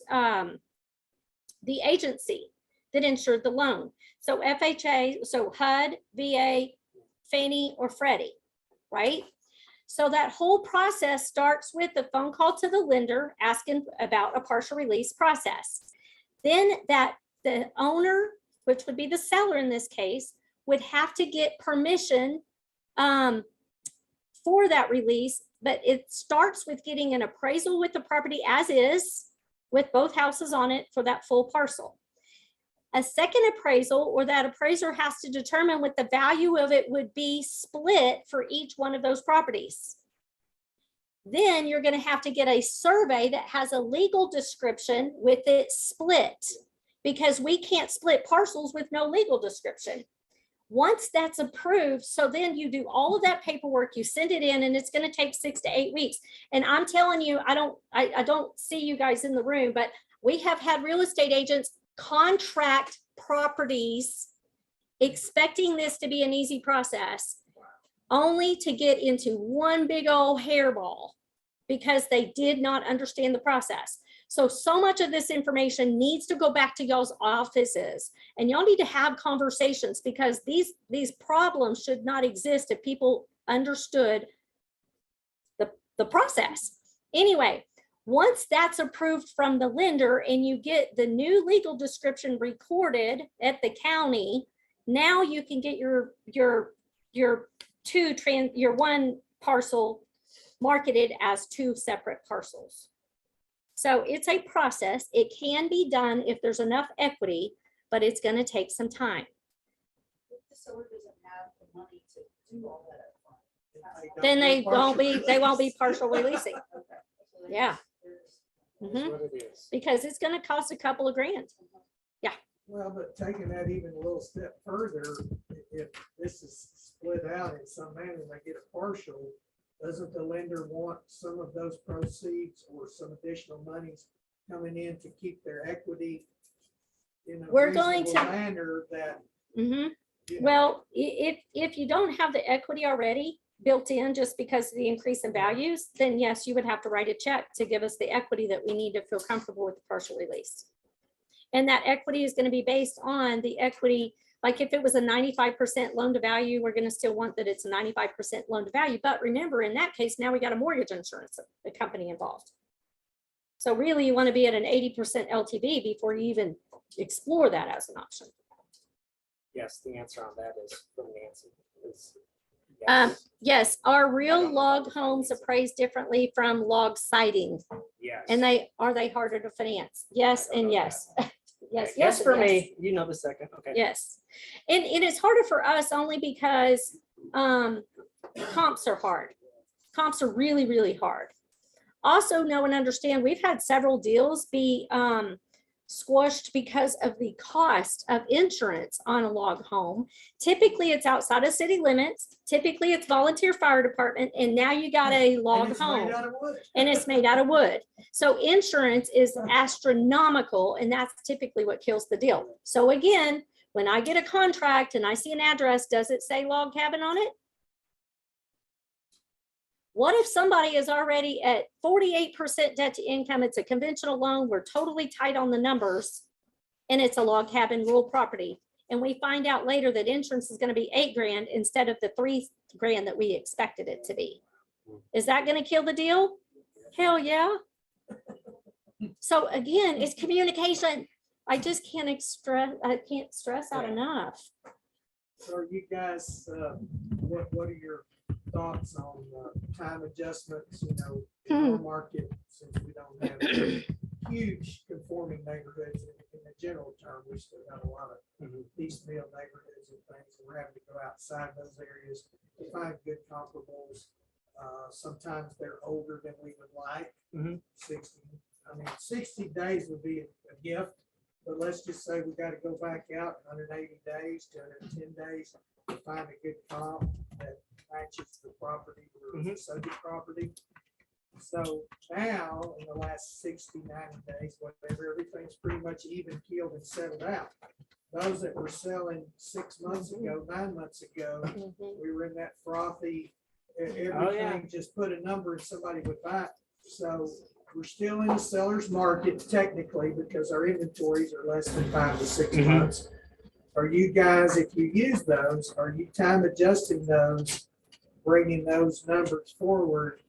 agency that insured the loan. So FHA, so HUD, VA, Fannie, or Freddie, right? So that whole process starts with the phone call to the lender asking about a partial release process. Then the owner, which would be the seller in this case, would have to get permission for that release, but it starts with getting an appraisal with the property as is, with both houses on it for that full parcel. A second appraisal, or that appraiser has to determine what the value of it would be split for each one of those properties. Then you're going to have to get a survey that has a legal description with it split, because we can't split parcels with no legal description. Once that's approved, so then you do all of that paperwork, you send it in, and it's going to take 6 to 8 weeks. And I'm telling you, I don't see you guys in the room, but we have had real estate agents contract properties expecting this to be an easy process, only to get into one big old hairball because they did not understand the process. So much of this information needs to go back to y'all's offices, and y'all need to have conversations, because these problems should not exist if people understood the process. Anyway, once that's approved from the lender and you get the new legal description recorded at the county, now you can get your one parcel marketed as 2 separate parcels. So it's a process. It can be done if there's enough equity, but it's going to take some time. If the seller doesn't have the money to do all that upfront. Then they won't be partial partial releasing. Okay. So there's- Yeah. there's- Mhm. What it is. Because it's going to cost a couple of grand. Well, but taking that even a little step further, if this is split out in some manner, they get a partial, doesn't the lender want some of those proceeds or some additional monies coming in to keep their equity in a We're going reasonable to- manner that, Mhm. you know, Well, if you don't have the equity already built in just because of the increase in values, then yes, you would have to write a check to give us the equity that we need to feel comfortable with the partial release. And that equity is going to be based on the equity. Like if it was a 95% loan to value, we're going to still want that it's a 95% loan to value. But remember, in that case, now we got a mortgage insurance company involved. So really you want to be at an 80% LTV before you even explore that as an option. Yes, the answer on that is from Nancy. Is Yes. Yes, are real log homes appraised differently from log siding? yes. And are they harder to finance? Yes and yes. Yes, yes. Yes and for yes. me. You know the second. Okay. Yes. And it's harder for us only because comps are hard. Comps are really, really hard. Also know and understand we've had several deals be squashed because of the cost of insurance on a log home. Typically it's outside of city limits. Typically it's volunteer fire department. And now you got a log home and it's made out of wood. So insurance is astronomical and that's typically what kills the deal. So again, when I get a contract and I see an address, does it say log cabin on it? What if somebody is already at 48% debt to income? It's a conventional loan. We're totally tight on the numbers and it's a log cabin rural property. And we find out later that insurance is going to be $8,000 instead of the $3,000 that we expected it to be. Is that going to kill the deal? Hell yeah. So again, it's communication. I just can't stress out enough. So are you guys, what are your thoughts on time adjustments, you know, in our market, since we don't have huge conforming neighborhoods in the general term, we still have a lot of piecemeal neighborhoods and things, and we're having to go outside those areas to find good comparables. Sometimes they're older than we would like. 60 days would be a gift, but let's just say we got to go back out 180 days to 110 days to find a good comp that matches the property or the subject property. So now in the last 60, 90 days, whatever, everything's pretty much even keeled and settled out. Those that were selling 6 months ago, 9 months ago, we were in that frothy, everything just put a number and somebody would buy. So we're still in the seller's market technically because our inventories are less than 5 to 6 months. Are you guys, if you use those, are you time adjusting those, bringing those numbers forward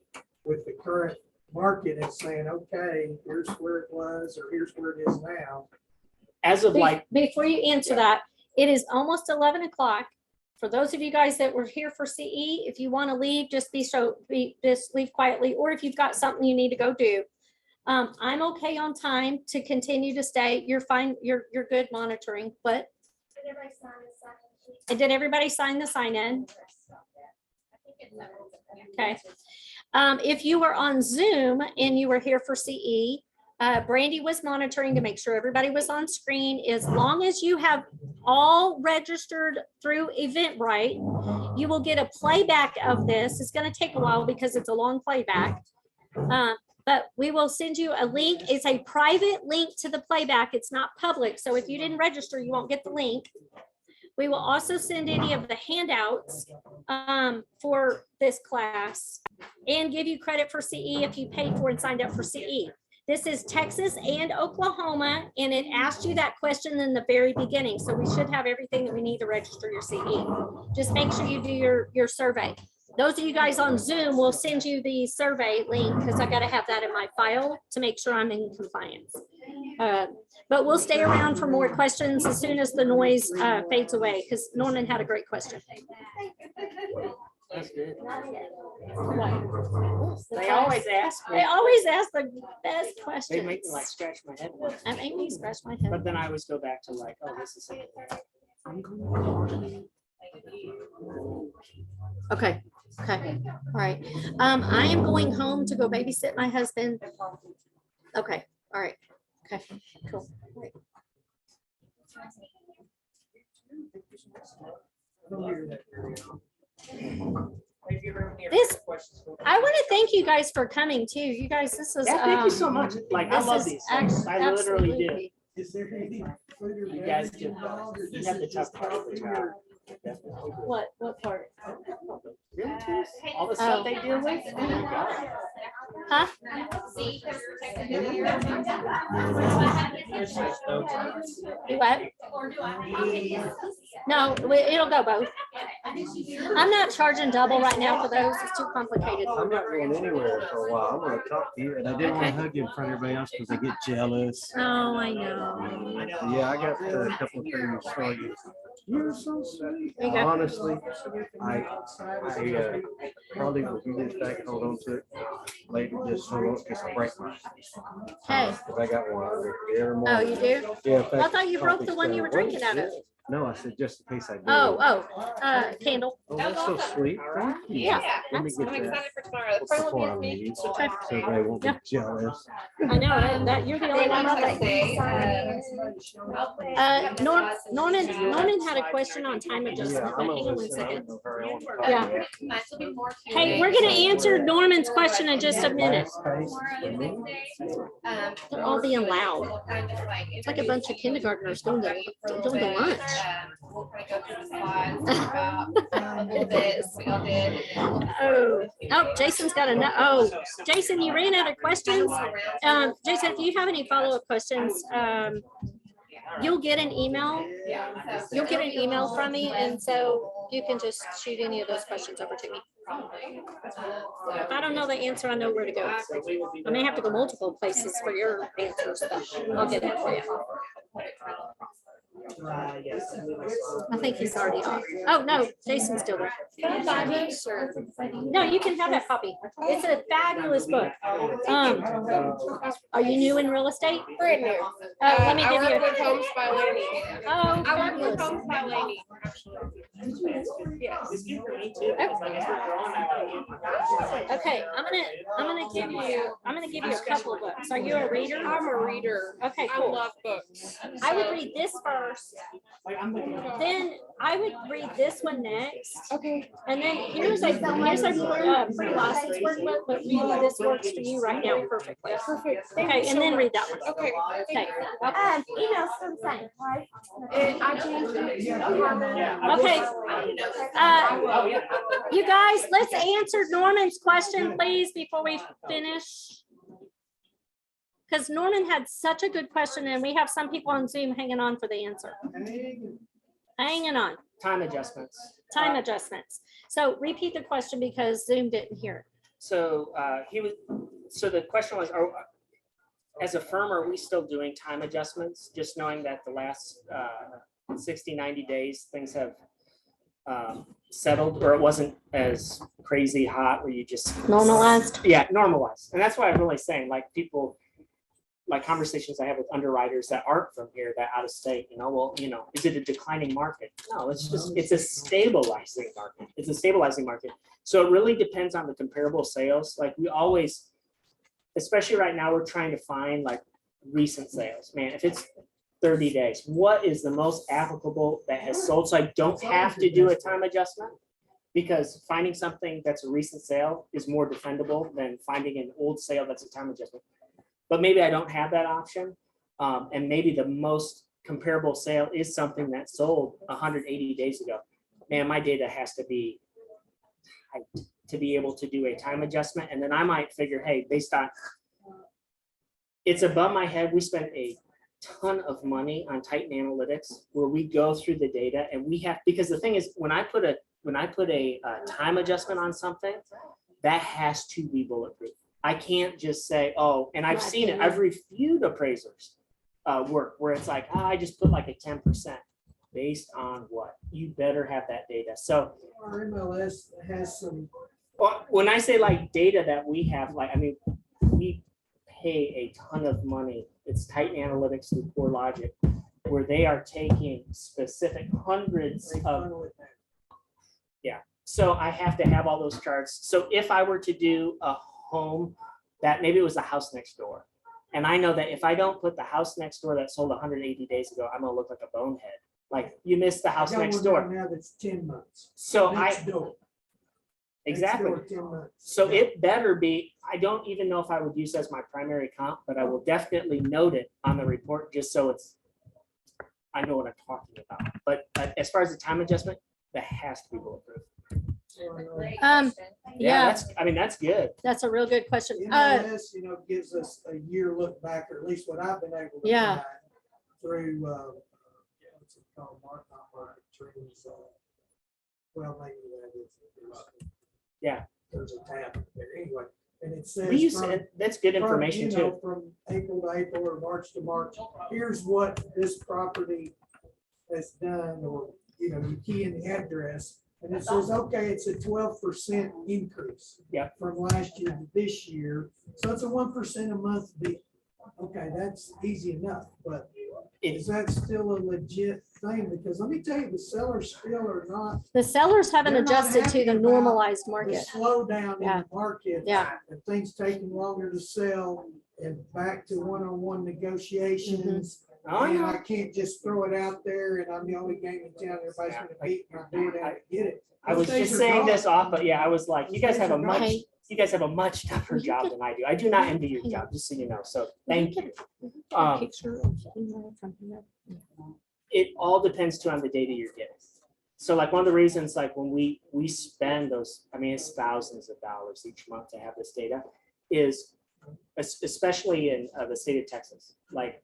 with the current market and saying, okay, here's where it was, or here's where it is now? As of like, before you answer that, it is almost 11 o'clock. For those of you guys that were here for CE, if you want to leave, just just leave quietly, or if you've got something you need to go do. I'm okay on time to continue to stay. You're fine. You're good monitoring, but did everybody sign the sign in? Okay. If you were on Zoom and you were here for CE, Brandy was monitoring to make sure everybody was on screen. As long as you have all registered through Eventbrite, you will get a playback of this. It's going to take a while because it's a long playback. But we will send you a link. It's a private link to the playback. It's not public. So if you didn't register, you won't get the link. We will also send any of the handouts for this class and give you credit for CE if you paid for and signed up for CE. This is Texas and Oklahoma, and it asked you that question in the very beginning. So we should have everything that we need to register your CE. Just make sure you do your survey. Those of you guys on Zoom will send you the survey link because I got to have that in my file to make sure I'm in compliance. But we'll stay around for more questions as soon as the noise fades away, because Norman had a great question. that's good. What? They always ask me. They always ask the best questions. They make me like scratch my head. That make me scratch my head. But then I always go back to like, oh, this is something. Okay. Okay. All right. I am going home to go babysit my husband. Okay. All right. Okay. Cool. All right. This, I want to thank you guys for coming too. You guys, this is. Yeah, thank you so much. Like, I this love is these. ex- I literally do. absolutely. Is there any food or You guys beverage do. involved, or You this have is the just tough part of the coffee job. or- Definitely do. What part? Really, All the stuff they deal with. Oh my God. Huh? See, because technically you're- Do what? Or do I? No, it'll go both. I'm not charging double right now for those. It's too complicated. I'm not going anywhere for a while. I want to talk to you, and I didn't want to hug you in front of everybody else because they get jealous. Oh, I know. Yeah, I got a couple of things for you. You're so sweet. There you go. Honestly, I probably will do this back, hold on to it later, just so don't just break my. Hey. If I got one, I'll drink it every Oh, morning. you do? Yeah. in I fact, thought you broke coffee the one you were stain. drinking out of. No, I said just in case I do. Candle. Oh, that's so sweet. Thank you. Yeah, Let me get I'm that. excited for tomorrow. What's the point on these? So they won't be Yeah. jealous. I know, that you're the only one of it. Norman had a question on time Yeah, adjustment. I'm Hang gonna on one listen. I second. don't know her. I want to talk Yeah. to her. Mine will be more. Hey, we're gonna answer Norman's question in just a minute. Last case for me. They're all being loud. It's like a bunch of kindergartners going to lunch. We'll kind of go through the slides, talk about a little bit, what y'all did. Oh, Jason's got Jason, you ran out of questions. Jason, if you have any follow-up questions, you'll get an email. You'll get an email from me, and so you can just shoot any of those questions over to me. If I don't know the answer, I know where to go. I may have to go multiple places for your answers, but I'll get it for you. Yes. I think he's already off. Oh, no, Jason's still there. No, you can have that copy. It's a fabulous book. Are you new in real estate? Brand new. Let me I give you work with a. Homes by Laney. Oh, I work with fabulous. Homes by Laney, actually. Yes. It's good for me too, because like as we're growing, I like. Okay, I'm gonna give you a couple of books. Are you a reader? I'm a reader. Okay, I cool. love books. I would read this first, then I would read this one next, Okay. and then here's a pre-license workbook, but really this works for you right now perfectly. Perfect. Okay, and then read that one. Okay. Okay. Email's still the same, right? I changed it to Carmen. Okay. You guys, let's answer Norman's question, please, before we finish. Because Norman had such a good question, and we have some people on Zoom hanging on for the answer. Hanging on. Time adjustments. Time adjustments. So repeat the question because Zoom didn't hear it. So so the question was, as a firm, are we still doing time adjustments? Just knowing that the last 60, 90 days, things have settled, or it wasn't as crazy hot where you just. Normalized. Yeah, normalized. And that's why I'm really saying, like, people, like conversations I have with underwriters that aren't from here, that out of state, is it a declining market? No, it's a stabilizing market. It's a stabilizing market. So it really depends on the comparable sales. Like we always, especially right now, we're trying to find like recent sales. Man, if it's 30 days, what is the most applicable that has sold? So I don't have to do a time adjustment, because finding something that's a recent sale is more defendable than finding an old sale that's a time adjustment. But maybe I don't have that option. And maybe the most comparable sale is something that sold 180 days ago. Man, my data has to be tight to be able to do a time adjustment. And then I might figure, hey, based on, it's above my head. We spend a ton of money on Titan Analytics where we go through the data and we have, because the thing is, when I put a time adjustment on something, that has to be bulletproof. I can't just say, oh, and I've seen it, I've reviewed appraisers work where it's like, I just put like a 10% based on what? You better have that data. So Our MLS has some. well, when I say like data that we have, like, I mean, we pay a ton of money. It's Titan Analytics through CoreLogic, where they are taking specific hundreds of, yeah. So I have to have all those charts. So if I were to do a home that maybe it was the house next door, and I know that if I don't put the house next door that sold 180 days ago, I'm gonna look like a bonehead. Like you missed the house next door. Now that's 10 months. So Next door. exactly. Next door, 10 months. So it better be, I don't even know if I would use as my primary comp, but I will definitely note it on the report just so I know what I'm talking about. But as far as the time adjustment, that has to be bulletproof. Yeah, That's, I mean, that's good. that's a real good question. MLS, gives us a year look back, or at least what I've been able to Yeah. find through, what's it called, not market trends, well, maybe that is. Yeah. There's a tab there anyway, and it says. We use from- it, that's good from, information too. From April to April or March to March, here's what this property has done, or, you key in the address, and it says, okay, it's a 12% increase. Yeah. From last year to this year, so it's a 1% a month deal. Okay, that's easy enough, but is that still a legit thing? Because let me tell you, the sellers still are not. The sellers haven't They're not adjusted to happy the about normalized The market. slowdown in Yeah. the market. Yeah. And things taking longer to sell and back to one-on-one negotiations. Oh, And yeah. I can't just throw it out there and I'm the only game in town. Everybody's gonna beat my door down to get it. I was Those days just are saying gone. this off, but yeah, I was like, you guys have a much, Hey. you guys have a much tougher Will you job get- than I do. I do not envy your job, just so you know. So thank you. Picture of email from here. It all depends too on the data you're getting. So like one of the reasons, like when we spend those, I mean, it's thousands of dollars each month to have this data, is especially in the state of Texas. Like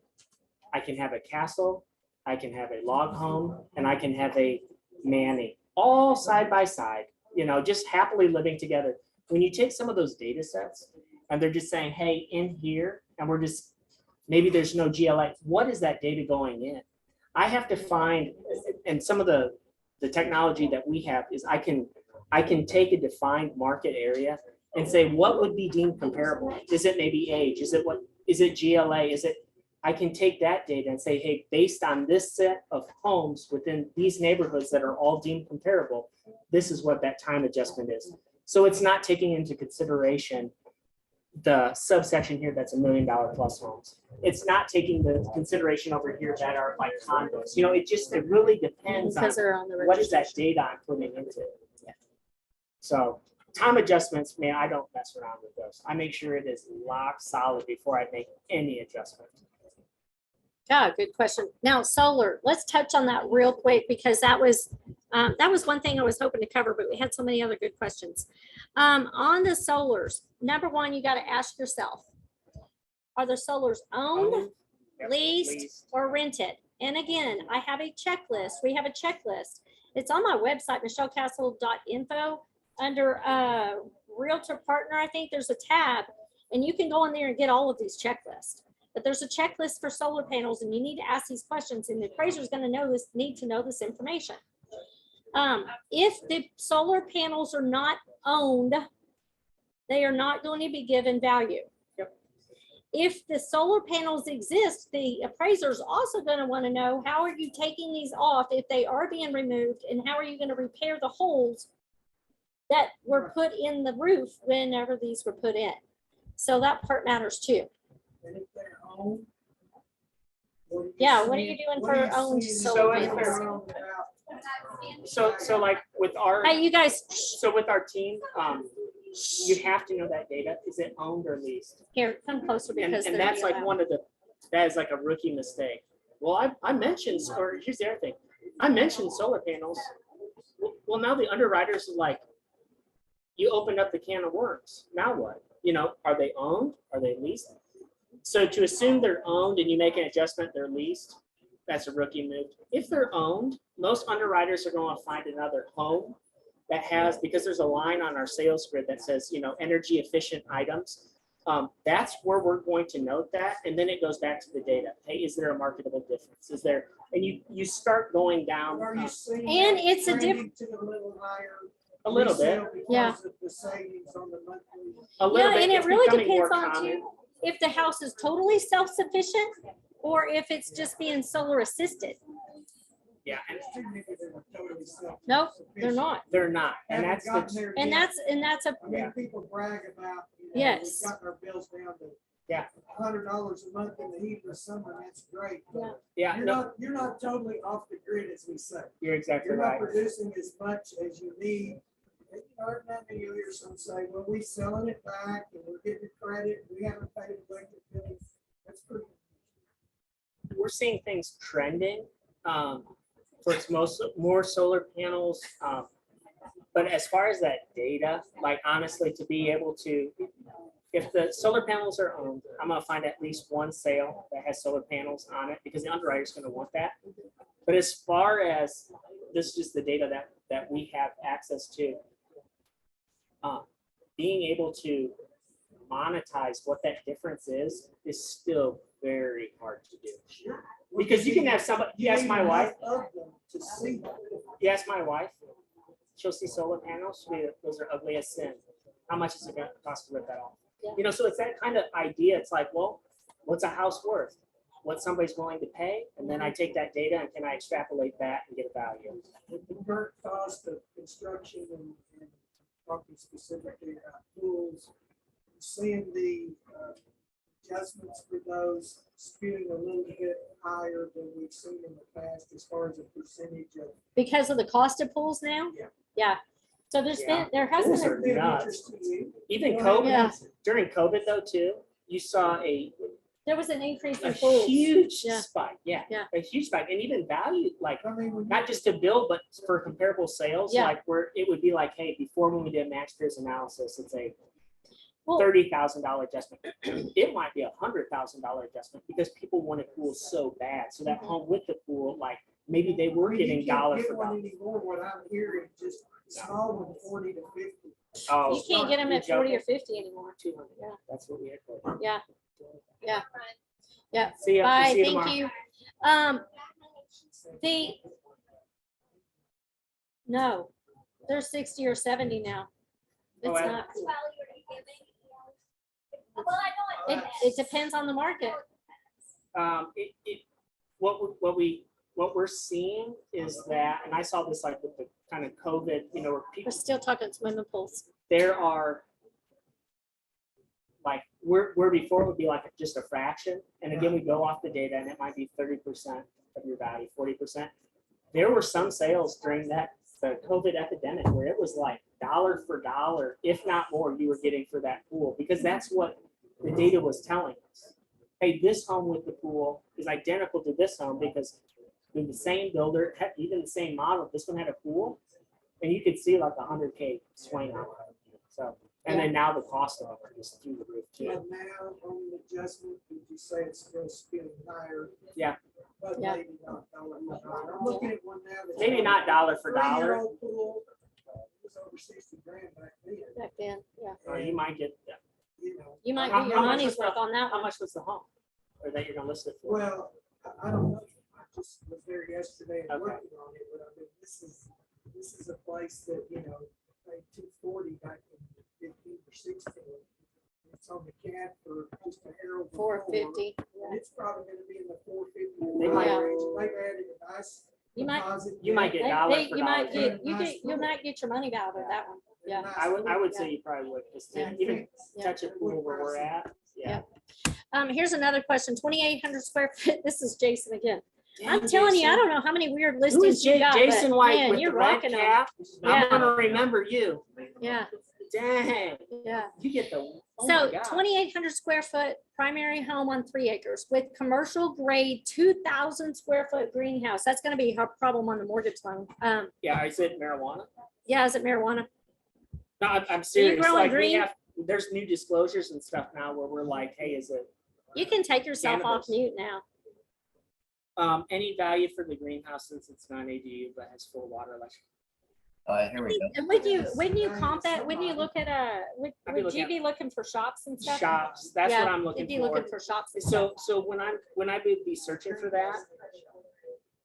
I can have a castle, I can have a log home, and I can have a manny, all side by side, just happily living together. When you take some of those data sets and they're just saying, hey, in here, and we're just, maybe there's no GLA, what is that data going in? I have to find, and some of the technology that we have is I can take a defined market area and say, what would be deemed comparable? Is it maybe age? Is it GLA? I can take that data and say, hey, based on this set of homes within these neighborhoods that are all deemed comparable, this is what that time adjustment is. So it's not taking into consideration the subsection here that's $1 million plus homes. It's not taking the consideration over here that are like condos. It really depends on Because they're on the what is that registration. data I'm putting into it. So time adjustments, man, I don't mess around with those. I make sure it is lock solid before I make any adjustment. Yeah, good question. Now, solar, let's touch on that real quick because that was one thing I was hoping to cover, but we had so many other good questions. On the solars, number one, you got to ask yourself, are the solars owned, Yep, leased, or rented? And again, I have a checklist. We have a checklist. It's on my website, michellecastle.info. Under Realtor Partner, I think there's a tab, and you can go in there and get all of these checklists. But there's a checklist for solar panels, and you need to ask these questions, and the appraiser is going to need to know this information. If the solar panels are not owned, they are not going to be given value. Yep. If the solar panels exist, the appraiser is also going to want to know, how are you taking these off if they are being removed, and how are you going to repair the holes that were put in the roof whenever these were put in? So that part matters too. And if they're owned, Yeah, what are you doing for owned solar panels? So like with our, Hey, you guys, so with our team, you have to know that data. Is it owned or leased? here, come closer And, because and they're that's like being loud. that is like a rookie mistake. Well, I mentioned, or here's the other thing. I mentioned solar panels. Well, now the underwriters are like, you opened up the can of worms. Now what? Are they owned? Are they leased? So to assume they're owned and you make an adjustment, they're leased, that's a rookie move. If they're owned, most underwriters are going to find another home that has, because there's a line on our sales grid that says, energy efficient items. That's where we're going to note that. And then it goes back to the data. Hey, is there a marketable difference? Is there, and you start going down Are you seeing And that it's a trending to a little higher? a little bit, resale because Yeah. of the savings on the monthly? a little Yeah, bit. and it It's really becoming more depends on common. too, if the house is totally self-sufficient or if it's just being solar assisted. Yeah, and There's too many that are totally self-sufficient. Nope, they're not. they're not. And Haven't that's gotten the, there And yet. that's a, I mean, people brag about, Yes. we've gotten our bills down to Yeah. $100 a month in the heat of the summer, that's great. but yeah, no, You're not totally off the grid, as we say. you're exactly You're not right. producing as much as you need. And, every now and then you'll hear some say, well, we selling it back and we're getting credit, we haven't paid electric bills. That's pretty. We're seeing things trending towards more solar panels. But as far as that data, like honestly, to be able to, if the solar panels are owned, I'm gonna find at least one sale that has solar panels on it because the underwriter's gonna want that. But as far as, this is just the data that we have access to, being able to monetize what that difference is still very hard to do. Because you can have somebody, you ask my wife, Of them to see that. you ask my wife, she'll see solar panels, she'll be, those are ugly as sin. How much is it gonna cost to rip that off? Yeah. You know, so it's that kind of idea. It's like, well, what's a house worth? What somebody's willing to pay, and then I take that data and can I extrapolate that and get a value? With the current cost of construction and talking specifically about pools, seeing the adjustments for those skewing a little bit higher than we've seen in the past as far as a percentage of. Because of the cost of pools now? Yeah. Yeah. So there's Yeah. been, there has Pools been, are Been of nuts. interest to you? Even Go COVID, ahead. during COVID though too, you saw there was an increase a in pools. huge Yeah. spike. Yeah. Yeah. A huge spike, and even value, like I mean, when you- not just to build, but for comparable sales, Yeah. like where it would be like, hey, before when we did match peers analysis, it's a Well- $30,000 adjustment. It might be $100,000 adjustment because people wanted pools so bad. So that Mhm. home with the pool, like maybe they were when you getting can't dollar get for one dollar. anymore, what I'm hearing, just small one, 40 to 50. Oh, You can't get them you're at 40 or joking? 50 anymore. 200. Yeah. That's what we had. For. Yeah. Yeah. Yeah. See ya. Bye, See you thank tomorrow. you. The, no, they're 60 or 70 now. It's Oh, I- not, Value are you giving? Well, I know it depends on the market. What we're seeing is that, and I saw this like with the kind of COVID, you know, where We're people, still talking swimming pools. there are like, where before it would be like just a fraction. And again, we go off the data and it might be 30% of your value, 40%. There were some sales during the COVID epidemic where it was like dollar for dollar, if not more, you were getting for that pool, because that's what the data was telling us. Hey, this home with the pool is identical to this home because they're the same builder, heck, even the same model. This one had a pool, and you could see like $100K swing on it. So, and then now the cost of them are just through the roof too. But now on the adjustment, would you say it's still spinning higher? Yeah. But Yeah. maybe not dollar for dollar. I'm looking at one now. that's Maybe got not dollar for a dollar. 3-year-old pool, it was over 60 grand back then. Back then, yeah. Or you might get, You know, You might How- get your how much money's was the- worth on that how one. much was the home? Or that you're gonna list it for? well, I don't know. I just was there yesterday and Okay. working on it, but I mean, this is a place that, you know, paid 240 back in 15 or 16. It's on the cap for just a hair over 450. And it's probably gonna be in the 450 They might- range. They've added a nice You might, deposit. You might get dollar for you might dollar. get, you might get your money out of that one. Yeah. I would say you probably would, just to Yeah. even Yeah. touch it where we're at. Yeah. Here's another question, 2,800 square foot. This is Jason again. I'm Damn, telling you, I Jason. don't know how many weird Who is listings you got, Jason but White man, with you're the red rocking them. cap? Yeah. I'm gonna remember you. Yeah, Dang, yeah. you get the. Oh So my God. 2,800 square foot primary home on 3 acres with commercial grade 2,000 square foot greenhouse. That's gonna be a problem on the mortgage loan. Yeah, is it marijuana? Yeah, is it marijuana? No, I'm serious. growing Like we green? have, there's new disclosures and stuff now where we're like, hey, is it You can take yourself off Cannabis. mute now. any value for the greenhouse since it's not ADU but has full water electric? Here we go. And wouldn't you comp that, wouldn't you look at would I'd be would you looking be looking for shops and stuff? Shops, that's Yeah, what I'm looking You'd be for. looking for shops and stuff. So when I would be searching for that,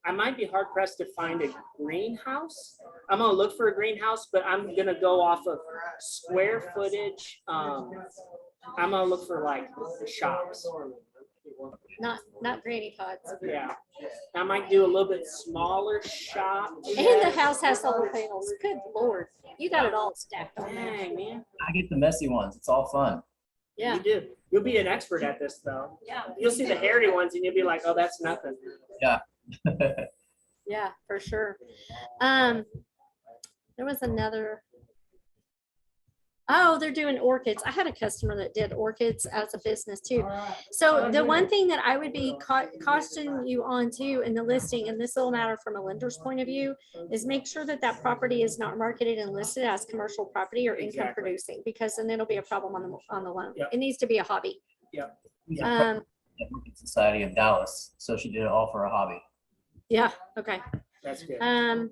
I might be hard pressed to find a greenhouse. I'm gonna look for a greenhouse, but I'm gonna go off of square footage. I'm gonna look for like shops. Not granny pods. Yeah, I might do a little bit smaller shop. And the house has solar panels. Good Lord, you got it all stacked on there. Dang, man. I get the messy ones. It's all fun. Yeah, You do. You'll be an expert at this though. yeah, You'll see the hairy ones and you'll be like, oh, that's nothing. yeah, for sure. There was another. Oh, they're doing orchids. I had a customer that did orchids as a business too. So the one thing that I would be cautioning you on too in the listing, and this will matter from a lender's point of view, is make sure that that property is not marketed and listed as commercial property or income Exactly. producing, because then it'll be a problem on the loan. Yep. It needs to be a hobby. Yeah, Um, Society of Dallas, so she did it all for a hobby. yeah, okay. That's good.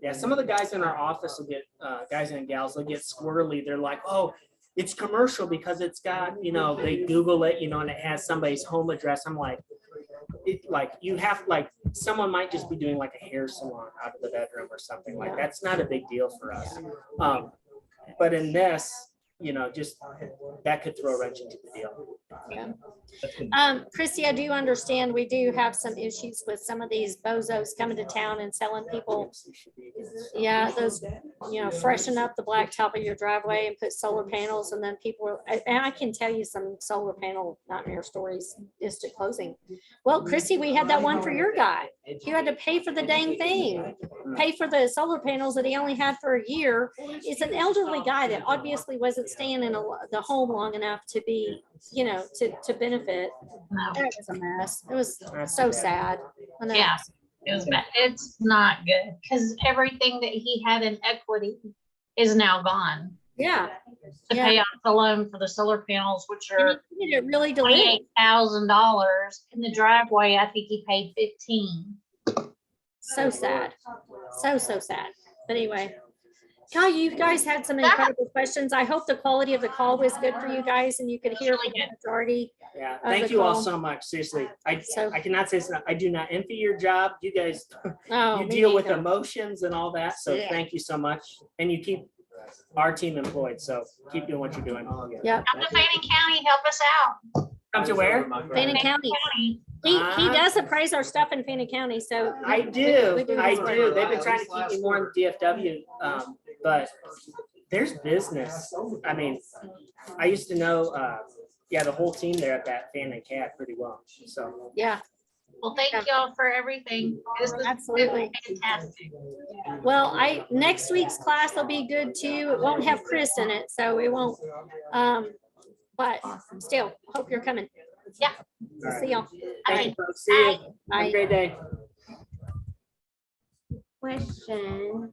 Yeah, Some of the guys in our office will get, guys and gals, they'll get squirrely. They're like, oh, it's commercial because it's got, they Google it, and it has somebody's home address. I'm like, you have, someone might just be doing like a hair salon out of the bedroom or something like, that's not a big deal for us. But in this, just, that could throw a wrench into the deal. Yeah. Christy, I do understand we do have some issues with some of these bozos coming to town and selling people. Yeah, those, freshen up the blacktop of your driveway and put solar panels, and then and I can tell you some solar panel nightmare stories, distant closing. Well, Christy, we had that one for your guy. You had to pay for the dang thing, pay for the solar panels that he only had for a year. It's an elderly guy that obviously wasn't staying in the home long enough to be, to benefit. It was a mess. It was so sad. I know. Yeah, it was bad. It's not good because everything that he had in equity is now gone Yeah. to pay off the loan for the solar panels, which And are he needed it really delayed. $28,000. In the driveway, I think he paid 15. So sad. So sad. But anyway. God, you guys had some incredible questions. I hope the quality of the call was good for you guys and you could hear the majority. Yeah, of thank the you all call. so much. Seriously, I So- cannot say enough. I do not envy your job. You guys, Oh, you me deal with neither. emotions and all that. So Yeah. thank you so much. And you keep our team employed. So keep doing what you're doing. Yep. Come to Fannin County, help us out. Come to where? Fannin County. County. He does appraise our stuff in Fannin County, so. I we do. I his work. do. They've been trying to keep me more in DFW, but there's business. I mean, I used to know, the whole team there at that Fannin Cat pretty well. So Yeah, Well, thank y'all for everything. This was absolutely. fantastic. Well, next week's class will be good too. It won't have Chris in it, so it won't. But still, hope you're coming. Yeah. See y'all. thank you, folks. See you. Have Bye. a great day. Question.